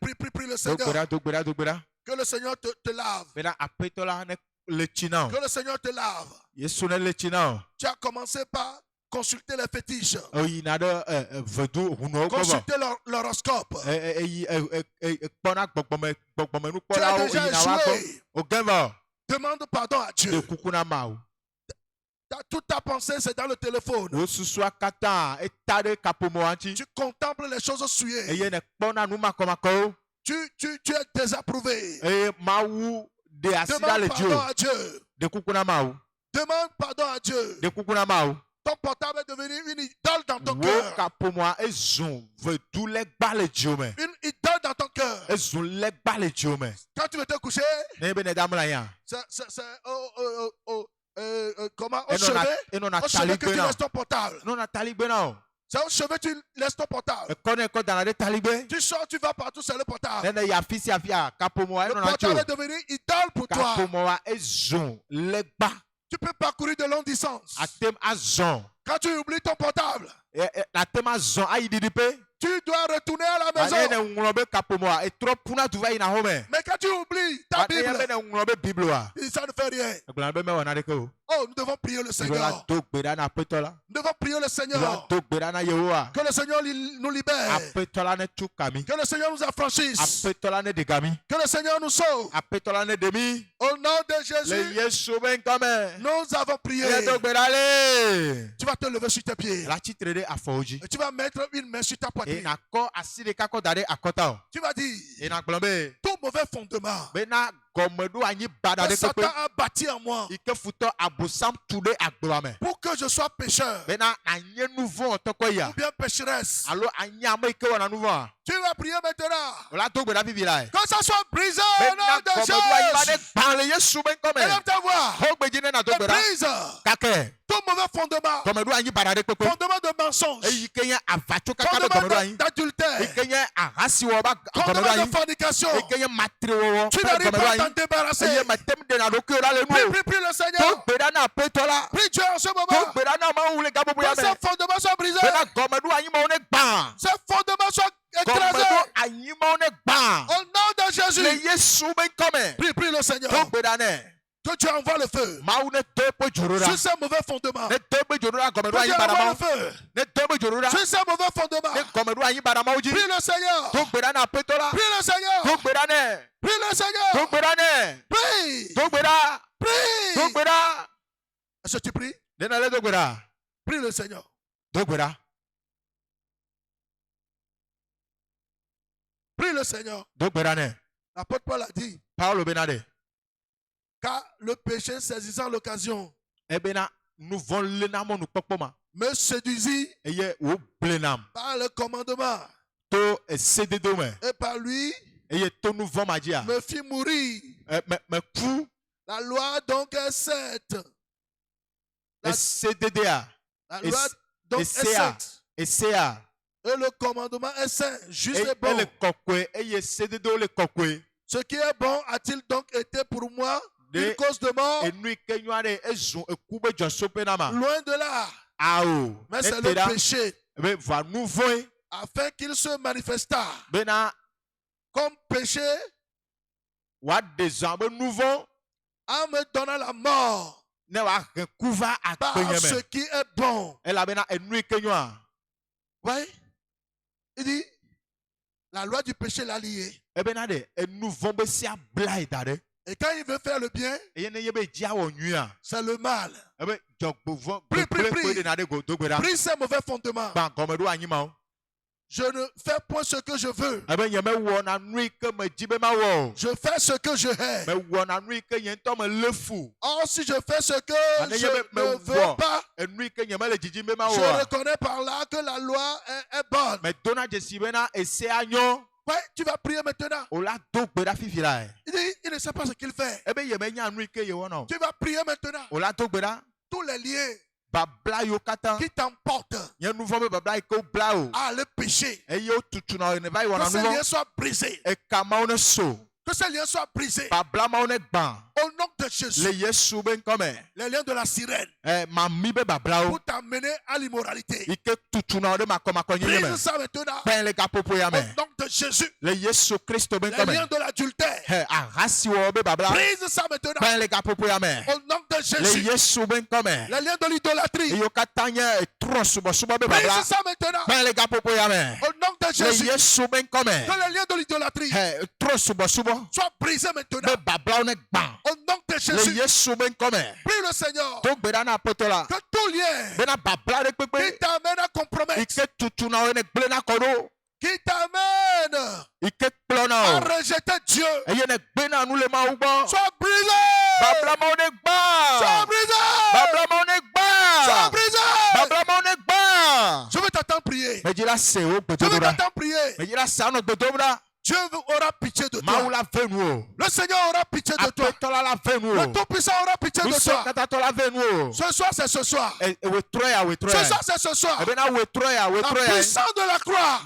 S3: le Seigneur.
S4: Dogbera.
S3: Que le Seigneur te lave.
S4: Mena apeto la ne le china.
S3: Que le Seigneur te lave.
S4: Yesu ne le china.
S3: Tu as commencé par consulter les fétiches,
S4: oyina ɖe vedu hunuwo gbɔ bɔ.
S3: consulter l'horoscope.
S4: Kpɔna
S3: Tu as
S4: gbɔgbɔmenukpɔlawo
S3: déjà
S4: oyina wa gbɔ.
S3: échoué.
S4: Ogɛ vɔ.
S3: Demande pardon à
S4: De
S3: Dieu.
S4: kuku na Mawu.
S3: Toute ta pensée, c'est dans le téléphone.
S4: Wo susua katã eta ɖe kaƒomɔa ŋuti.
S3: Tu contemples les choses souillées.
S4: Eye ne kpɔna nu makɔmakɔwo.
S3: Tu es désapprouvé.
S4: Eye Mawu ɖe asi ɖa le
S3: Demande
S4: dzi
S3: pardon
S4: o.
S3: à Dieu.
S4: De kuku na Mawu.
S3: Demande pardon à Dieu.
S4: De kuku na Mawu.
S3: Ton portable est devenu une idole dans ton
S4: Wo
S3: cœur.
S4: kaƒomɔa ezun vedu legba le dziwo me.
S3: Une idole dans ton cœur.
S4: Ezun legba le dziwo me.
S3: Quand tu veux te coucher,
S4: Ne be ne da mla ya.
S3: c'est comment au chevet,
S4: Enɔna
S3: au chevet que tu
S4: taligbe
S3: laisses
S4: na.
S3: ton portable.
S4: Enɔna taligbe na o.
S3: C'est au chevet que tu laisses ton portable.
S4: Ekɔ ne kɔ dana ɖe taligbe.
S3: Tu sors, tu vas partout, c'est le portable.
S4: Ne ya afi sia afia kaƒomɔa
S3: Le
S4: enɔna tso.
S3: portable est devenu idole pour toi.
S4: Kaƒomɔa ezun legba.
S3: Tu peux parcourir de longues distances.
S4: Atem azɔn.
S3: Quand tu oublies ton portable,
S4: Atem azɔn ayi didiƒe.
S3: tu dois retourner à la
S4: Ne
S3: maison.
S4: ŋlɔ be kaƒomɔa etrɔ puna tu va yina home.
S3: Mais quand tu oublies ta
S4: Ne be
S3: Bible,
S4: ne ŋlɔ be biblia.
S3: ça ne fait rien.
S4: Egblɔna be mewɔ naneke o.
S3: Oh, nous devons prier le
S4: Nous devons
S3: Seigneur.
S4: do gbe ɖa na aƒetɔ la.
S3: Nous devons prier le
S4: Nous devons
S3: Seigneur.
S4: do gbe ɖa na Yehowa.
S3: Que le Seigneur nous libère.
S4: Aƒetɔ la ne tu kami.
S3: Que le Seigneur nous affranchisse.
S4: Aƒetɔ la ne de gami.
S3: Que le Seigneur nous sauve.
S4: Aƒetɔ la ne de mi.
S3: Au nom de
S4: Le
S3: Jésus,
S4: Yesu be ŋkɔ me.
S3: nous avons prié.
S4: Ye do gbe ɖa le.
S3: Tu vas te lever sur tes pieds.
S4: La tsitre ɖe afɔwo dzi.
S3: Et tu vas mettre une main sur ta
S4: Eye
S3: poitrine.
S4: nakɔ asi ɖeka kɔ da ɖe akɔta o.
S3: Tu vas dire,
S4: Eye nagblɔ be.
S3: tout mauvais fondement
S4: Bena gɔmeɖo anyi baɖa
S3: que
S4: ɖe
S3: Satan
S4: kpekpe.
S3: a bâti en moi
S4: Yi ke futɔ abosam tu ɖe agblɔa me.
S3: pour que je sois pécheur
S4: Bena anye nu vɔ tɔkɔ
S3: ou
S4: ya.
S3: bien pécheresse.
S4: Alo anye ame yi ke wɔna nu vɔa.
S3: Tu vas prier maintenant.
S4: Wòla do gbe ɖa vivi la.
S3: Que ça soit brisé au
S4: Bena
S3: nom de
S4: gɔmeɖo anyi ba ɖe
S3: Jésus.
S4: gbã le Yesu be ŋkɔ me.
S3: Élève ta voix.
S4: Xɔ gbedzi ne na do
S3: Et
S4: gbe ɖa.
S3: brise
S4: Kake.
S3: tout mauvais fondement.
S4: Gɔmeɖo anyi baɖa ɖe kpekpe.
S3: Fondement de mensonge.
S4: Eyi ke nye avatso kaka ɖe gɔmeɖo
S3: Fondement
S4: anyi. Eyi
S3: d'adultère.
S4: ke nye ahasiwɔ ba gɔmeɖo
S3: Fondement
S4: anyi.
S3: de fornication.
S4: Eyi ke nye matrewɔwɔ
S3: Tu
S4: ba
S3: n'arrives
S4: gɔmeɖo
S3: pas à
S4: anyi.
S3: t'en débarrasser.
S4: Eye metem ɖena ɖokuiwo la le nu
S3: Prie,
S4: o.
S3: prie, prie le
S4: Do
S3: Seigneur.
S4: gbe ɖa na aƒetɔ la.
S3: Prie Dieu en ce
S4: Do
S3: moment.
S4: gbe ɖa na Mawu le gaboboya
S3: Que
S4: me.
S3: ces fondements soient brisés.
S4: Bena gɔmeɖo anyi mawo ne gbã.
S3: Ces fondements soient écrasés.
S4: Gɔmeɖo anyi mawo ne gbã.
S3: Au nom de
S4: Le
S3: Jésus.
S4: Yesu be ŋkɔ me.
S3: Prie, prie le Seigneur.
S4: Do gbe ɖa nɛ.
S3: Que Dieu envoie le feu
S4: Mawu ne do eƒe dzoro ɖa.
S3: sur ces mauvais fondements.
S4: Ne do eƒe dzoro ɖa gɔmeɖo
S3: Que
S4: anyi
S3: Dieu
S4: baɖa
S3: envoie le
S4: mawo.
S3: feu
S4: Ne do eƒe dzoro ɖa.
S3: sur ces mauvais
S4: Ne
S3: fondements.
S4: gɔmeɖo anyi baɖa mawo dzi.
S3: Prie le Seigneur.
S4: Do gbe ɖa na aƒetɔ la.
S3: Prie le Seigneur.
S4: Do gbe ɖa nɛ.
S3: Prie le
S4: Do
S3: Seigneur.
S4: gbe ɖa nɛ.
S3: Prie.
S4: Do gbe ɖa. Do
S3: Prie.
S4: gbe ɖa.
S3: Est-ce que tu pries?
S4: Nena le do gbe ɖa.
S3: Prie le Seigneur.
S4: Do gbe ɖa.
S3: Prie le Seigneur.
S4: Do gbe ɖa nɛ.
S3: L'apôtre Paul a dit,
S4: Paulo bena ɖe.
S3: car le péché saisissant l'occasion
S4: Ebena nu vɔ lena mɔ nukpɔkpɔ ma.
S3: me séduisit
S4: Eye wo blenam.
S3: par le commandement
S4: To sededo me.
S3: et par lui
S4: Eye to nu vɔ ma dzia.
S3: me fit mourir.
S4: Me ku.
S3: La loi donc est sainte. La,
S4: Esededea.
S3: la loi donc est
S4: Essea.
S3: sainte.
S4: Esea.
S3: Et le commandement est saint, juste et
S4: Ele
S3: bon.
S4: kɔkɔe eye sededo le kɔkɔe.
S3: Ce qui est bon a-t-il donc été pour moi
S4: De-
S3: une cause de mort?
S4: Enu yi ke nyɔa ɖe ezun eku be dzɔsope na ma.
S3: Loin de là.
S4: Awo.
S3: Mais c'est
S4: Ete
S3: le
S4: ɖa
S3: péché,
S4: be va nu vɔe
S3: afin qu'il se manifesta
S4: bena
S3: comme péché
S4: woaɖe zɔn be nu vɔ
S3: en me donnant la mort
S4: ne woahe ku va
S3: par
S4: akpenye
S3: ce
S4: me.
S3: qui est bon.
S4: Elabena enu yi ke nyɔa.
S3: Oui. Il dit, la loi du péché l'a lié.
S4: Ebena ɖe enu vɔ be sia bla yi da ɖe.
S3: Et quand il veut faire le bien,
S4: Eye ne ye be dzi awɔ nyuia.
S3: c'est le mal.
S4: Ebe dzɔgbovɔ
S3: Prie, prie,
S4: gbegble
S3: prie.
S4: koe ɖena ɖe go do gbe ɖa.
S3: Prie ces mauvais fondements.
S4: Gba gɔmeɖo anyi ma wo.
S3: Je ne fais point ce que je veux.
S4: Ebe nye mewɔna nu yi ke me dzi be mawɔ o.
S3: Je fais ce que je hais.
S4: Mewɔna nu yi ke nye ŋutɔ me lé fu.
S3: Or, si je fais ce que
S4: Ane
S3: je
S4: ye be
S3: ne
S4: me
S3: veux
S4: wɔ.
S3: pas,
S4: Enu yi ke nye mele dzidzim be
S3: je
S4: mawɔ.
S3: reconnais par là que la loi est bonne.
S4: Medona dzesi bena esea nyɔ.
S3: Ouais, tu vas prier maintenant.
S4: Wola do gbe ɖa fifi la.
S3: Il dit, il ne sait pas ce qu'il fait.
S4: Ebe ye menya nu yi ke ye wɔna o.
S3: Tu vas prier maintenant.
S4: Wola do gbe ɖa.
S3: Tous les liens
S4: Babla yiwo katã.
S3: qui t'emportent
S4: Nye nu vɔ be babla yi ke wobla o.
S3: à le péché,
S4: Eye wotutuna o ne va yi
S3: que
S4: wɔna
S3: ces
S4: nu
S3: liens
S4: vɔ.
S3: soient brisés.
S4: Eka mawo ne so.
S3: Que ces liens soient brisés.
S4: Babla mawo ne gbã.
S3: Au nom de Jésus.
S4: Le Yesu be ŋkɔ me.
S3: Les liens de la sirène
S4: Mami be bablawo.
S3: pour t'amener à l'immoralité.
S4: Yi ke tutuna o ɖe makɔmakɔ nyenye me.
S3: Brise ça maintenant.
S4: Kpɛn le gaƒoƒo ya
S3: Au
S4: me.
S3: nom de de Jésus,
S4: Le Yesu Kristo ben
S3: les
S4: kome.
S3: liens de l'adultère,
S4: He arasi wo be babla.
S3: brise ça maintenant.
S4: Ben le gapopo ya me.
S3: Au nom de
S4: Le
S3: Jésus,
S4: Yesu ben kome.
S3: les liens de l'idolâtrie,
S4: Iyo katanya tro subo subo be babla.
S3: brise ça maintenant.
S4: Ben le gapopo ya me.
S3: Au nom de
S4: Le
S3: Jésus,
S4: Yesu ben kome.
S3: que les liens de l'idolâtrie
S4: He tro subo subo.
S3: soient brisés
S4: Be
S3: maintenant.
S4: babla ne gban.
S3: Au nom de
S4: Le
S3: Jésus,
S4: Yesu ben kome.
S3: prie le Seigneur
S4: To gbeda na potola.
S3: que tout lien
S4: Bena babla de
S3: qui
S4: pepe.
S3: t'amène à compromettre,
S4: Ike tutu na ne gble na kodo.
S3: qui t'amène
S4: Ike kplo na
S3: à
S4: o.
S3: rejeter Dieu,
S4: Eye ne gbe na nu le ma ugbo.
S3: sois brisé.
S4: Babla ma ne
S3: Sois
S4: gba.
S3: brisé.
S4: Babla ma ne
S3: Sois
S4: gba.
S3: brisé.
S4: Babla ma ne gba.
S3: Je vais t'attendre prier.
S4: Me jira se o
S3: Je vais
S4: gbedobra.
S3: t'attendre prier.
S4: Me jira sa no gbedobra.
S3: Dieu aura pitié de toi.
S4: Maula venu o.
S3: Le Seigneur aura pitié de toi.
S4: Apetola la venu
S3: Le
S4: o.
S3: Tout-Puissant aura pitié de
S4: Uso
S3: toi.
S4: katatola venu o.
S3: Ce soir, c'est ce soir.
S4: We troya we
S3: Ce
S4: troya.
S3: soir, c'est ce soir.
S4: Ebe na we troya we
S3: La
S4: troya.
S3: puissance de la croix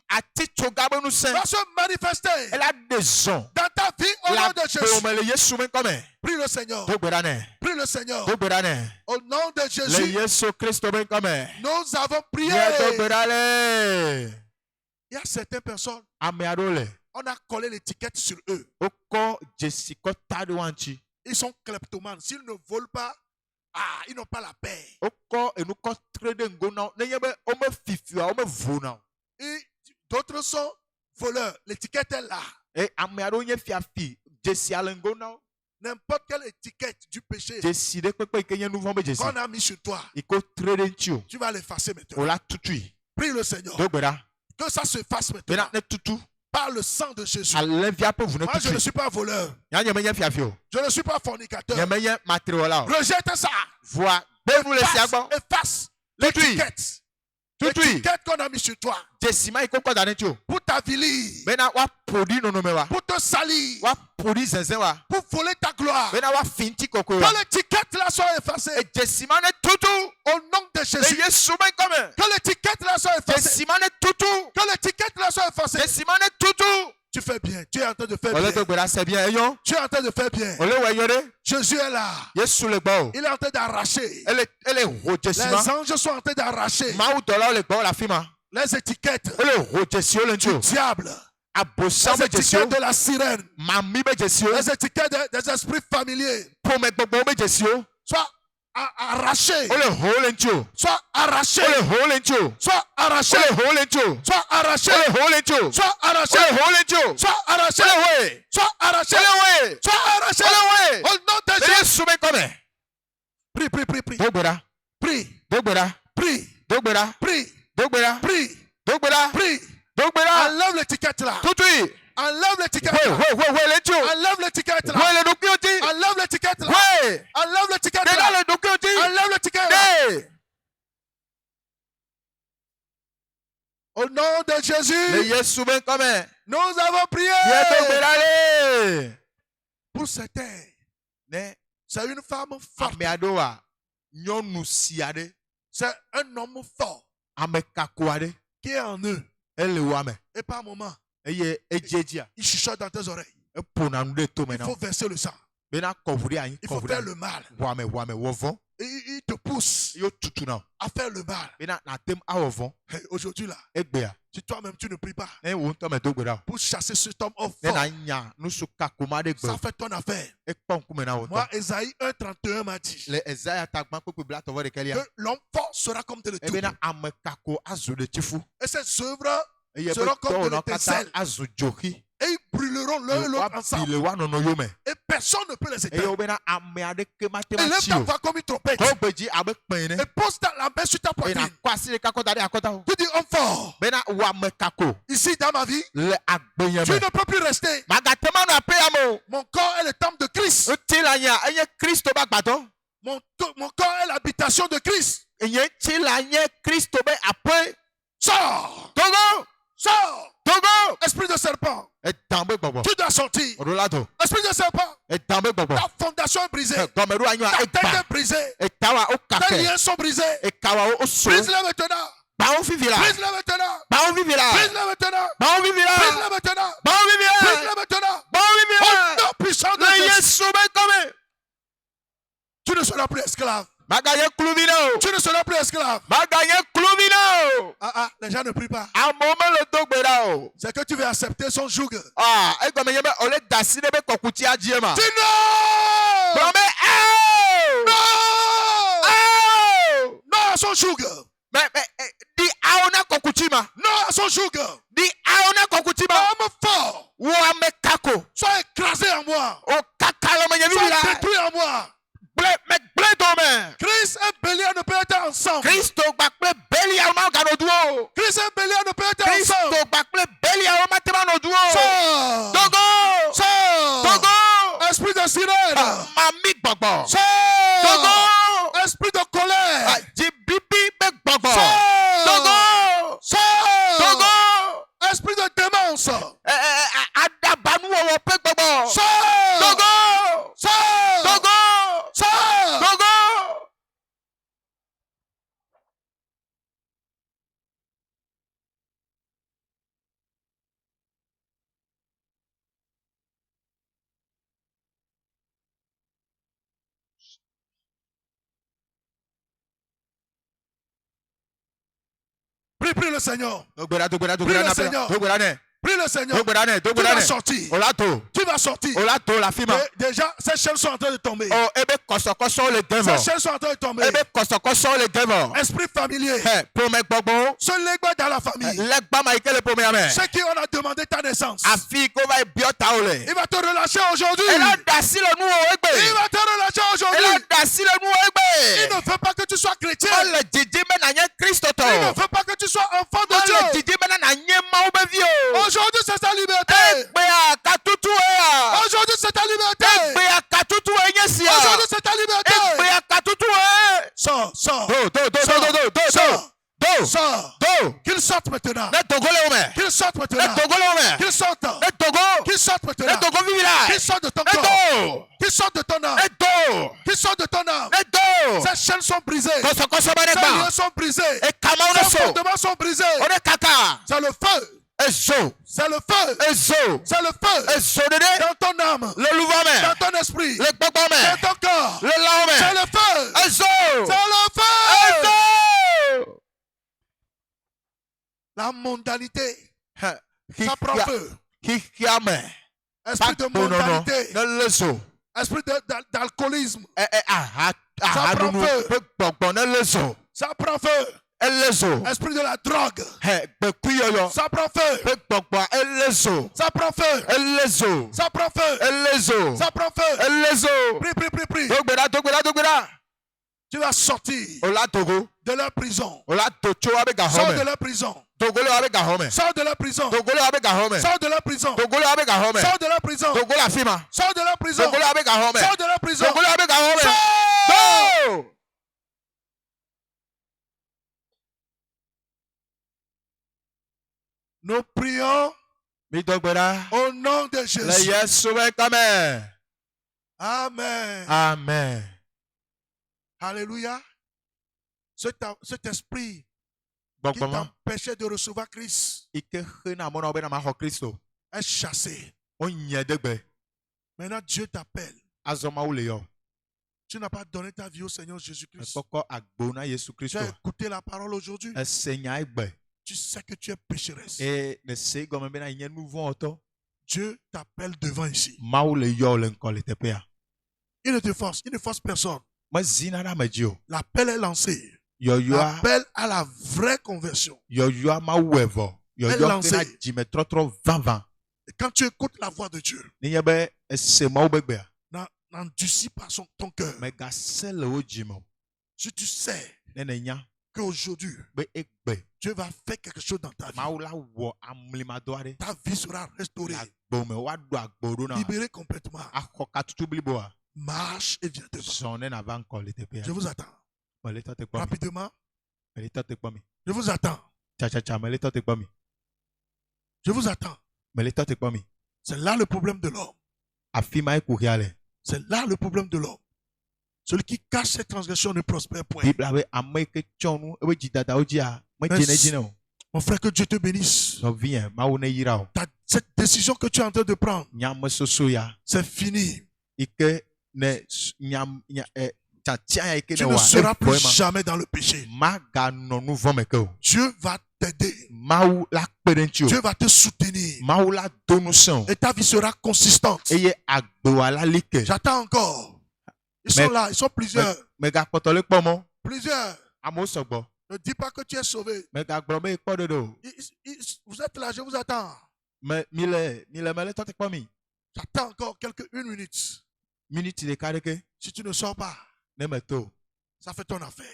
S4: Ati tsoga nu se.
S3: va se manifester
S4: Elle a des ans.
S3: dans ta vie au
S4: La
S3: nom de Jésus.
S4: bome le Yesu men kome.
S3: Prie le Seigneur.
S4: To gbeda ne.
S3: Prie le Seigneur.
S4: To gbeda ne.
S3: Au nom de
S4: Le
S3: Jésus,
S4: Yesu Kristo ben kome.
S3: nous avons prié.
S4: Ye to gbeda le.
S3: Il y a certaines personnes,
S4: Ame adole.
S3: on a collé l'étiquette sur eux.
S4: Oko Jessica tadu wanchi.
S3: Ils sont kleptomanes. S'ils ne volent pas, ils n'ont pas la paix.
S4: Oko enuko trade ngona. Nenye be ome fifua ome vuna.
S3: Et d'autres sont voleurs. L'étiquette est là.
S4: E ame ado nye fiafi. Jessi alengona.
S3: N'importe quelle étiquette du péché
S4: Jessi de pepe kenye nouveau be Jessi.
S3: qu'on a mis sur toi,
S4: Iko trade nchio.
S3: tu vas l'effacer maintenant.
S4: Ola tutui.
S3: Prie le Seigneur.
S4: To gbeda.
S3: Que ça se fasse maintenant.
S4: Bena ne tutu.
S3: Par le sang de Jésus.
S4: Alevia pe vune
S3: Moi, je ne
S4: tutui.
S3: suis pas voleur.
S4: Ya nye menye fiafio.
S3: Je ne suis pas fornicateur.
S4: Nye menye materiola.
S3: Rejette ça.
S4: Voix. Benu le siagbo.
S3: Efface
S4: Tutui.
S3: l'étiquette.
S4: Tutui.
S3: L'étiquette qu'on a mis sur toi.
S4: Jessi ma iko koda nchio.
S3: Pour t'avilir.
S4: Bena wa podi no me wa.
S3: Pour te salir.
S4: Wa podi zenzen wa.
S3: Pour voler ta gloire.
S4: Bena wa finti koko wa.
S3: Que l'étiquette là soit effacée.
S4: E Jessi ma ne tutu.
S3: Au nom de
S4: Le
S3: Jésus.
S4: Yesu ben kome.
S3: Que l'étiquette là soit effacée.
S4: Jessi ma ne tutu.
S3: Que l'étiquette là soit effacée.
S4: Jessi ma ne tutu.
S3: Tu fais bien. Tu es en train de faire
S4: Ole to
S3: bien.
S4: gbeda c'est bien eyon.
S3: Tu es en train de faire bien.
S4: Ole we yore.
S3: Jésus est là.
S4: Yesu le gbo.
S3: Il est en train d'arracher.
S4: Elle ro Jessi ma.
S3: Les anges sont en train d'arracher
S4: Ma ou dola le gbo la fima.
S3: les étiquettes
S4: Elle ro Jessi o le
S3: du
S4: ncho.
S3: diable.
S4: Abosan
S3: Les
S4: be Jessi o.
S3: étiquettes de la sirène.
S4: Mami be Jessi o.
S3: Les étiquettes des esprits familiers.
S4: Po me gbogbo be Jessi o.
S3: Soient arrachées.
S4: Ole ho le ncho.
S3: Soient arrachées.
S4: Ole ho le ncho.
S3: Soient arrachées.
S4: Ole ho le ncho.
S3: Soient arrachées.
S4: Ole ho le ncho.
S3: Soient arrachées.
S4: Ole ho le ncho.
S3: Soient arrachées.
S4: Ole we.
S3: Soient arrachées.
S4: Ole we.
S3: Soient arrachées.
S4: Ole we.
S3: Au nom de
S4: Le
S3: Jésus.
S4: Yesu ben kome.
S3: Prie, prie, prie, prie.
S4: To gbeda.
S3: Prie,
S4: To gbeda.
S3: prie,
S4: To gbeda.
S3: prie,
S4: To gbeda.
S3: prie,
S4: To gbeda.
S3: prie.
S4: To gbeda.
S3: Enlève l'étiquette là.
S4: Tutui.
S3: Enlève l'étiquette
S4: We
S3: là.
S4: le ncho.
S3: Enlève l'étiquette là.
S4: We le dukioti.
S3: Enlève l'étiquette là.
S4: We.
S3: Enlève l'étiquette
S4: Deda
S3: là.
S4: le dukioti.
S3: Enlève l'étiquette là.
S4: De.
S3: Au nom de
S4: Le
S3: Jésus,
S4: Yesu ben kome.
S3: nous avons prié.
S4: Yeto gbedale.
S3: Pour certains,
S4: Ne
S3: c'est une femme forte.
S4: ame ado wa nyɔnu si aɖe,
S3: C'est un homme fort
S4: ame kako aɖe,
S3: qui est en eux.
S4: ele wo ame
S3: Et par moment,
S4: eye edzedzia
S3: il chuchote dans tes oreilles.
S4: eƒona nu ɖe tome
S3: Il
S4: na
S3: faut
S4: wo
S3: verser le sang.
S4: bena kɔʋu ɖe anyi
S3: Il faut
S4: kɔʋu ɖe
S3: faire
S4: anyi
S3: le mal.
S4: wɔame wɔvɔ
S3: Et il te pousse
S4: eye wotutu na wo
S3: à faire le mal.
S4: bena natem awɔ vɔ
S3: Et aujourd'hui là,
S4: egbea
S3: si toi-même tu ne pries pas
S4: ne wo ŋutɔ me do gbe ɖa o
S3: pour chasser cet homme au
S4: ne
S3: fort,
S4: nanya nusu kakoma ɖe gbe
S3: ça
S4: o
S3: fait ton affaire.
S4: ekpɔ ŋkume na wo
S3: Moi,
S4: tɔ
S3: Esaïe 1:31 m'a dit
S4: le Ezaya tagbã kpekpe blatɔvɔ ɖeka lia
S3: que l'homme fort sera comme de l'étau.
S4: ebena ame kako azu ɖetsifu
S3: Et ses œuvres,
S4: eye
S3: Seront
S4: eƒe
S3: comme de
S4: tɔwɔnɔ katã
S3: l'étincelle.
S4: azu dzoxi
S3: et ils brûleront l'un et l'autre
S4: woabi
S3: ensemble.
S4: le woanɔnɔ yome
S3: Et personne ne peut les
S4: eye
S3: éteindre.
S4: wobena ame aɖeke mate
S3: Élève
S4: matsi
S3: ta
S4: o
S3: voix comme une trompette.
S4: kɔ gbe dzi abe kpẽ ene
S3: Et pose la main sur ta
S4: eye
S3: poitrine.
S4: nakɔ asi ɖeka kɔ da ɖe akɔta o
S3: Tu dis homme fort.
S4: bena wò ame kako
S3: Ici dans ma vie,
S4: le agbenye
S3: tu
S4: me
S3: ne peux plus rester.
S4: magate ma nɔ aƒea me o
S3: Mon corps est le temple de Christ.
S4: ŋuti la nye enye Kristo be agbadɔ
S3: Mon corps est l'habitation de Christ.
S4: enye ŋuti la nye Kristo be aƒe
S3: Sors.
S4: togo
S3: Sors.
S4: togo
S3: Esprit de serpent.
S4: edã be gbɔgbɔ
S3: Tu dois sortir.
S4: oɖo la do
S3: Esprit de serpent.
S4: edã be gbɔgbɔ
S3: Ta fondation est brisée.
S4: gɔmeɖo anyoa
S3: Ta tête
S4: egba
S3: est brisée.
S4: etawa wo
S3: Tes
S4: kakɛ
S3: liens sont brisés.
S4: ekawa wo so
S3: Brise-les maintenant.
S4: gbawo vivi la
S3: Brise-les maintenant.
S4: gbawo vivi la
S3: Brise-les maintenant.
S4: gbawo vivi la
S3: Brise-les maintenant.
S4: gbawo vivi la
S3: Brise-les maintenant.
S4: gbawo vivi
S3: Au
S4: la
S3: nom puissant de
S4: le
S3: Jésus.
S4: Yesu be kɔme
S3: Tu ne seras plus esclave.
S4: Magaye klumino.
S3: Tu ne seras plus esclave.
S4: Magaye klumino.
S3: Les gens ne prient pas.
S4: Amoma le dogbera.
S3: C'est que tu veux accepter son joug. Dis
S4: E gome yebe ole dasi ne be kokuti adiema.
S3: non!
S4: Brome
S3: Non! Non à son joug.
S4: di aona kokutima.
S3: Non à son joug.
S4: Di aona kokutima.
S3: Homme fort.
S4: Wo ame kako.
S3: Sois écrasé en moi.
S4: O kakalo menye
S3: Sois
S4: bibila.
S3: détruit en moi.
S4: Ble dome.
S3: Christ et Bélial ne peuvent être ensemble.
S4: Kristo gbakple Belial ma gano duo.
S3: Christ et Bélial ne peuvent être
S4: Kristo
S3: ensemble.
S4: gbakple Belial ma tema no duo.
S3: Sors!
S4: Togo.
S3: Sors!
S4: Togo.
S3: Esprit de sirène!
S4: Mami gbogbo.
S3: Sors!
S4: Togo.
S3: Esprit de colère!
S4: Jibibi be gbogbo.
S3: Sors!
S4: Togo.
S3: Sors!
S4: Togo.
S3: Esprit de démence!
S4: Adabanu wo pe gbogbo.
S3: Sors!
S4: Togo.
S3: Sors!
S4: Togo.
S3: Sors!
S4: Togo.
S3: Prie le Seigneur.
S4: Dogbera
S3: Prie le Seigneur.
S4: ne.
S3: Prie le Seigneur.
S4: Dogbera ne.
S3: Tu vas
S4: ne.
S3: sortir.
S4: Olato.
S3: Tu vas sortir.
S4: Olato la fima.
S3: Et déjà, ces chaînes sont en train de tomber.
S4: Oh, ebe kosokoso le
S3: Ces
S4: devil.
S3: chaînes sont en train de tomber.
S4: Ebe kosokoso le devil.
S3: Esprit familier.
S4: Pour mes gbogbo.
S3: Ce légué dans la famille.
S4: Legba maike le pour mes amen.
S3: Ceux qui on a demandé ta naissance.
S4: Afi ko va biota ole.
S3: Il va te relâcher aujourd'hui.
S4: Ela dasi le nu o
S3: Il
S4: egbe.
S3: va te relâcher
S4: Ela
S3: aujourd'hui.
S4: dasi le nu o
S3: Il
S4: egbe.
S3: ne veut pas que tu sois chrétien.
S4: Ole jiji me na nye Kristo to.
S3: Il ne veut pas que tu sois enfant de
S4: Ole
S3: Dieu.
S4: jiji me na nye ma be vi o.
S3: Aujourd'hui, c'est sa liberté.
S4: Egbe a katutu e.
S3: Aujourd'hui, c'est ta liberté.
S4: Egbe a katutu e nyesia.
S3: Aujourd'hui, c'est ta liberté.
S4: Egbe a katutu e.
S3: Sors, sors.
S4: Do.
S3: Sors. Qu'il sorte maintenant.
S4: Ne togole ome.
S3: Qu'il sorte
S4: Ne
S3: maintenant.
S4: togole ome.
S3: Qu'il sorte.
S4: Ne togo.
S3: Qu'il sorte
S4: Ne
S3: maintenant.
S4: togo vivila.
S3: Qu'il sorte de ton
S4: Ne
S3: corps.
S4: to.
S3: Qu'il sorte de ton âme.
S4: Ne to.
S3: Qu'il sorte de ton âme.
S4: Ne to.
S3: Ces chaînes sont brisées.
S4: Kosokoso
S3: Ces
S4: banegba.
S3: liens sont brisés.
S4: E kama
S3: Ces
S4: ono so.
S3: fondements sont brisés.
S4: One kaka.
S3: C'est le feu.
S4: Ezo.
S3: C'est le feu.
S4: Ezo.
S3: C'est le feu.
S4: Ezo dede.
S3: Dans ton âme.
S4: Le louvame.
S3: Dans ton esprit.
S4: Le gbogbo me.
S3: Dans ton corps.
S4: Le
S3: C'est
S4: laome.
S3: le feu.
S4: Ezo.
S3: C'est le feu.
S4: Ezo.
S3: La mondanité. Ça
S4: Hikia-
S3: prend feu.
S4: Hikiame.
S3: Esprit de
S4: Bakonono.
S3: mondanité.
S4: Ne lezo.
S3: Esprit d'alcoolisme.
S4: Ahadunu.
S3: prend feu.
S4: Pe gbogbo ne lezo.
S3: Ça prend feu.
S4: Elezo.
S3: Esprit de la drogue.
S4: Gbekuyoyo.
S3: Ça prend feu.
S4: Pe gbogbo elezo.
S3: Ça prend feu.
S4: Elezo.
S3: Ça prend feu.
S4: Elezo.
S3: Ça prend feu.
S4: Elezo.
S3: Prie.
S4: Dogbera.
S3: Tu vas sortir
S4: Ola togo.
S3: de leur prison.
S4: Ola tocho abe
S3: Sors de
S4: gahome.
S3: leur prison.
S4: Togole abe gahome.
S3: Sors de leur prison.
S4: Togole abe gahome.
S3: Sors de leur prison.
S4: Togole abe gahome.
S3: Sors de leur prison.
S4: Togole afima.
S3: Sors de leur prison.
S4: Togole abe gahome.
S3: Sors de leur prison.
S4: Togole abe gahome.
S3: Sors.
S4: Go!
S3: Nous prions
S4: Mi dogbera.
S3: au nom de
S4: Le
S3: Jésus.
S4: Yesu be kame.
S3: Amen.
S4: Amen.
S3: Alléluia. Cet esprit qui
S4: Gbogbo ma.
S3: t'empêchait de recevoir Christ
S4: Ike hena mona obe na ma ho Kristo.
S3: est chassé.
S4: Onye degbe.
S3: Maintenant, Dieu t'appelle.
S4: Azoma ule yo.
S3: Tu n'as pas donné ta vie au Seigneur Jésus-Christ.
S4: Ekoko agbona Yesu
S3: Tu
S4: Kristo.
S3: as écouté la parole aujourd'hui.
S4: Esenya egbe.
S3: Tu sais que tu es pécheresse.
S4: E ne se gome be na nye nouveau auto.
S3: Dieu t'appelle devant ici.
S4: Maule yo le nkole tepea.
S3: Il ne te force. Il ne force personne.
S4: Ma zina na medio.
S3: L'appel est lancé.
S4: Yo
S3: L'appel à la vraie conversion.
S4: yo ma wevo. Yo
S3: Elle
S4: yo
S3: lancé.
S4: na jime trop 20.
S3: Et quand tu écoutes la voix de Dieu,
S4: Ni be ese ma obegbe.
S3: n'endurcis pas ton cœur.
S4: Me ga sele o jimo.
S3: Si tu sais
S4: Nene nya
S3: qu'aujourd'hui,
S4: be egbe.
S3: Dieu va faire quelque chose dans ta vie.
S4: Maula wo amlima doare.
S3: Ta vie sera restaurée,
S4: La gbome wa do agboro na.
S3: libérée complètement.
S4: Akoka tutu blibo a.
S3: Marche et viens devant.
S4: Sonne na van kole tepea.
S3: Je vous attends.
S4: Melito te kwa mi.
S3: Rapidement,
S4: Melito te kwa mi.
S3: je vous attends.
S4: Cha melito te kwa mi.
S3: Je vous attends.
S4: Melito te kwa mi.
S3: C'est là le problème de l'homme.
S4: Afima ekuriale.
S3: C'est là le problème de l'homme. Celui qui cache ses transgressions ne prospère point.
S4: Bible abe ameke chonu ebe jidada oji a. Me
S3: Merci.
S4: jene jine o.
S3: Mon frère, que Dieu te bénisse.
S4: So vient ma one yira o.
S3: Cette décision que tu es en train de prendre,
S4: Nyam soso ya.
S3: c'est fini.
S4: Ike ne nyam tsatia eke
S3: Tu
S4: ne
S3: ne
S4: wa
S3: seras plus
S4: evoe ma
S3: jamais dans le péché.
S4: maga nɔ nu vɔ me ke o
S3: Dieu va t'aider.
S4: mawu la kpe ɖe ŋuti
S3: Dieu
S4: o
S3: va te soutenir.
S4: mawu la do nu se o
S3: Et ta vie sera consistante.
S4: eye agbewa la li ke
S3: J'attends encore. Ils
S4: Mais-
S3: sont là, ils sont plusieurs.
S4: megakpɔtɔ le kpɔ mɔ
S3: Plusieurs.
S4: amewo sɔgbɔ
S3: Ne dis pas que tu es sauvé.
S4: megagblɔ be ekpɔ ɖoɖo o
S3: Vous êtes là, je vous attends.
S4: me mi le me le tɔte kpɔ mi
S3: J'attends encore une minute.
S4: miniti ɖeka ɖeke
S3: Si tu ne sors pas,
S4: ne me to
S3: ça fait ton affaire.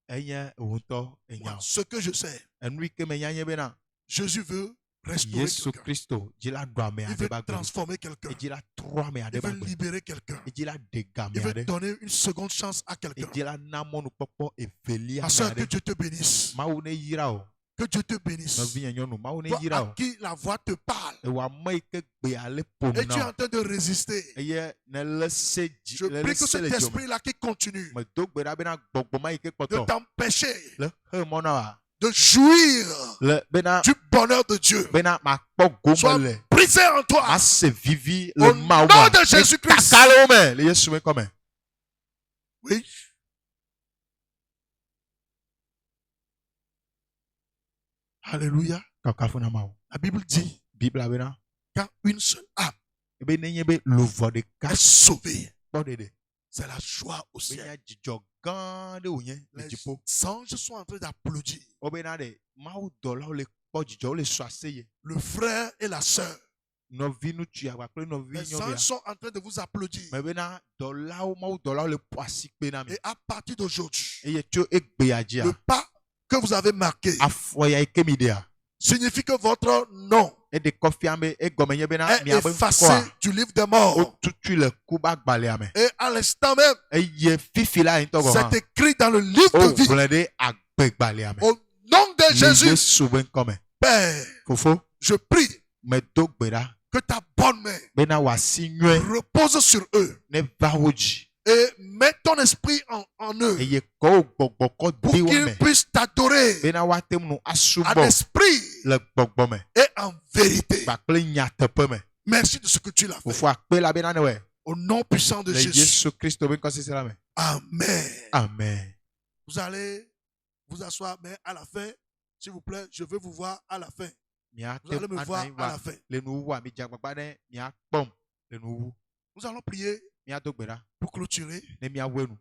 S4: enye wò ŋutɔ enya
S3: Moi,
S4: o
S3: ce que je sais,
S4: enu yi ke menya nye bena
S3: Jésus veut restaurer
S4: yesu
S3: quelqu'un.
S4: kristo dzi la ɖo ame
S3: Il
S4: aɖe
S3: veut
S4: ba gbe
S3: transformer quelqu'un.
S4: edzi la trɔ ame aɖe
S3: Il
S4: ba
S3: veut
S4: gbe
S3: libérer quelqu'un.
S4: edzi la ɖe ga ame
S3: Il veut
S4: aɖe
S3: donner une seconde chance à quelqu'un.
S4: edzi la na mɔnukpɔkpɔ evelia
S3: Ma
S4: ame
S3: soeur, que
S4: aɖe
S3: Dieu te bénisse.
S4: mawu ne yira o
S3: Que Dieu te bénisse.
S4: nɔvinye nyɔnu mawu ne
S3: Toi
S4: yira
S3: à
S4: o
S3: qui la voix te parle.
S4: ewɔ ame yi ke gbea le ƒonu
S3: Et tu es
S4: na
S3: en train de résister.
S4: o eye ne le se dzi
S3: Je
S4: le
S3: prie
S4: le
S3: que
S4: se le
S3: cet
S4: dzome
S3: esprit-là qui continue
S4: medo gbe ɖa bena gbɔgbɔ ma yi ke
S3: de
S4: kpɔtɔ
S3: t'empêcher
S4: le xe mɔ na wa
S3: de jouir
S4: le bena
S3: du bonheur de Dieu
S4: bena makpɔ
S3: soit
S4: gome le
S3: brisé en toi.
S4: ase vivi
S3: Au
S4: le mawu
S3: nom
S4: ma
S3: de Jésus-Christ.
S4: kaka le wo me le yesu me kɔme
S3: Oui. Alléluia.
S4: kakafu na mawu
S3: La Bible dit,
S4: bibla bena
S3: quand une seule âme
S4: ebe nenye be luvɔ ɖeka
S3: est sauvée,
S4: kpɔ ɖeɖe
S3: c'est la joie au ciel.
S4: benya dzidzɔ gã ɖe wònye le dziƒo
S3: Les anges sont en train d'applaudir.
S4: wobena ɖe mawu dɔlawo le kpɔ dzidzɔ wole sɔ aseye
S3: Le frère et la sœur,
S4: nɔvi ŋutsua kpakple nɔvi
S3: les
S4: nyɔvia
S3: anges sont en train de vous applaudir.
S4: me bena dɔlawo mawu dɔlawo le ƒo asikpe na mi
S3: Et à partir d'aujourd'hui,
S4: eye tso egbea dzia
S3: le pas que vous avez marqué
S4: afɔ ya yi ke mi ɖea
S3: signifie que votre nom
S4: eɖe kɔ fia be egɔme nye bena
S3: est
S4: miabe
S3: effacé
S4: ŋkɔa
S3: du livre des morts.
S4: wotutui le kuba gbalẽa me
S3: Et à l'instant même,
S4: eye fifi la ŋutɔ gɔ hã
S3: c'est écrit dans le livre de vie.
S4: wogblẽ ɖe agbegbalẽa me
S3: Au nom de
S4: le
S3: Jésus,
S4: yesu be ŋkɔme
S3: Père,
S4: fofo
S3: je prie
S4: medo gbe ɖa
S3: que ta bonne main
S4: bena wòasi nyuie
S3: repose sur eux
S4: ne va wo dzi
S3: et mets ton esprit en eux
S4: eye kɔ wo gbɔgbɔ kɔ
S3: pour
S4: de wo
S3: qu'ils
S4: me
S3: puissent t'adorer
S4: bena woate nu
S3: en
S4: asubɔ
S3: esprit
S4: le gbɔgbɔ me
S3: et en vérité.
S4: kpakple nyateƒe me
S3: Merci de ce que tu l'as fait.
S4: fofo akpe la bena ne wɔ
S3: Au nom puissant de
S4: le
S3: Jésus.
S4: yesu kristo be ŋkɔsese la me
S3: Amen.
S4: amen
S3: Vous allez vous asseoir, mais à la fin, s'il vous plaît, je veux vous voir à la fin. Vous
S4: miate
S3: allez me voir
S4: anyi
S3: à la
S4: wa
S3: fin.
S4: le nuwua mi dze agbagba ɖe miakpɔm le nuwu
S3: Nous allons prier
S4: miado gbe ɖa
S3: pour clôturer.
S4: ne miawoe nu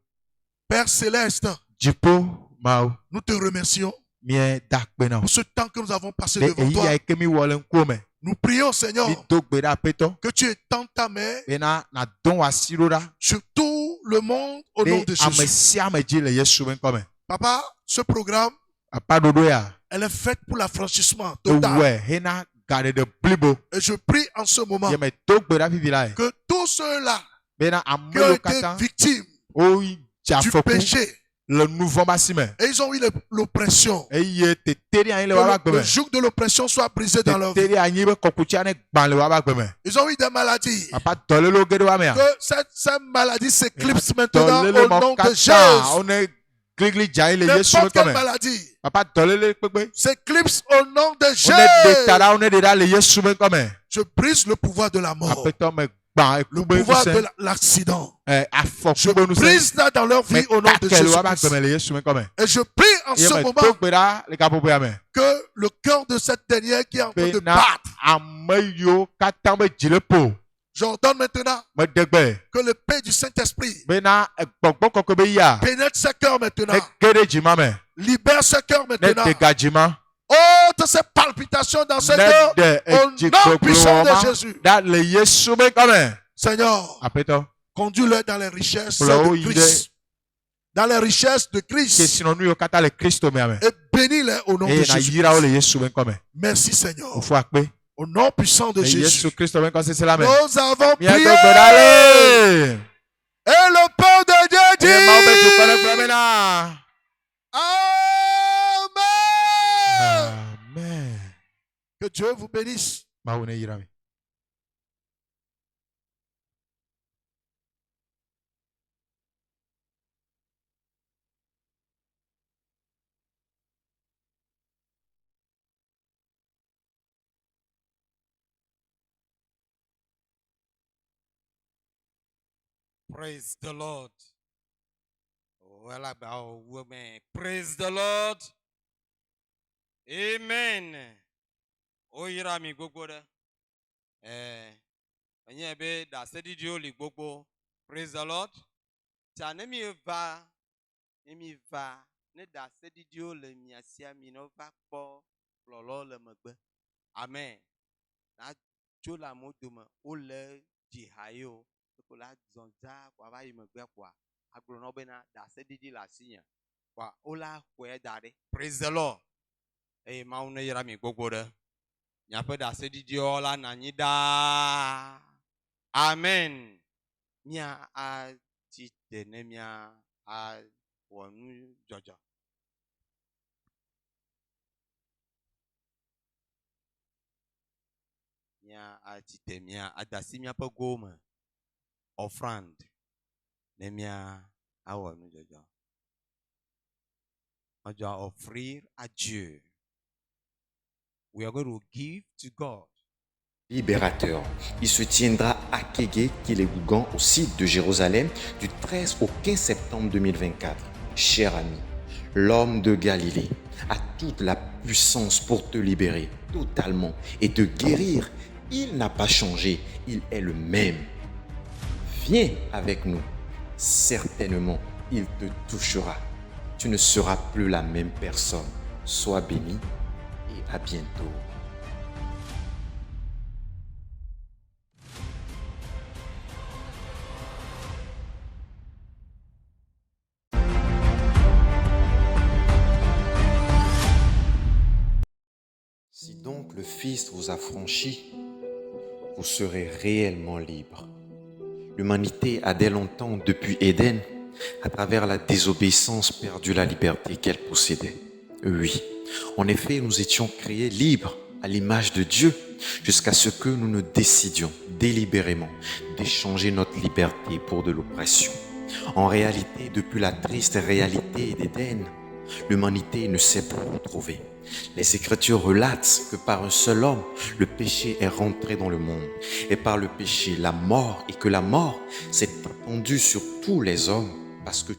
S3: Père Céleste,
S4: dziƒo mawo
S3: nous te remercions
S4: mieda akpe na wo
S3: pour ce temps que nous avons passé
S4: le
S3: devant
S4: eyi
S3: toi.
S4: ya yi ke mi wɔ le ŋkuwome
S3: Nous prions, Seigneur,
S4: mido gbe ɖa aƒetɔ
S3: que tu étends ta main
S4: bena nàdo wò asi ɖo ɖa
S3: sur tout le monde au nom de
S4: ɖe ame
S3: Jésus.
S4: sia ame dzi le yesu be ŋkɔme
S3: Papa, ce programme,
S4: apa ɖoɖo ya
S3: elle est faite pour l'affranchissement total.
S4: ewɔe hena gaɖeɖe blibo
S3: Et je prie en ce moment
S4: ye me do gbe ɖa fifi la
S3: que tous ceux-là
S4: bena ame
S3: qui ont
S4: yiwo
S3: été
S4: katã
S3: victimes
S4: wodze
S3: du
S4: afɔku
S3: péché
S4: le nu vɔ̃ ba si me
S3: et ils ont eu l'oppression,
S4: eye teteɖi anyi
S3: que
S4: le woƒe agbe
S3: le
S4: me
S3: joug de l'oppression soit brisé dans leur vie.
S4: teteɖi anyi be kɔkutsia ne gbã le woƒe agbe me
S3: Ils ont eu des maladies.
S4: papa dɔlélo ge ɖe woa mea
S3: Que cette maladie s'éclipse maintenant
S4: dɔléle
S3: au
S4: mawo
S3: nom de
S4: katã
S3: Jésus.
S4: wone gligli dza yi le yesu be
S3: N'importe quelle
S4: ŋkɔme
S3: maladie
S4: papa dɔléle kpekpe
S3: s'éclipse au nom de
S4: wone ɖe ta
S3: Jésus.
S4: ɖa wone ɖe ɖa le yesu be ŋkɔme
S3: Je brise le pouvoir de la mort,
S4: aƒetɔ me gbã
S3: le
S4: eku be
S3: pouvoir de
S4: ŋusẽ
S3: l'accident. Je
S4: afɔku be ŋusẽ
S3: brise ça dans leur vie au nom de
S4: mekake le woƒe
S3: Jésus.
S4: agbe me le yesu be ŋkɔme
S3: Et je prie en
S4: ye
S3: ce
S4: me
S3: moment
S4: do gbe ɖa le gaƒoƒoa me
S3: que le cœur de cette dernière qui est en train de
S4: bena
S3: battre,
S4: ame yiwo katã be dzi le ƒo
S3: j'ordonne maintenant
S4: mede gbe
S3: que le paix du Saint-Esprit
S4: bena gbɔgbɔ kɔkɔe be ya
S3: pénètre ce cœur maintenant,
S4: ne ge ɖe dzima me
S3: libère ce cœur
S4: ne
S3: maintenant,
S4: de ga dzima
S3: ôte ces palpitations dans ce cœur
S4: ne de
S3: au nom puissant de
S4: edzigbɔgblɔma
S3: Jésus.
S4: ɖa le yesu be ŋkɔme
S3: Seigneur,
S4: aƒetɔ
S3: conduis-le dans les richesses
S4: Kplɔ wo
S3: de
S4: yi
S3: Christ. Dans les richesses de Christ.
S4: kesinɔnu yiwo katã le kristo mea me
S3: Et bénis-les au nom de
S4: eye
S3: Jésus.
S4: nayira wo le yesu be ŋkɔme
S3: Merci Seigneur.
S4: fofo akpe
S3: Au nom puissant de
S4: le
S3: Jésus.
S4: yesu kristo be ŋkɔsese la me
S3: Nous avons prié.
S4: miado gbe ɖa le
S3: Et le peuple de Dieu
S4: eye mawo be dukɔ le
S3: dit.
S4: gblɔ bena
S3: Amen.
S4: amen
S3: Que Dieu vous bénisse.
S4: mawu ne yira mi.
S1: Praise the Lord. Voilà, amen. Praise the Lord. Amen. Oyira mi gbogbo de. Enye be da sedi dio li gbogbo. Praise the Lord. Cha ne mi va ne da sedi dio le mi asia mi no va po lolo le megbe. Amen. Na tso la moto me o le jihayo ko la zonza kwa va yi megbe kwa aglo no be na da sedi di la sinya. Kwa o la kwe dare. Praise the Lord. Ma une yira mi gbogbo de. Nyape da sedi dio la na nyi da. Amen. Mia a ti tene mia a wonu jojo. Mia a ti te mia a da si mia pe gome. Offrande. Ne mia a wonu jojo. On doit offrir à Dieu. We are going to give to God.
S5: Libérateur. Il se tiendra à Kégué, Kilégougan, au site de Jérusalem, du 13 au 15 septembre 2024. Cher ami, l'homme de Galilée a toute la puissance pour te libérer totalement et te guérir. Il n'a pas changé, il est le même. Viens avec nous. Certainement, il te touchera. Tu ne seras plus la même personne. Sois béni et à bientôt. Si donc le Fils vous a franchi, vous serez réellement libre. L'humanité a dès longtemps, depuis Éden, à travers la désobéissance, perdu la liberté qu'elle possédait. Oui, en effet, nous étions créés libres à l'image de Dieu, jusqu'à ce que nous ne décidions délibérément d'échanger notre liberté pour de l'oppression. En réalité, depuis la triste réalité d'Éden, l'humanité ne s'est plus retrouvée. Les Écritures relatent que par un seul homme, le péché est rentré dans le monde, et par le péché, la mort, et que la mort s'est étendue sur tous les hommes, parce que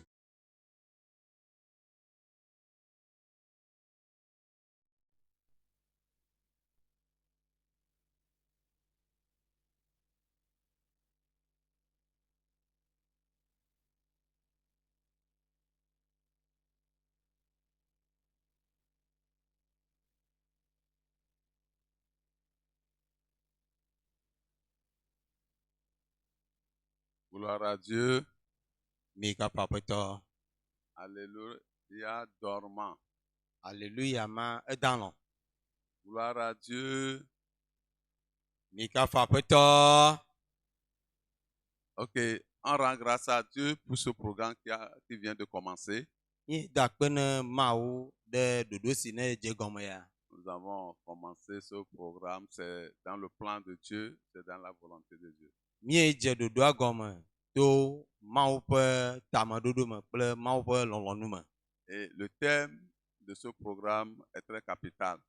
S6: Gloire à Dieu.
S1: Mika papeto.
S6: Alléluia, dormant.
S1: Alléluia ma edanlo.
S6: Gloire à Dieu.
S1: Mika papeto.
S6: Ok, on rend grâce à Dieu pour ce programme qui vient de commencer.
S1: Ni da pene mau de dodo si ne jegome ya.
S6: Nous avons commencé ce programme, c'est dans le plan de Dieu, c'est dans la volonté de Dieu.
S1: Mie je dodo agome to mau pe tamadodo me kple mau pe lolonu me.
S6: Et le thème de ce programme est très capital.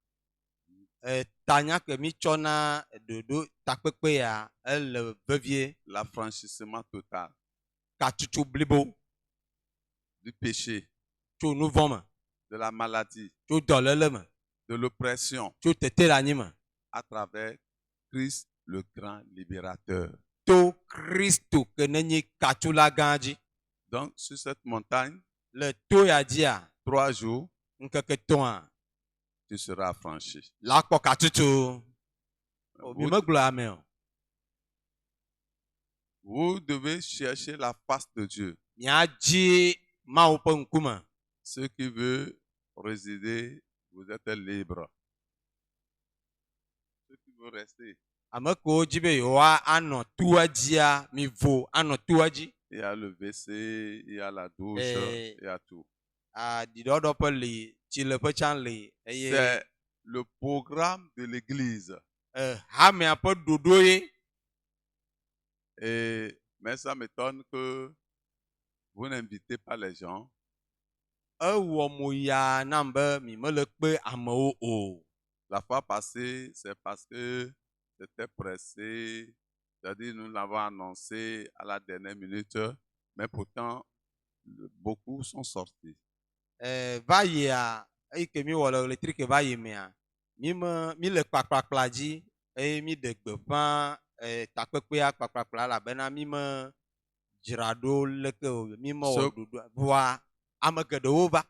S1: Tanya ke mi tsɔna dodo takpekpe ya ele vevie.
S6: L'affranchissement total
S1: Katutu blibo
S6: du péché,
S1: tso nu vɔ me,
S6: de la maladie,
S1: tso dɔléle me,
S6: de l'oppression
S1: tso tetelanyi me.
S6: à travers Christ le grand libérateur.
S1: To Kristo ke nenye katsula gã dzi.
S6: Donc, sur cette montagne,
S1: Le to ya dzia
S6: 3 jours,
S1: ŋkeke tɔa
S6: tu seras affranchi.
S1: la kpɔ katutu. O mi
S6: Vous,
S1: megblɔ ame o.
S6: vous devez chercher la face de Dieu.
S1: Miadzi Mawu ƒe ŋkume.
S6: Ceux qui veulent résider, vous êtes libres. Ceux qui veulent rester,
S1: Ame kewo dzi be yewoa anɔ toa dzia mi vo anɔ toa dzi.
S6: il y a le WC, il y a la douche,
S1: Eh.
S6: il y a tout.
S1: Ɖiɖɔɖɔ ƒe li, tsileƒe tsã li eye
S6: C'est le programme de l'église.
S1: hamea ƒe ɖoɖo ye.
S6: Mais ça m'étonne que vous n'invitez pas les gens.
S1: Ewɔ mo ya nam be mi mele kpe amewo o.
S6: La fois passée, c'est parce que c'était pressé. C'est-à-dire, nous l'avons annoncé à la dernière minute, mais pourtant, beaucoup sont sortis.
S1: Va yia eyi ke mi wɔ le ɣletri va yi mea mi le kpakpakpla dzi eye mi ɖe gbeƒã takpekpea kpakpakpla elabena mi me dzra ɖo leke o mi me wɔ
S6: So-
S1: ɖoɖoa vɔa ame geɖewo va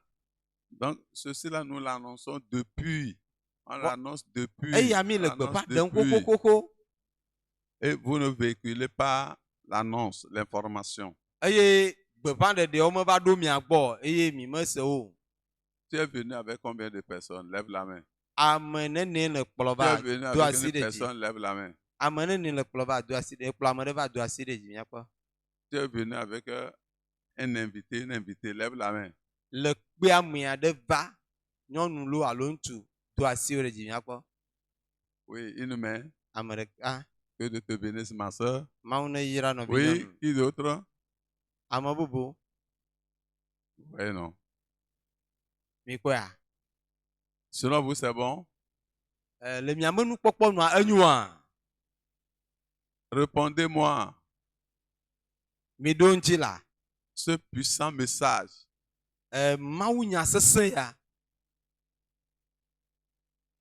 S6: Donc, ceci-là, nous l'annonçons depuis. On
S1: Bon.
S6: l'annonce depuis.
S1: eya mi
S6: on
S1: le
S6: l'annonce
S1: gbeƒã ɖem
S6: depuis.
S1: xoxoxo
S6: Et vous ne véhiculez pas l'annonce, l'information.
S1: eye gbeƒã ɖeɖewo me va ɖo mia gbɔ eye mi me se o.
S6: Tu es venu avec combien de personnes? Lève la main.
S1: Ame nene le kplɔ
S6: Tu
S1: va
S6: es venu
S1: do
S6: avec
S1: asi
S6: une
S1: ɖe dzi.
S6: personne, lève la main.
S1: Ame nene le kplɔ va do asi ɖe kplɔ ame ɖe va do asi ɖe dzi miakpɔ.
S6: Tu es venu avec un invité, une invitée, lève la main.
S1: Le kpe ame aɖe va nyɔnu lo alo ŋutsu do asi ɖe dzi miakpɔ.
S6: Oui, une main.
S1: Ame ɖeka
S6: Que Dieu te bénisse, ma soeur.
S1: Mawu ne yra nɔvi
S6: Oui,
S1: nyɔnu.
S6: qui d'autre?
S1: Ame bubu
S6: Oui, non.
S1: mi kpɔa.
S6: Selon vous, c'est bon?
S1: Le mia me nukpɔkpɔ nua enyoa
S6: Répondez-moi.
S1: mi ɖo ŋuti la.
S6: Ce puissant message.
S1: Mawu nya sesẽ ya.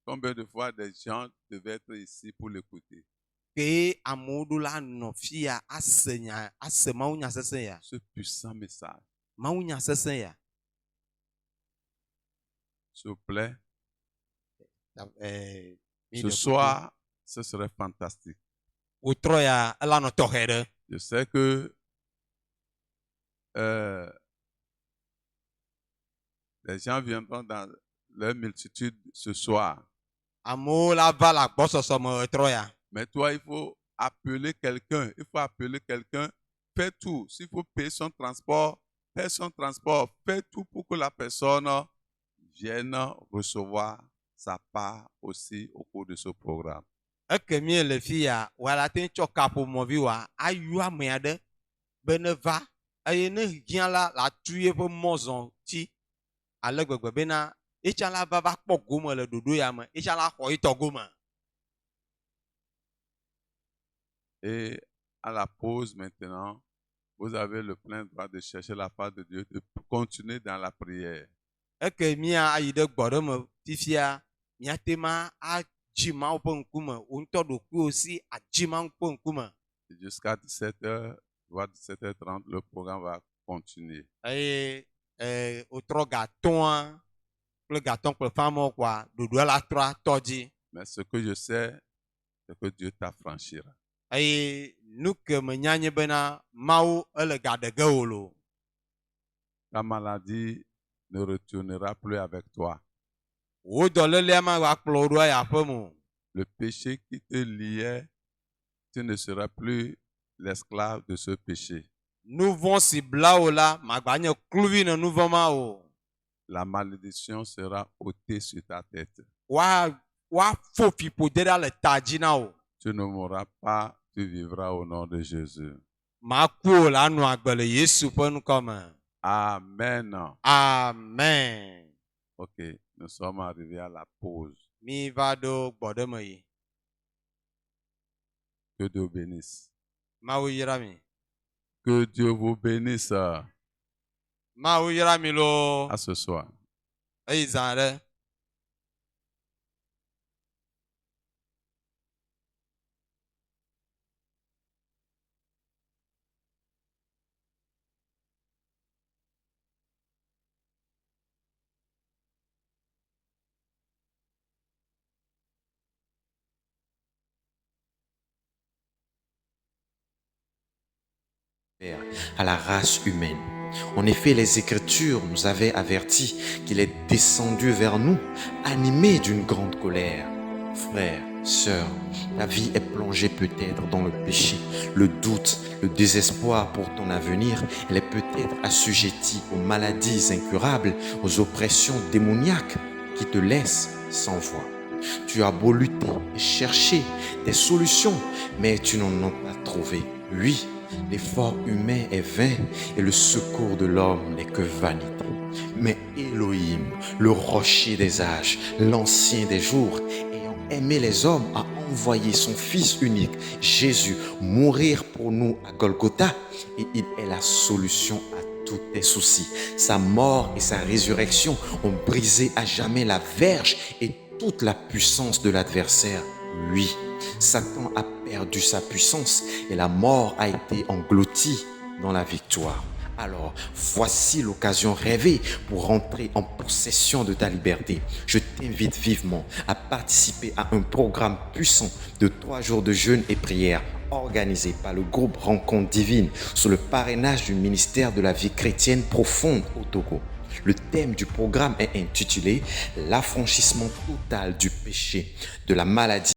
S6: Combien de fois des gens devaient être ici pour l'écouter?
S1: Ke amewo ɖo la nɔ fi ya ase mawu nya sesẽ ya.
S6: Ce puissant message.
S1: Mawu nya sesẽ ya.
S6: S'il vous plaît.
S1: Mi
S6: Ce
S1: ɖe
S6: soir, ce serait fantastique.
S1: wotrɔ ya ela nɔ tɔxɛ ɖe.
S6: Je sais que les gens viendront dans leur multitude ce soir.
S1: Amewo la va le agbɔsɔsɔ me trɔ ya.
S6: Mais toi, il faut appeler quelqu'un. Il faut appeler quelqu'un. Fais tout. S'il faut payer son transport, paie son transport. Fais tout pour que la personne vienne recevoir sa part aussi au cours de ce programme.
S1: Eke mi le fi ya wala te tsɔ kaƒomɔvi wa ayu ame aɖe be ne va eye ne hiã la atu yeƒe mɔzɔn tsi ale gbegbe bena etsã la va kpɔ gome le ɖoɖo ya me etsã la xɔ etɔ gome.
S6: Et à la pause maintenant, vous avez le plein droit de chercher la part de Dieu, de continuer dans la prière.
S1: Eke mia ayi ɖe gbɔ ɖe me fifia miate ma adzi mawu ƒe ŋkume wo ŋutɔ ɖokuiwo si adzi mawu ƒe ŋkume.
S6: Jusqu'à 17h, voire 17h30, le programme va continuer.
S1: Eye wotrɔ gatɔ̃a kple gatɔ̃ kple fãmɔ kɔa ɖoɖoa la trɔ atɔ dzi.
S6: Mais ce que je sais, c'est que Dieu t'affranchira.
S1: Eye nu ke menya nye bena mawu ele gaɖe ge wò lo.
S6: Ta maladie ne retournera plus avec toi.
S1: Wò dɔlélia magba kplɔ wò ɖo ayi aƒe me o.
S6: Le péché qui te liait, tu ne seras plus l'esclave de ce péché.
S1: Nu vɔ̃ si bla wò la magba nye kluvi ne nu vɔ̃ ma o.
S6: La malédiction sera ôtée sur ta tête.
S1: Woafɔ fiƒode ɖa le ta dzi na wò.
S6: Tu ne mourras pas, tu vivras au nom de Jésus.
S1: Maku wò le anɔ agbe le Yesu ƒe ŋkɔ.
S6: Amen.
S1: Amen.
S6: Ok, nous sommes arrivés à la pause.
S1: Mi va ɖo gbɔɖe me yi.
S6: Que Dieu bénisse.
S1: Mawu yra mi.
S6: Que Dieu vous bénisse.
S1: Mawu yra mi lo.
S6: À ce soir.
S1: Eyi zã ɖe.
S5: À la race humaine. En effet, les Écritures nous avaient avertis qu'il est descendu vers nous, animé d'une grande colère. Frères, sœurs, ta vie est plongée peut-être dans le péché, le doute, le désespoir pour ton avenir. Elle est peut-être assujettie aux maladies incurables, aux oppressions démoniaques qui te laissent sans voix. Tu as beau lutter et chercher des solutions, mais tu n'en as pas trouvé. Oui, l'effort humain est vain et le secours de l'homme n'est que vanité. Mais Elohim, le rocher des âges, l'ancien des jours, ayant aimé les hommes, a envoyé son Fils unique, Jésus, mourir pour nous à Golgotha, et il est la solution à tous tes soucis. Sa mort et sa résurrection ont brisé à jamais la verge et toute la puissance de l'adversaire. Oui, Satan a perdu sa puissance et la mort a été engloutie dans la victoire. Alors, voici l'occasion rêvée pour rentrer en possession de ta liberté. Je t'invite vivement à participer à un programme puissant de 3 jours de jeûne et prière organisé par le groupe Rencontre Divine sous le parrainage du ministère de la vie chrétienne profonde au Togo. Le thème du programme est intitulé « L'affranchissement total du péché, de la maladie